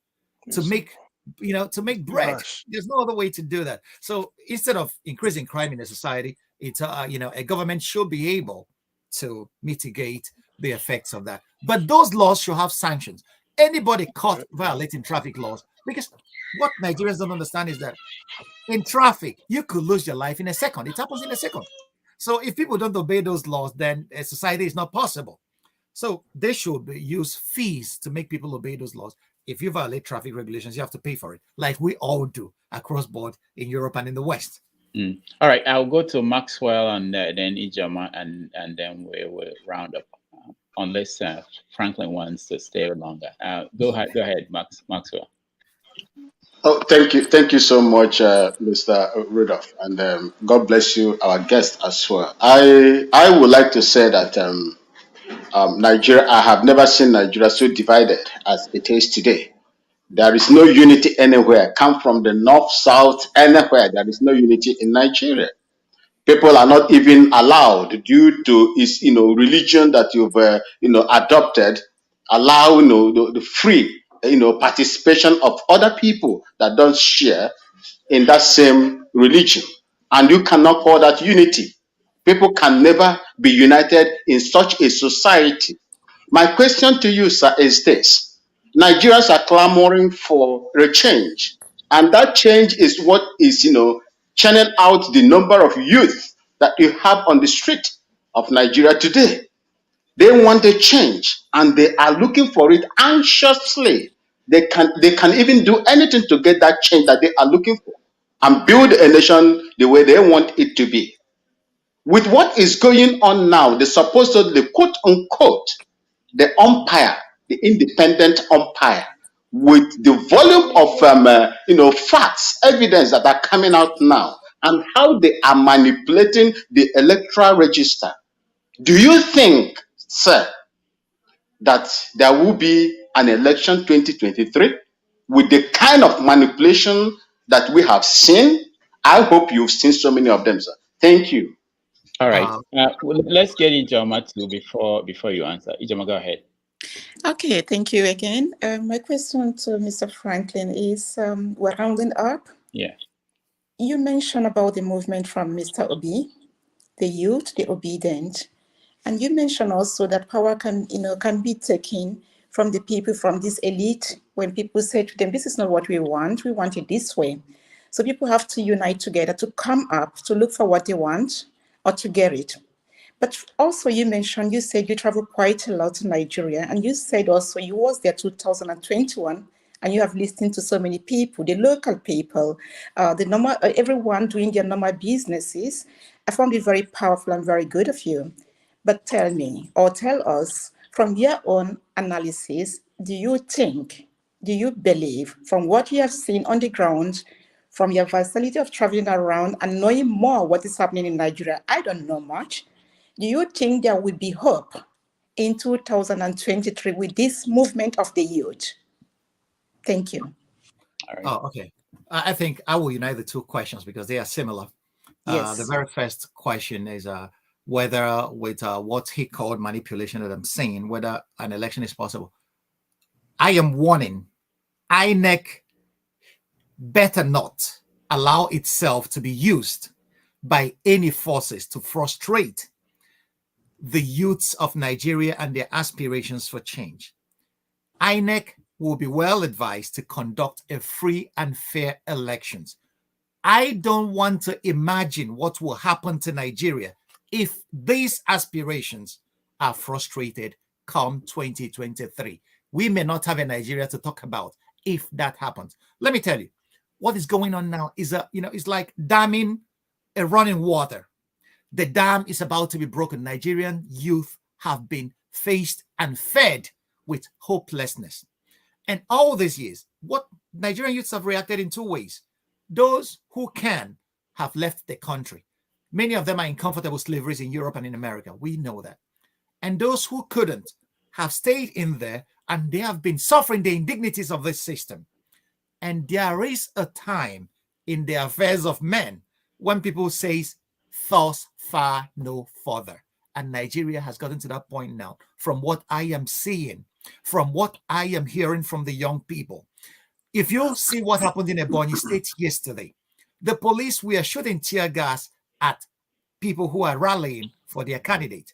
to make bread. There's no other way to do that. So instead of increasing crime in a society, it's a government should be able to mitigate the effects of that. But those laws should have sanctions. Anybody caught violating traffic laws, because what Nigerians don't understand is that in traffic, you could lose your life in a second. It happens in a second. So if people don't obey those laws, then a society is not possible. So they should use fees to make people obey those laws. If you violate traffic regulations, you have to pay for it, like we all do across board in Europe and in the West. All right, I'll go to Maxwell and then Ijoma, and then we will round up, unless Franklin wants to stay longer. Go ahead, Maxwell. Oh, thank you so much, Mr. Rudolph, and God bless you, our guest as well. I would like to say that Nigeria. I have never seen Nigeria so divided as it is today. There is no unity anywhere. Come from the north, south, anywhere. There is no unity in Nigeria. People are not even allowed due to its religion that you've adopted. Allow the free participation of other people that don't share in that same religion, and you cannot call that unity. People can never be united in such a society. My question to you, sir, is this. Nigerians are clamoring for a change, and that change is what is, channel out the number of youth that you have on the street of Nigeria today. They want a change, and they are looking for it anxiously. They can even do anything to get that change that they are looking for and build a nation the way they want it to be. With what is going on now, the supposedly quote unquote the umpire, the independent umpire, with the volume of facts, evidence that are coming out now, and how they are manipulating the electoral register. Do you think, sir, that there will be an election 2023 with the kind of manipulation that we have seen? I hope you've seen so many of them, sir. Thank you. All right. Let's get Ijoma too before you answer. Ijoma, go ahead. Okay, thank you again. My question to Mr. Franklyne is, we're rounding up. Yeah. You mentioned about the movement from Mr. Obi, the youth, the obedient. And you mentioned also that power can be taken from the people, from this elite, when people say to them, this is not what we want it this way. So people have to unite together to come up, to look for what they want or to get it. But also you said you travel quite a lot to Nigeria, and you said also you was there 2021, and you have listened to so many people, the local people, the normal, everyone doing their normal businesses. I found it very powerful and very good of you. But tell me, or tell us, from your own analysis, do you believe, from what you have seen on the ground, from your versatility of traveling around and knowing more what is happening in Nigeria, I don't know much, do you think there will be hope in 2023 with this movement of the youth? Thank you. All right. Oh, okay. I think I will unite the two questions because they are similar. Yes. The very first question is whether with what he called manipulation that I'm saying, whether an election is possible. I am warning INEC better not allow itself to be used by any forces to frustrate the youths of Nigeria and their aspirations for change. INEC will be well advised to conduct a free and fair elections. I don't want to imagine what will happen to Nigeria if these aspirations are frustrated come 2023. We may not have a Nigeria to talk about if that happens. Let me tell you, what is going on now is it's like damming a running water. The dam is about to be broken. Nigerian youth have been faced and fed with hopelessness. And all these years, what Nigerian youths have reacted in two ways. Those who can have left the country. Many of them are in comfortable slaveries in Europe and in America. We know that. And those who couldn't have stayed in there, and they have been suffering the indignities of this system. And there is a time in the affairs of men when people say, thus far no further. And Nigeria has gotten to that point now, from what I am seeing, from what I am hearing from the young people. If you see what happened in Ebonyi State yesterday, the police were shooting tear gas at people who are rallying for their candidate.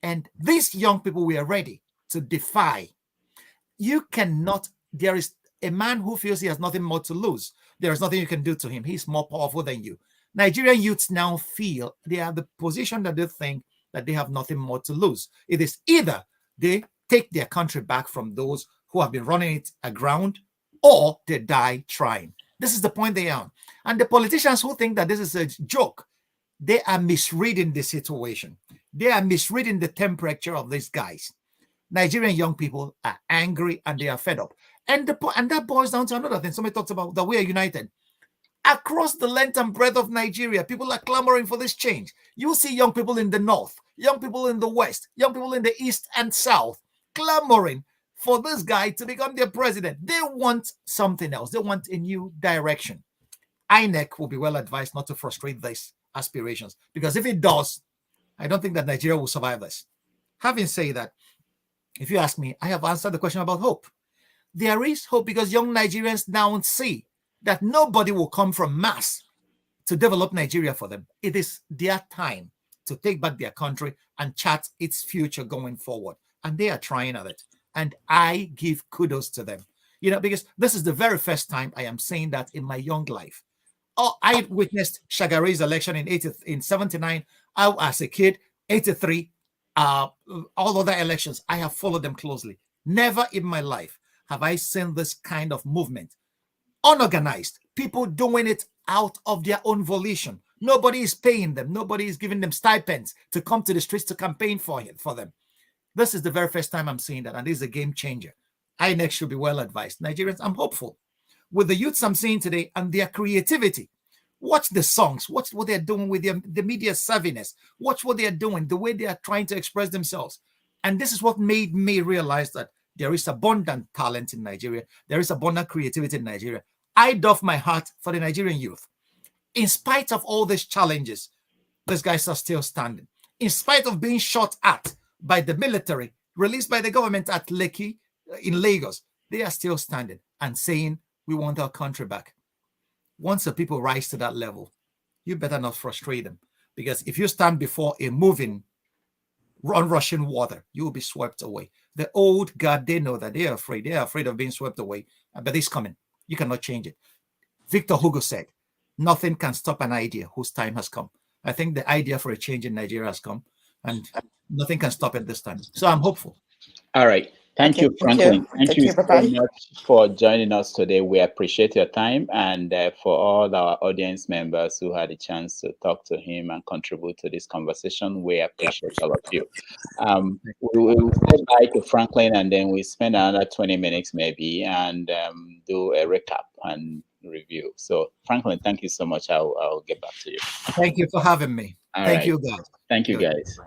And these young people were ready to defy. You cannot, there is a man who feels he has nothing more to lose. There is nothing you can do to him. He's more powerful than you. Nigerian youths now feel they are the position that they think that they have nothing more to lose. It is either they take their country back from those who have been running it aground, or they die trying. This is the point they are on. And the politicians who think that this is a joke, they are misreading the situation. They are misreading the temperature of these guys. Nigerian young people are angry and they are fed up. And that boils down to another thing. Somebody talked about that we are united. Across the length and breadth of Nigeria, people are clamoring for this change. You see young people in the north, young people in the west, young people in the east and south clamoring for this guy to become their president. They want something else. They want a new direction. INEC will be well advised not to frustrate these aspirations, because if it does, I don't think that Nigeria will survive this. Having said that, if you ask me, I have answered the question about hope. There is hope because young Nigerians now see that nobody will come from mass to develop Nigeria for them. It is their time to take back their country and chart its future going forward. And they are trying at it. And I give kudos to them. You know, because this is the very first time I am saying that in my young life. Oh, I witnessed Shagari's election in 79. As a kid, 83, all other elections, I have followed them closely. Never in my life have I seen this kind of movement. Unorganized, people doing it out of their own volition. Nobody is paying them. Nobody is giving them stipends to come to the streets to campaign for them. This is the very first time I'm seeing that, and this is a game changer. INEC should be well advised. Nigerians, I'm hopeful. With the youths I'm seeing today and their creativity, watch the songs, watch what they're doing with the media savviness, watch what they're doing, the way they are trying to express themselves. And this is what made me realize that there is abundant talent in Nigeria. There is abundant creativity in Nigeria. I doff my hat for the Nigerian youth. In spite of all these challenges, these guys are still standing. In spite of being shot at by the military, released by the government at Lekki in Lagos, they are still standing and saying, we want our country back. Once the people rise to that level, you better not frustrate them. Because if you stand before a moving, rushing water, you will be swept away. The old guard, they know that they are afraid. They are afraid of being swept away. But it's coming. You cannot change it. Victor Hugo said, nothing can stop an idea whose time has come. I think the idea for a change in Nigeria has come, and nothing can stop it this time. So I'm hopeful. All right. Thank you, Franklyne. Thank you so Bye-bye. much for joining us today. We appreciate your time, and for all our audience members who had a chance to talk to him and contribute to this conversation, we appreciate all of you. We will say bye to Franklyne, and then we spend another 20 minutes maybe and do a recap and review. So, Franklyne, thank you so much. I'll get back to you. Thank you for having me. Thank you, guys. Thank you, guys.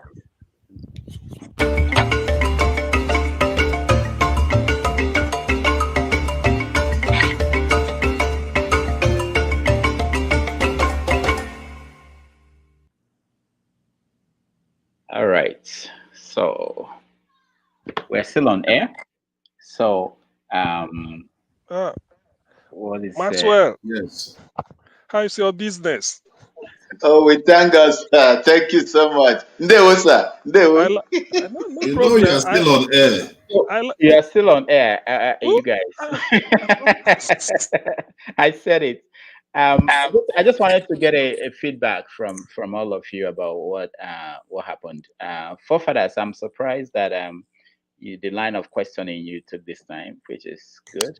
All right, so we're still on air. So, what is Maxwell? Yes. How's your business? Oh, we thank us. Thank you so much. Ndewo, sir. Ndewo. No You problem. know you're still on air. You are still on air, you guys. I said it. I just wanted to get a feedback from all of you about what happened. Forefathers, I'm surprised that the line of questioning you took this time, which is good.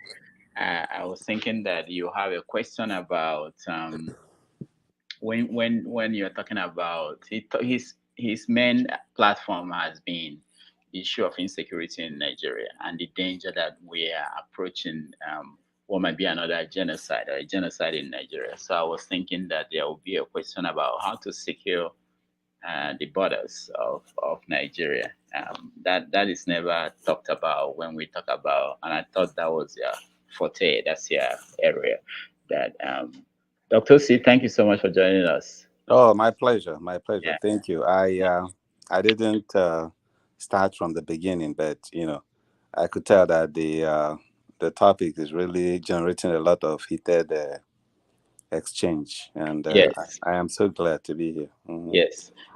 I was thinking that you have a question about when you're talking about his main platform has been the issue of insecurity in Nigeria and the danger that we are approaching what might be another genocide or a genocide in Nigeria. So I was thinking that there will be a question about how to secure the borders of Nigeria. That is never talked about when we talk about, and I thought that was your forte, that's your area. That Dr. C, thank you so much for joining us. Oh, my pleasure. My pleasure. Yeah. Thank you. I didn't start from the beginning, but I could tell that the topic is really generating a lot of heated exchange, and Yes. I am so glad to be here. Mm-hmm.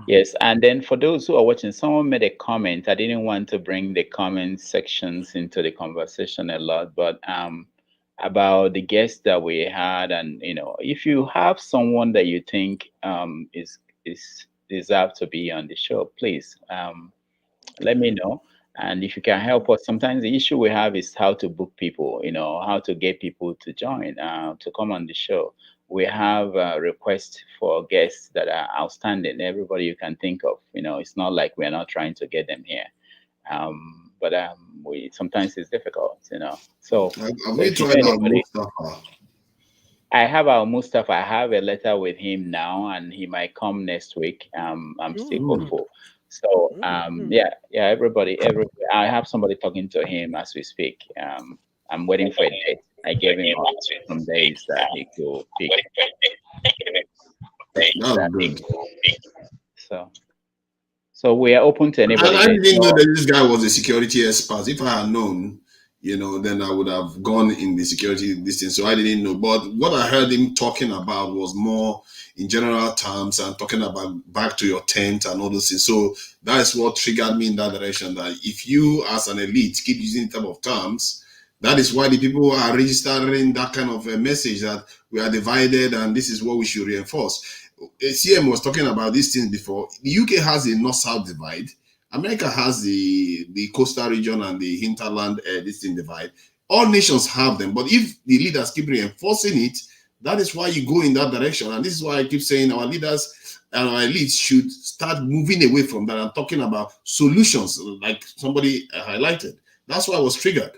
Yes. And then for those who are watching, someone made a comment. I didn't want to bring the comment sections into the conversation a lot, but about the guests that we had, and if you have someone that you think is deserve to be on the show, please let me know. And if you can help us, sometimes the issue we have is how to book people, how to get people to join, to come on the show. We have requests for guests that are outstanding. Everybody you can think of, it's not like we're not trying to get them here. but we sometimes it's difficult, So, Have so we if you know tried our anybody, Mustafa? I have our Mustafa. I have a letter with him now, and he might come next week. I'm still hopeful. So yeah, everybody, I have somebody talking to him as we speak. I'm waiting for a date. I gave him some days that he could pick. That's good. So we are open to anybody. I didn't know that this guy was a security expert. If I had known, then I would have gone in the security distance. So I didn't know. But what I heard him talking about was more in general terms and talking about back to your tent and all those things. So that is what triggered me in that direction. That if you as an elite keep using type of terms, that is why the people are registering that kind of a message that we are divided and this is what we should reinforce. CM was talking about these things before. The UK has a north-south divide. America has the coastal region and the hinterland this thing divide. All nations have them, but if the leaders keep reinforcing it, that is why you go in that direction. And this is why I keep saying our leaders and our elites should start moving away from that and talking about solutions, like somebody highlighted. That's why I was triggered.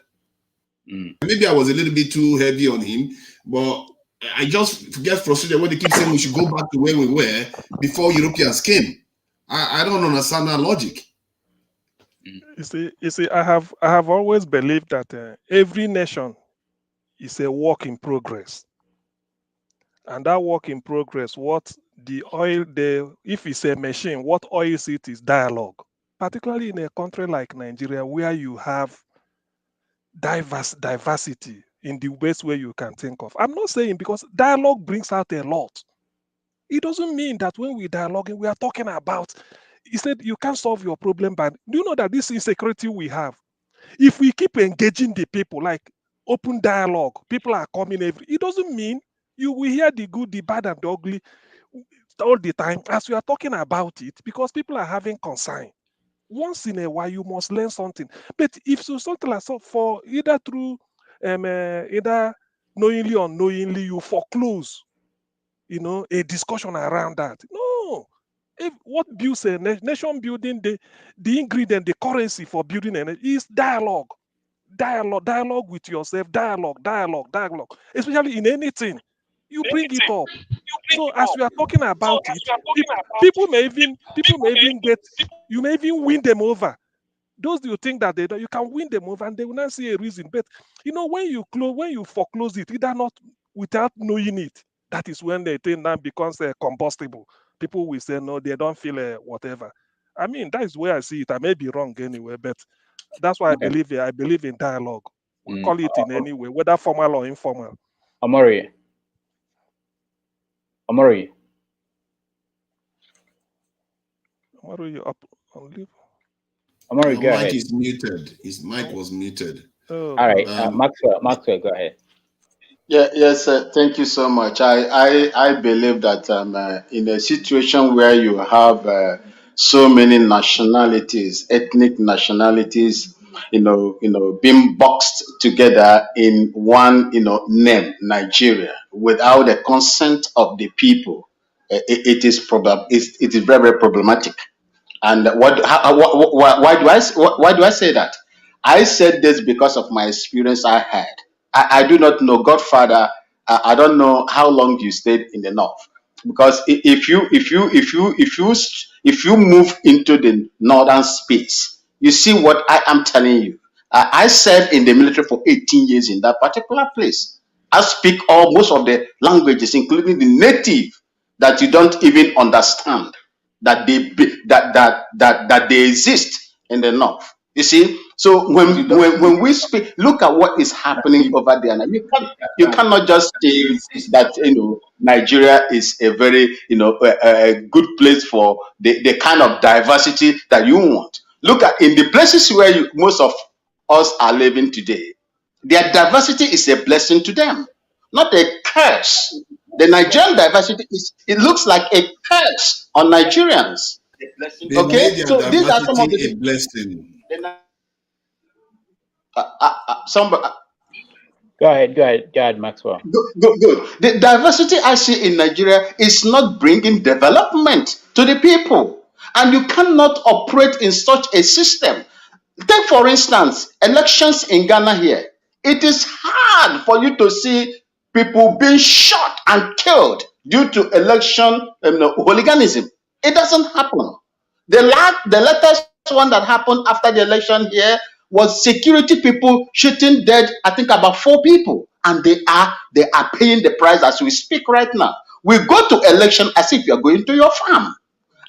Maybe I was a little bit too heavy on him, but I just get frustrated when they keep saying we should go back to where we were before Europeans came. I don't understand that logic. You see, I have always believed that every nation is a work in progress, and that work in progress, if it's a machine, what oils it is dialogue. Particularly in a country like Nigeria, where you have diversity in the best way you can think of. I'm not saying because dialogue brings out a lot. It doesn't mean that when we're dialoguing, we are talking about, he said you can't solve your problem, but do you know that this insecurity we have, if we keep engaging the people, like open dialogue, people are coming it doesn't mean you will hear the good, the bad, and the ugly all the time as we are talking about it, because people are having concern. Once in a while, you must learn something. But if so, something like so, for either through either knowingly or unknowingly, you foreclose, a discussion around that. No. What builds a nation building, the ingredient, the currency for building is dialogue. Dialogue with yourself, dialogue. Especially in anything, you bring it up. So as we are talking about it, people may even you may even win them over. Those you think that you can win them over and they will not see a reason. But when you foreclose it, either not without knowing it, that is when the thing now becomes combustible. People will say no, they don't feel whatever. I mean, that is where I see it. I may be wrong anyway, but that's why I believe in dialogue. We call it in any way, whether formal or informal. Omori, you up on leave? Omori, go ahead. Mic is muted. His mic was muted. All right, Maxwell, go ahead. Yes, thank you so much. I believe that in a situation where you have so many nationalities, ethnic nationalities, being boxed together in one, name, Nigeria, without the consent of the people, it is very, very problematic. And why do I say that? I said this because of my experience I had. I do not know, Godfather. I don't know how long you stayed in the north, because if you move into the northern space, you see what I am telling you. I served in the military for 18 years in that particular place. I speak most of the languages, including the native that you don't even understand, that they exist in the north. You see, so when we speak, look at what is happening over there. And you cannot just say that Nigeria is a very a good place for the kind of diversity that you want. Look at in the places where most of us are living today, their diversity is a blessing to them, not a curse. The Nigerian diversity looks like a curse on Nigerians. Okay, so these are some of the blessing. Go ahead, Maxwell. Good. The diversity I see in Nigeria is not bringing development to the people, and you cannot operate in such a system. Take, for instance, elections in Ghana here. It is hard for you to see people being shot and killed due to election hooliganism. It doesn't happen. The latest one that happened after the election here was security people shooting dead, I think about 4 people. And they are paying the price as we speak right now. We go to election as if you're going to your farm.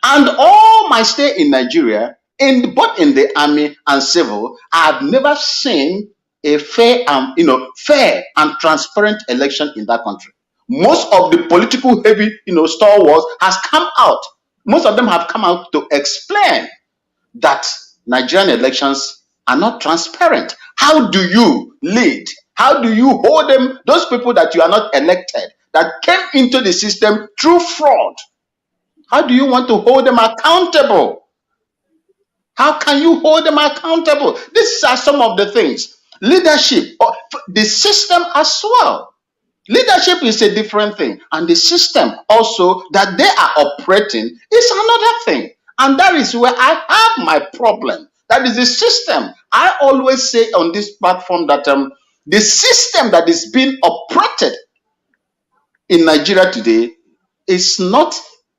And all my stay in Nigeria, both in the army and civil, I've never seen a fair and transparent election in that country. Most of the political heavy, stalwarts has come out. Most of them have come out to explain that Nigerian elections are not transparent. How do you lead? How do you hold them, those people that you are not elected, that came into the system through fraud? How do you want to hold them accountable? How can you hold them accountable? These are some of the things. Leadership, the system as well. Leadership is a different thing. And the system also that they are operating is another thing. And that is where I have my problem. That is the system. I always say on this platform that the system that is being operated in Nigeria today is not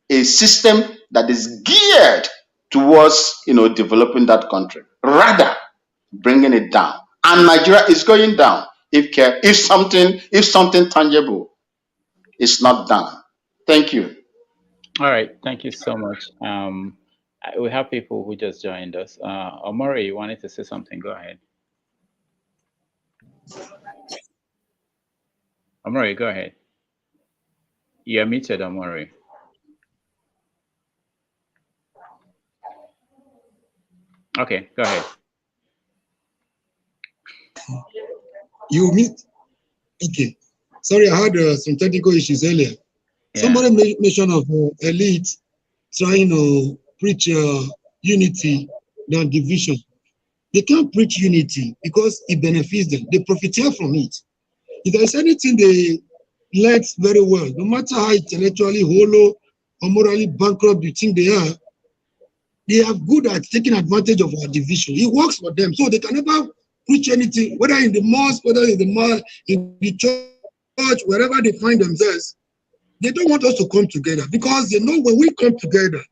a system that is geared towards developing that country, rather bringing it down. And Nigeria is going down if something tangible is not done. Thank you. All right, thank you so much. We have people who just joined us. Omori, you wanted to say something? Go ahead. Omori, go ahead. You're muted, Omori. Okay, go ahead. You meet? Okay. Sorry, I had some technical issues earlier. Yeah. Somebody mentioned of elite trying to preach unity than division. They can't preach unity because it benefits them. They profiteer from it. If there's anything they learn very well, no matter how intellectually hollow or morally bankrupt you think they are good at taking advantage of our division. It works for them. So they can never preach anything, whether in the mosque, whether in the mall, in the church, wherever they find themselves. They don't want us to come together because they know when we come together,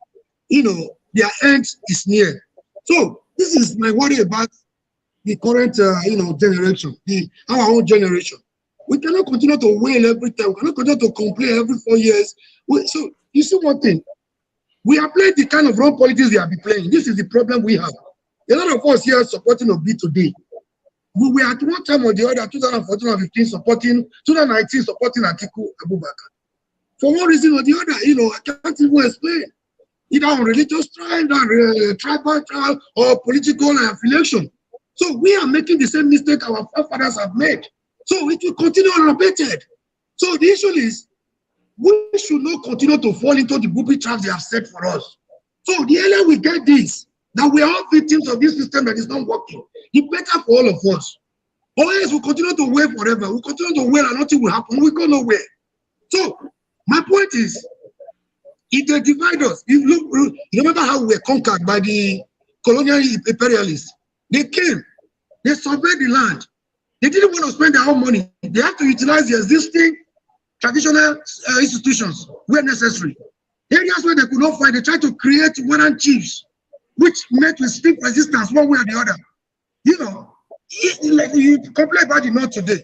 their end is near. So this is my worry about the current, generation, our own generation. We cannot continue to wail every time. We cannot continue to complain every 4 years. So you see one thing, we are playing the kind of wrong politics they have been playing. This is the problem we have. A lot of us here supporting Obi today. We were at one time or the other, 2014 or 15 supporting, 2019 supporting Atiku Abubakar. For one reason or the other, I can't even explain. Either on religious trial, tribal trial, or political affiliation. So we are making the same mistake our forefathers have made. So it will continue unabated. So the issue is, we should not continue to fall into the booby traps they have set for us. So the earlier we get this, that we are all victims of this system that is not working, it's better for all of us. Or else we continue to wait forever. We continue to wait and nothing will happen. We go nowhere. So my point is, if they divide us, you remember how we were conquered by the colonial imperialists. They came, they surveyed the land. They didn't want to spend their own money. They had to utilize the existing traditional institutions where necessary. Areas where they could not find, they tried to create warren chiefs, which met with stiff resistance one way or the other. Like you complain about the North today.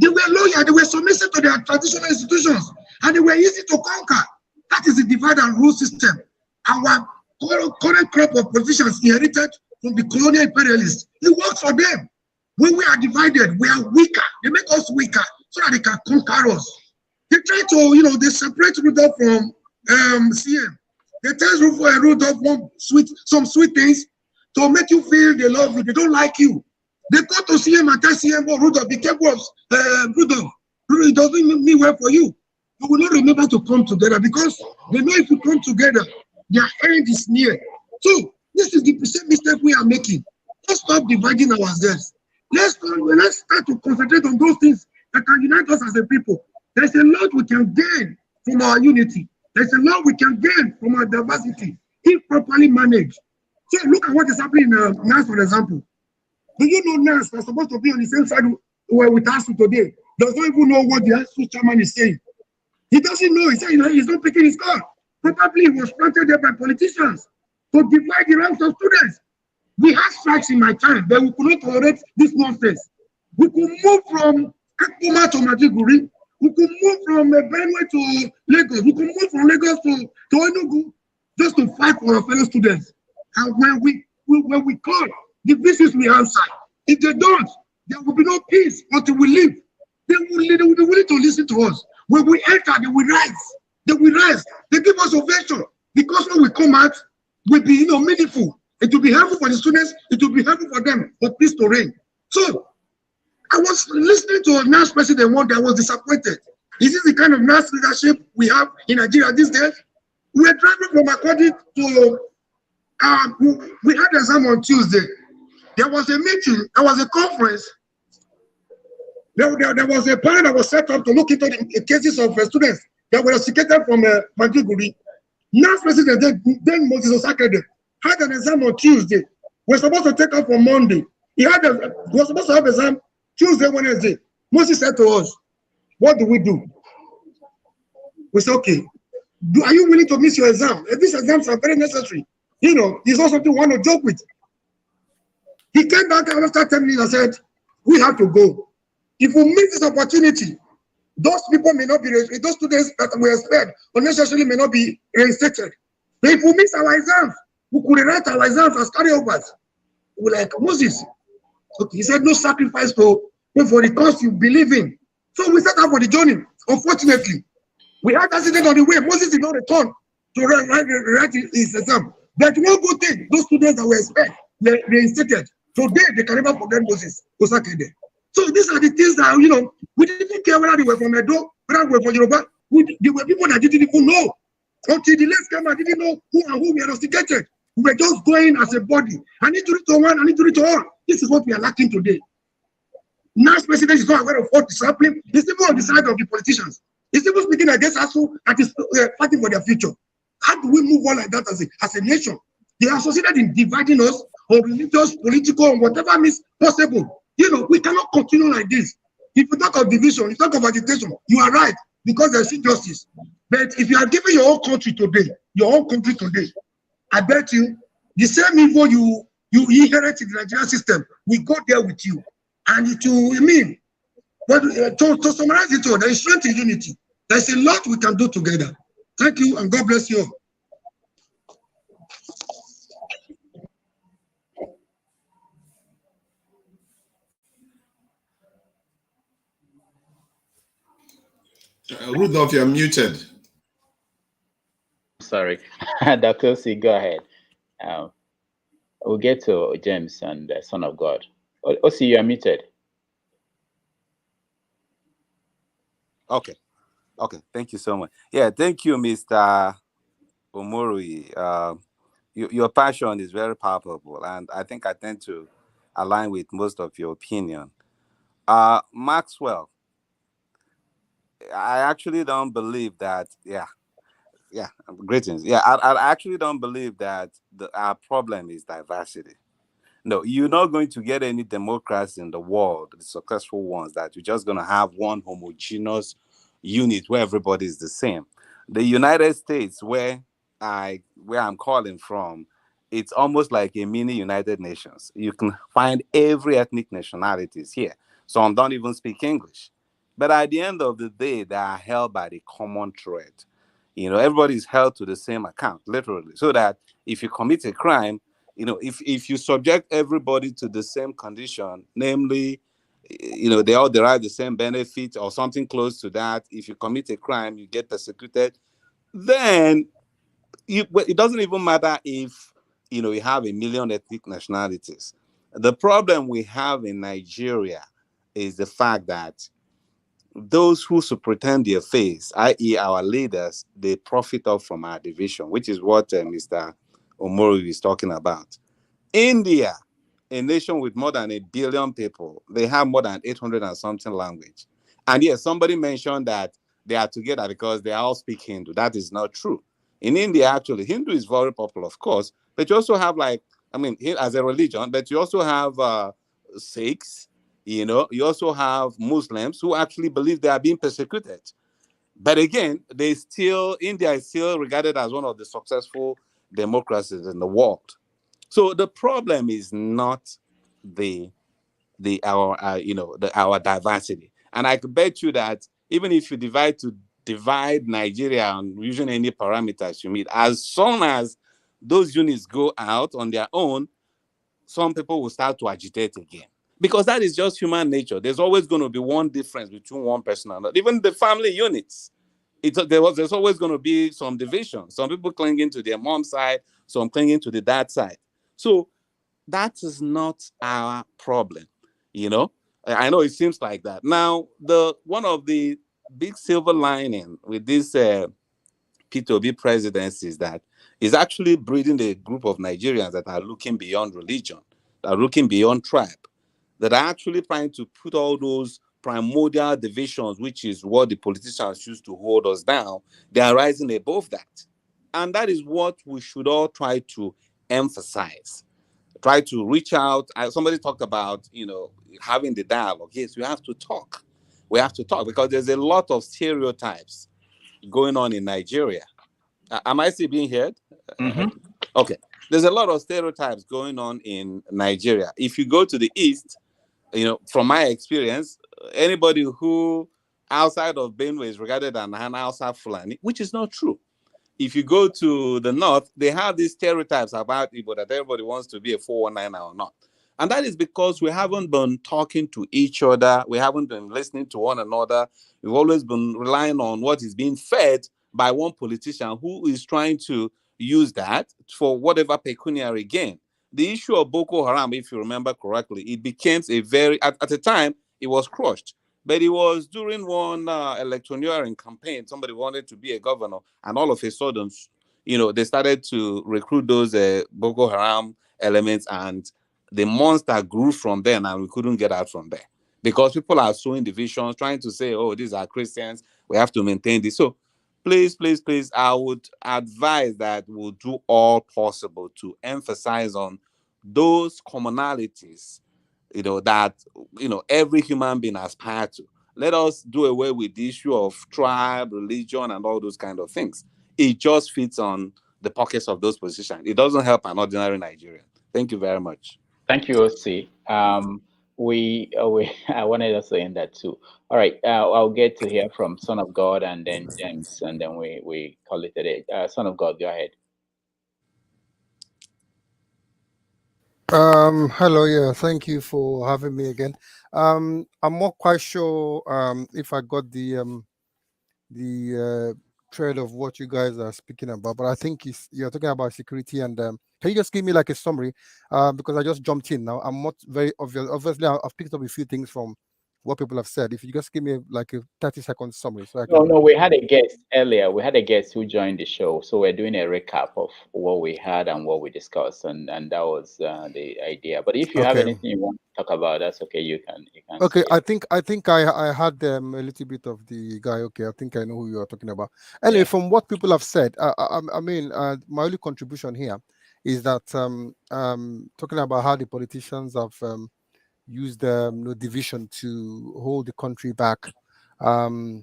They were loyal, they were submissive to their traditional institutions, and they were easy to conquer. That is the divide and rule system. Our current crop of politicians inherited from the colonial imperialists. It works for them. When we are divided, we are weaker. They make us weaker so that they can conquer us. They try to, they separate Rudolph from CM. They tell Rudolph some sweet things to make you feel they love you. They don't like you. They go to CM and tell CM, oh, Rudolph, be careful of Rudolph. It doesn't mean well for you. You will not remember to come together because they know if you come together, their end is near. So this is the same mistake we are making. Let's stop dividing ourselves. Let's start to concentrate on those things that can unite us as a people. There's a lot we can gain from our unity. There's a lot we can gain from our diversity if properly managed. So look at what is happening in NAS, for example. Do you know NAS was supposed to be on the same side where with ASU today? Does not even know what the ASU chairman is saying. He doesn't know. He said he's not picking his call. Probably it was planted there by politicians to divide the ranks of students. We had strikes in my time, but we could not tolerate this nonsense. We could move from Akuma to Maiduguri. We could move from Benue to Lagos. We could move from Lagos to Enugu just to fight for our fellow students. And when we call, the VCs will answer. If they don't, there will be no peace until we leave. They will be willing to listen to us. When we enter, they will rise. They will rise. They give us ovation because when we come out, we'll be meaningful. It will be helpful for the students. It will be helpful for them for peace to reign. So I was listening to a NAS president one day. I was disappointed. Is this the kind of NAS leadership we have in Nigeria these days? We are driving from Akodi to we had an exam on Tuesday. There was a meeting. There was a conference. There was a panel that was set up to look into the cases of students that were executed from Maiduguri. NAS president then Moses Osakede had an exam on Tuesday. We're supposed to take off on Monday. He was supposed to have exam Tuesday, Wednesday. Moses said to us, "What do we do?" We said, "Okay, are you willing to miss your exam? These exams are very necessary. It's not something we want to joke with." He came back after 10 minutes and said, "We have to go. If we miss this opportunity, those people may not be, those students that we expect unnecessarily may not be reinstated. But if we miss our exams, we could write our exams as carryovers." We're like, "Moses." Okay, he said, "No sacrifice for the cause you believe in." So we set out for the journey. Unfortunately, we had accident on the way. Moses did not return to write his exam. But one good thing, those students that were expected were reinstated. Today, they can never forget Moses Osakede. So these are the things that, we didn't care whether they were from Edo, whether they were from Yoruba. There were people that didn't even know. Until the last came, I didn't know who and who we had instigated. We were just going as a body. I need to reach to one, I need to reach to all. This is what we are lacking today. NAS president is not aware of what is happening. He's even on the side of the politicians. He's even speaking against us that is fighting for their future. How do we move on like that as a nation? They are associated in dividing us on religious, political, and whatever means possible. We cannot continue like this. If you talk of division, if you talk of agitation, you are right, because there's injustice. But if you are giving your own country today, I bet you, the same evil you inherited the Nigerian system will go there with you. And it will mean, but to summarize it all, there is strength in unity. There's a lot we can do together. Thank you, and God bless you. Rudolph, you're muted. Sorry, Dr. C, go ahead. We'll get to James and Son of God. Osi, you are muted. Okay, thank you so much. Yeah, thank you, Mr. Omori. Your passion is very palpable, and I think I tend to align with most of your opinion. Maxwell, I actually don't believe that. Yeah, greetings. Yeah, I actually don't believe that our problem is diversity. No, you're not going to get any democrats in the world, the successful ones, that you're just going to have one homogeneous unit where everybody is the same. The United States, where I'm calling from, it's almost like a mini United Nations. You can find every ethnic nationalities here. Some don't even speak English. But at the end of the day, they are held by the common thread. Everybody's held to the same account, literally, so that if you commit a crime, if you subject everybody to the same condition, namely, they all derive the same benefit or something close to that. If you commit a crime, you get persecuted. Then it doesn't even matter if, you have 1 million ethnic nationalities. The problem we have in Nigeria is the fact that those who pretend their face, i.e. our leaders, they profit off from our division, which is what Mr. Omori is talking about. India, a nation with more than 1 billion people, they have more than 800 and something language. And yes, somebody mentioned that they are together because they all speak Hindu. That is not true. In India, actually, Hindu is very popular, of course, but you also have like I mean, as a religion, but you also have Sikhs, you know, you also have Muslims who actually believe they are being persecuted. But again, India is still regarded as one of the successful democracies in the world. So the problem is not our diversity. And I could bet you that even if you divide Nigeria on using any parameters you meet, as soon as those units go out on their own, some people will start to agitate again. Because that is just human nature. There's always going to be one difference between one person and another. Even the family units, there's always going to be some division. Some people clinging to their mom's side, some clinging to the dad side. So that is not our problem, you know. I know it seems like that. Now, one of the big silver lining with this P2B presidency is that it's actually breeding a group of Nigerians that are looking beyond religion, that are looking beyond tribe, that are actually trying to put all those primordial divisions, which is what the politicians used to hold us down, they are rising above that. And that is what we should all try to emphasize. Try to reach out. Somebody talked about, having the dialogue. Yes, we have to talk. We have to talk because there's a lot of stereotypes going on in Nigeria. Am I still being heard? Mm-hmm. Okay. There's a lot of stereotypes going on in Nigeria. If you go to the East, from my experience, anybody who outside of Benue is regarded as an Hausa Fulani, which is not true. If you go to the North, they have these stereotypes about Igbo that everybody wants to be a 419 or not. And that is because we haven't been talking to each other. We haven't been listening to one another. We've always been relying on what is being fed by one politician who is trying to use that for whatever pecuniary gain. The issue of Boko Haram, if you remember correctly, it became at the time, it was crushed. But it was during one electioneering campaign, somebody wanted to be a governor, and all of a sudden, they started to recruit those Boko Haram elements, and the monster grew from there, and we couldn't get out from there. Because people are sowing divisions, trying to say, oh, these are Christians, we have to maintain this. So please, I would advise that we'll do all possible to emphasize on those commonalities that every human being aspires to. Let us do away with the issue of tribe, religion, and all those kind of things. It just fits on the pockets of those positions. It doesn't help an ordinary Nigerian. Thank you very much. Thank you, OC. I wanted us to end that too. All right, I'll get to hear from Son of God and then James, and then we call it a day. Son of God, go ahead. Hello, yeah, thank you for having me again. I'm not quite sure if I got the thread of what you guys are speaking about, but I think you're talking about security. And can you just give me like a summary? Because I just jumped in now. I'm not very obvious. Obviously, I've picked up a few things from what people have said. If you just give me like a 30-second summary. So No, we had a guest earlier. We had a guest who joined the show. So we're doing a recap of what we had and what we discussed. And that was the idea. But if you have anything you want to talk about, that's okay. You can Okay, I think I had a little bit of the guy. Okay, I think I know who you are talking about. Anyway, yeah. From what people have said, I mean, my only contribution here is that talking about how the politicians have used division to hold the country back. I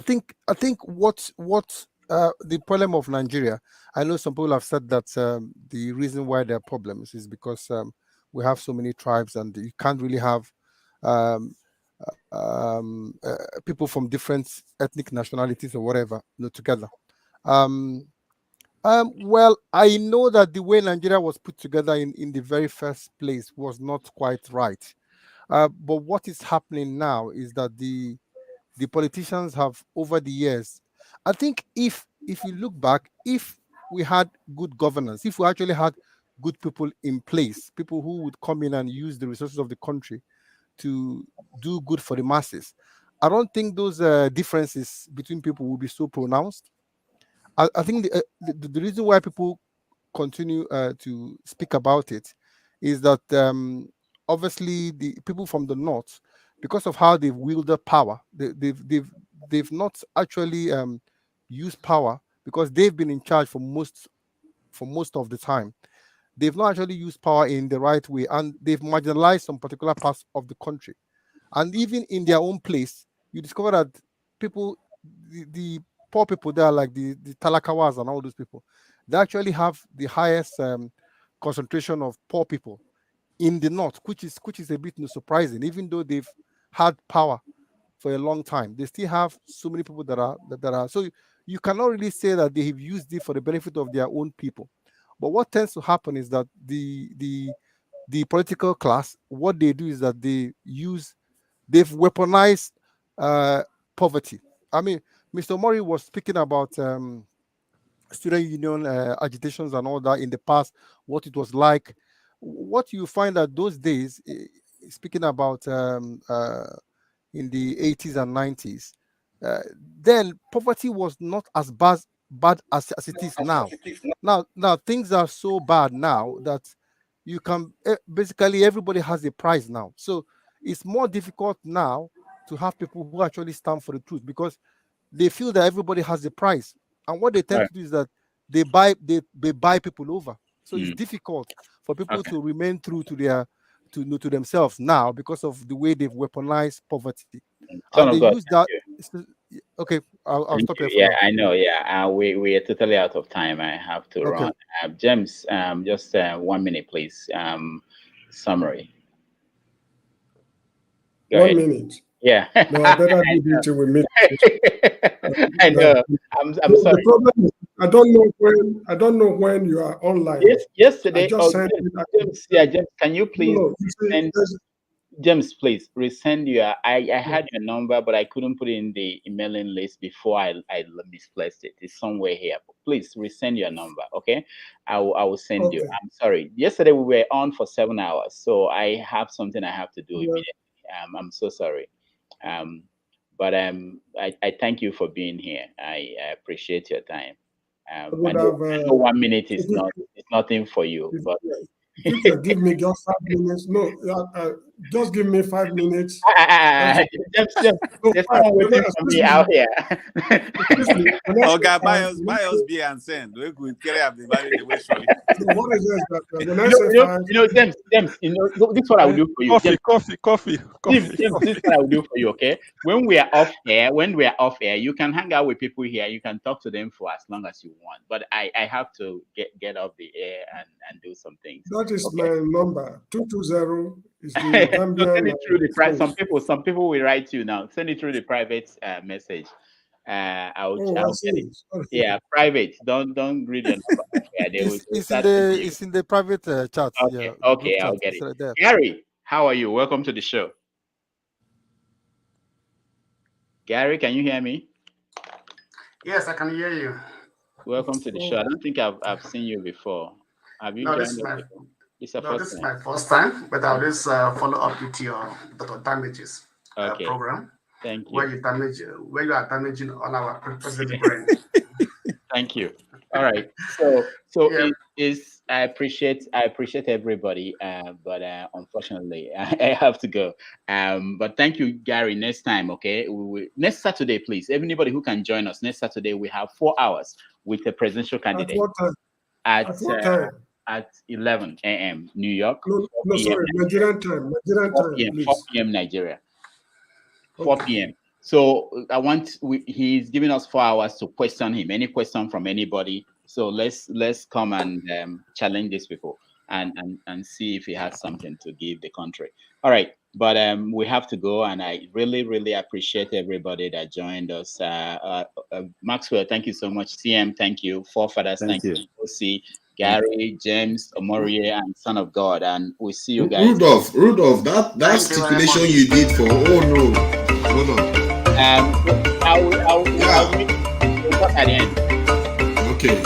think what the problem of Nigeria, I know some people have said that the reason why there are problems is because we have so many tribes, and you can't really have people from different ethnic nationalities or whatever together. Well, I know that the way Nigeria was put together in the very first place was not quite right. But what is happening now is that the politicians have, over the years, I think if you look back, if we had good governance, if we actually had good people in place, people who would come in and use the resources of the country to do good for the masses, I don't think those differences between people will be so pronounced. I think the reason why people continue to speak about it is that obviously the people from the north, because of how they've wielded power, they've not actually used power because they've been in charge for most of the time. they've not actually used power in the right way, and they've marginalized some particular parts of the country. And even in their own place, you discover that people, the poor people there, like the Talakawas and all those people, they actually have the highest concentration of poor people in the north, which is a bit surprising. Even though they've had power for a long time, they still have so many people that are. So you cannot really say that they've used it for the benefit of their own people. But what tends to happen is that the political class, what they do is that they've weaponized poverty. I mean, Mr. Mori was speaking about student union agitations and all that in the past, what it was like. What you find that those days, speaking about in the 80s and 90s, then poverty was not as bad as it is now. Now things are so bad now that you can basically everybody has a price now. So it's more difficult now to have people who actually stand for the truth, because they feel that everybody has a price, and what they tend to do is that they buy people over. So it's difficult for people to remain true to their to themselves now because of the way they've weaponized poverty. Son And of they God, use that. Okay, I'll stop here for yeah, now. I know. Yeah, we are totally out of time. I have to run. James, just 1 minute, please. Summary. Go 1 ahead. minute. Yeah. No, I better do it till we meet. I know. I'm sorry. The problem is I don't know when you are online. Yesterday. James, James, can you please send? there's James, please resend your. I had your number, but I couldn't put it in the emailing list before I misplaced it. It's somewhere here. Please resend your number, okay? I will send you. I'm sorry. Yesterday we were on for 7 hours, so I have something I have to do immediately. I'm so sorry. But I thank you for being here. I appreciate your time. I know 1 minute is nothing for you, but you can give me just 5 minutes. No, just give me 5 minutes. There's someone waiting for me out here. Okay, buy us beer and send. We could carry up the money the way surely. What is this? When I say five, James, this is what I will do for you. Coffee. James, this is what I will do for you, okay? When we are off air, you can hang out with people here. You can talk to them for as long as you want. But I have to get off the air and do some things. That is my number. 220 is the Gambian. Send it through the private. Some people will write you now. Send it through the private message. I'll get it. Yeah, private. Don't read the number. It's in the private chat. Okay, I'll get it. Right. Gary, how are you? Welcome to the show. Gary, can you hear me? Yes, I can hear you. Welcome to the show. I don't think I've seen you before. Have you? No, this is my first time, but I'll just follow up with your Dr. Damages program. Thank you. Where you are damaging all our president brain. Thank you. All right. So I appreciate everybody, but unfortunately I have to go. But thank you, Gary. Next time, okay? Next Saturday, please. Anybody who can join us next Saturday, we have 4 hours with a presidential candidate. At what time? At 11 a.m. New York. No, sorry, Nigerian time. 4 p.m. Nigeria. 4 p.m. So he's giving us 4 hours to question him. Any question from anybody. So let's come and challenge these people and see if he has something to give the country. All right, but we have to go, and I really appreciate everybody that joined us. Maxwell, thank you so much. CM, thank you. Forefathers, thank you. OC, Gary, James, Omorie, and Son of God, and we'll see you guys. Rudolph, that stipulation you did for hold on. I'll talk at the end. Okay.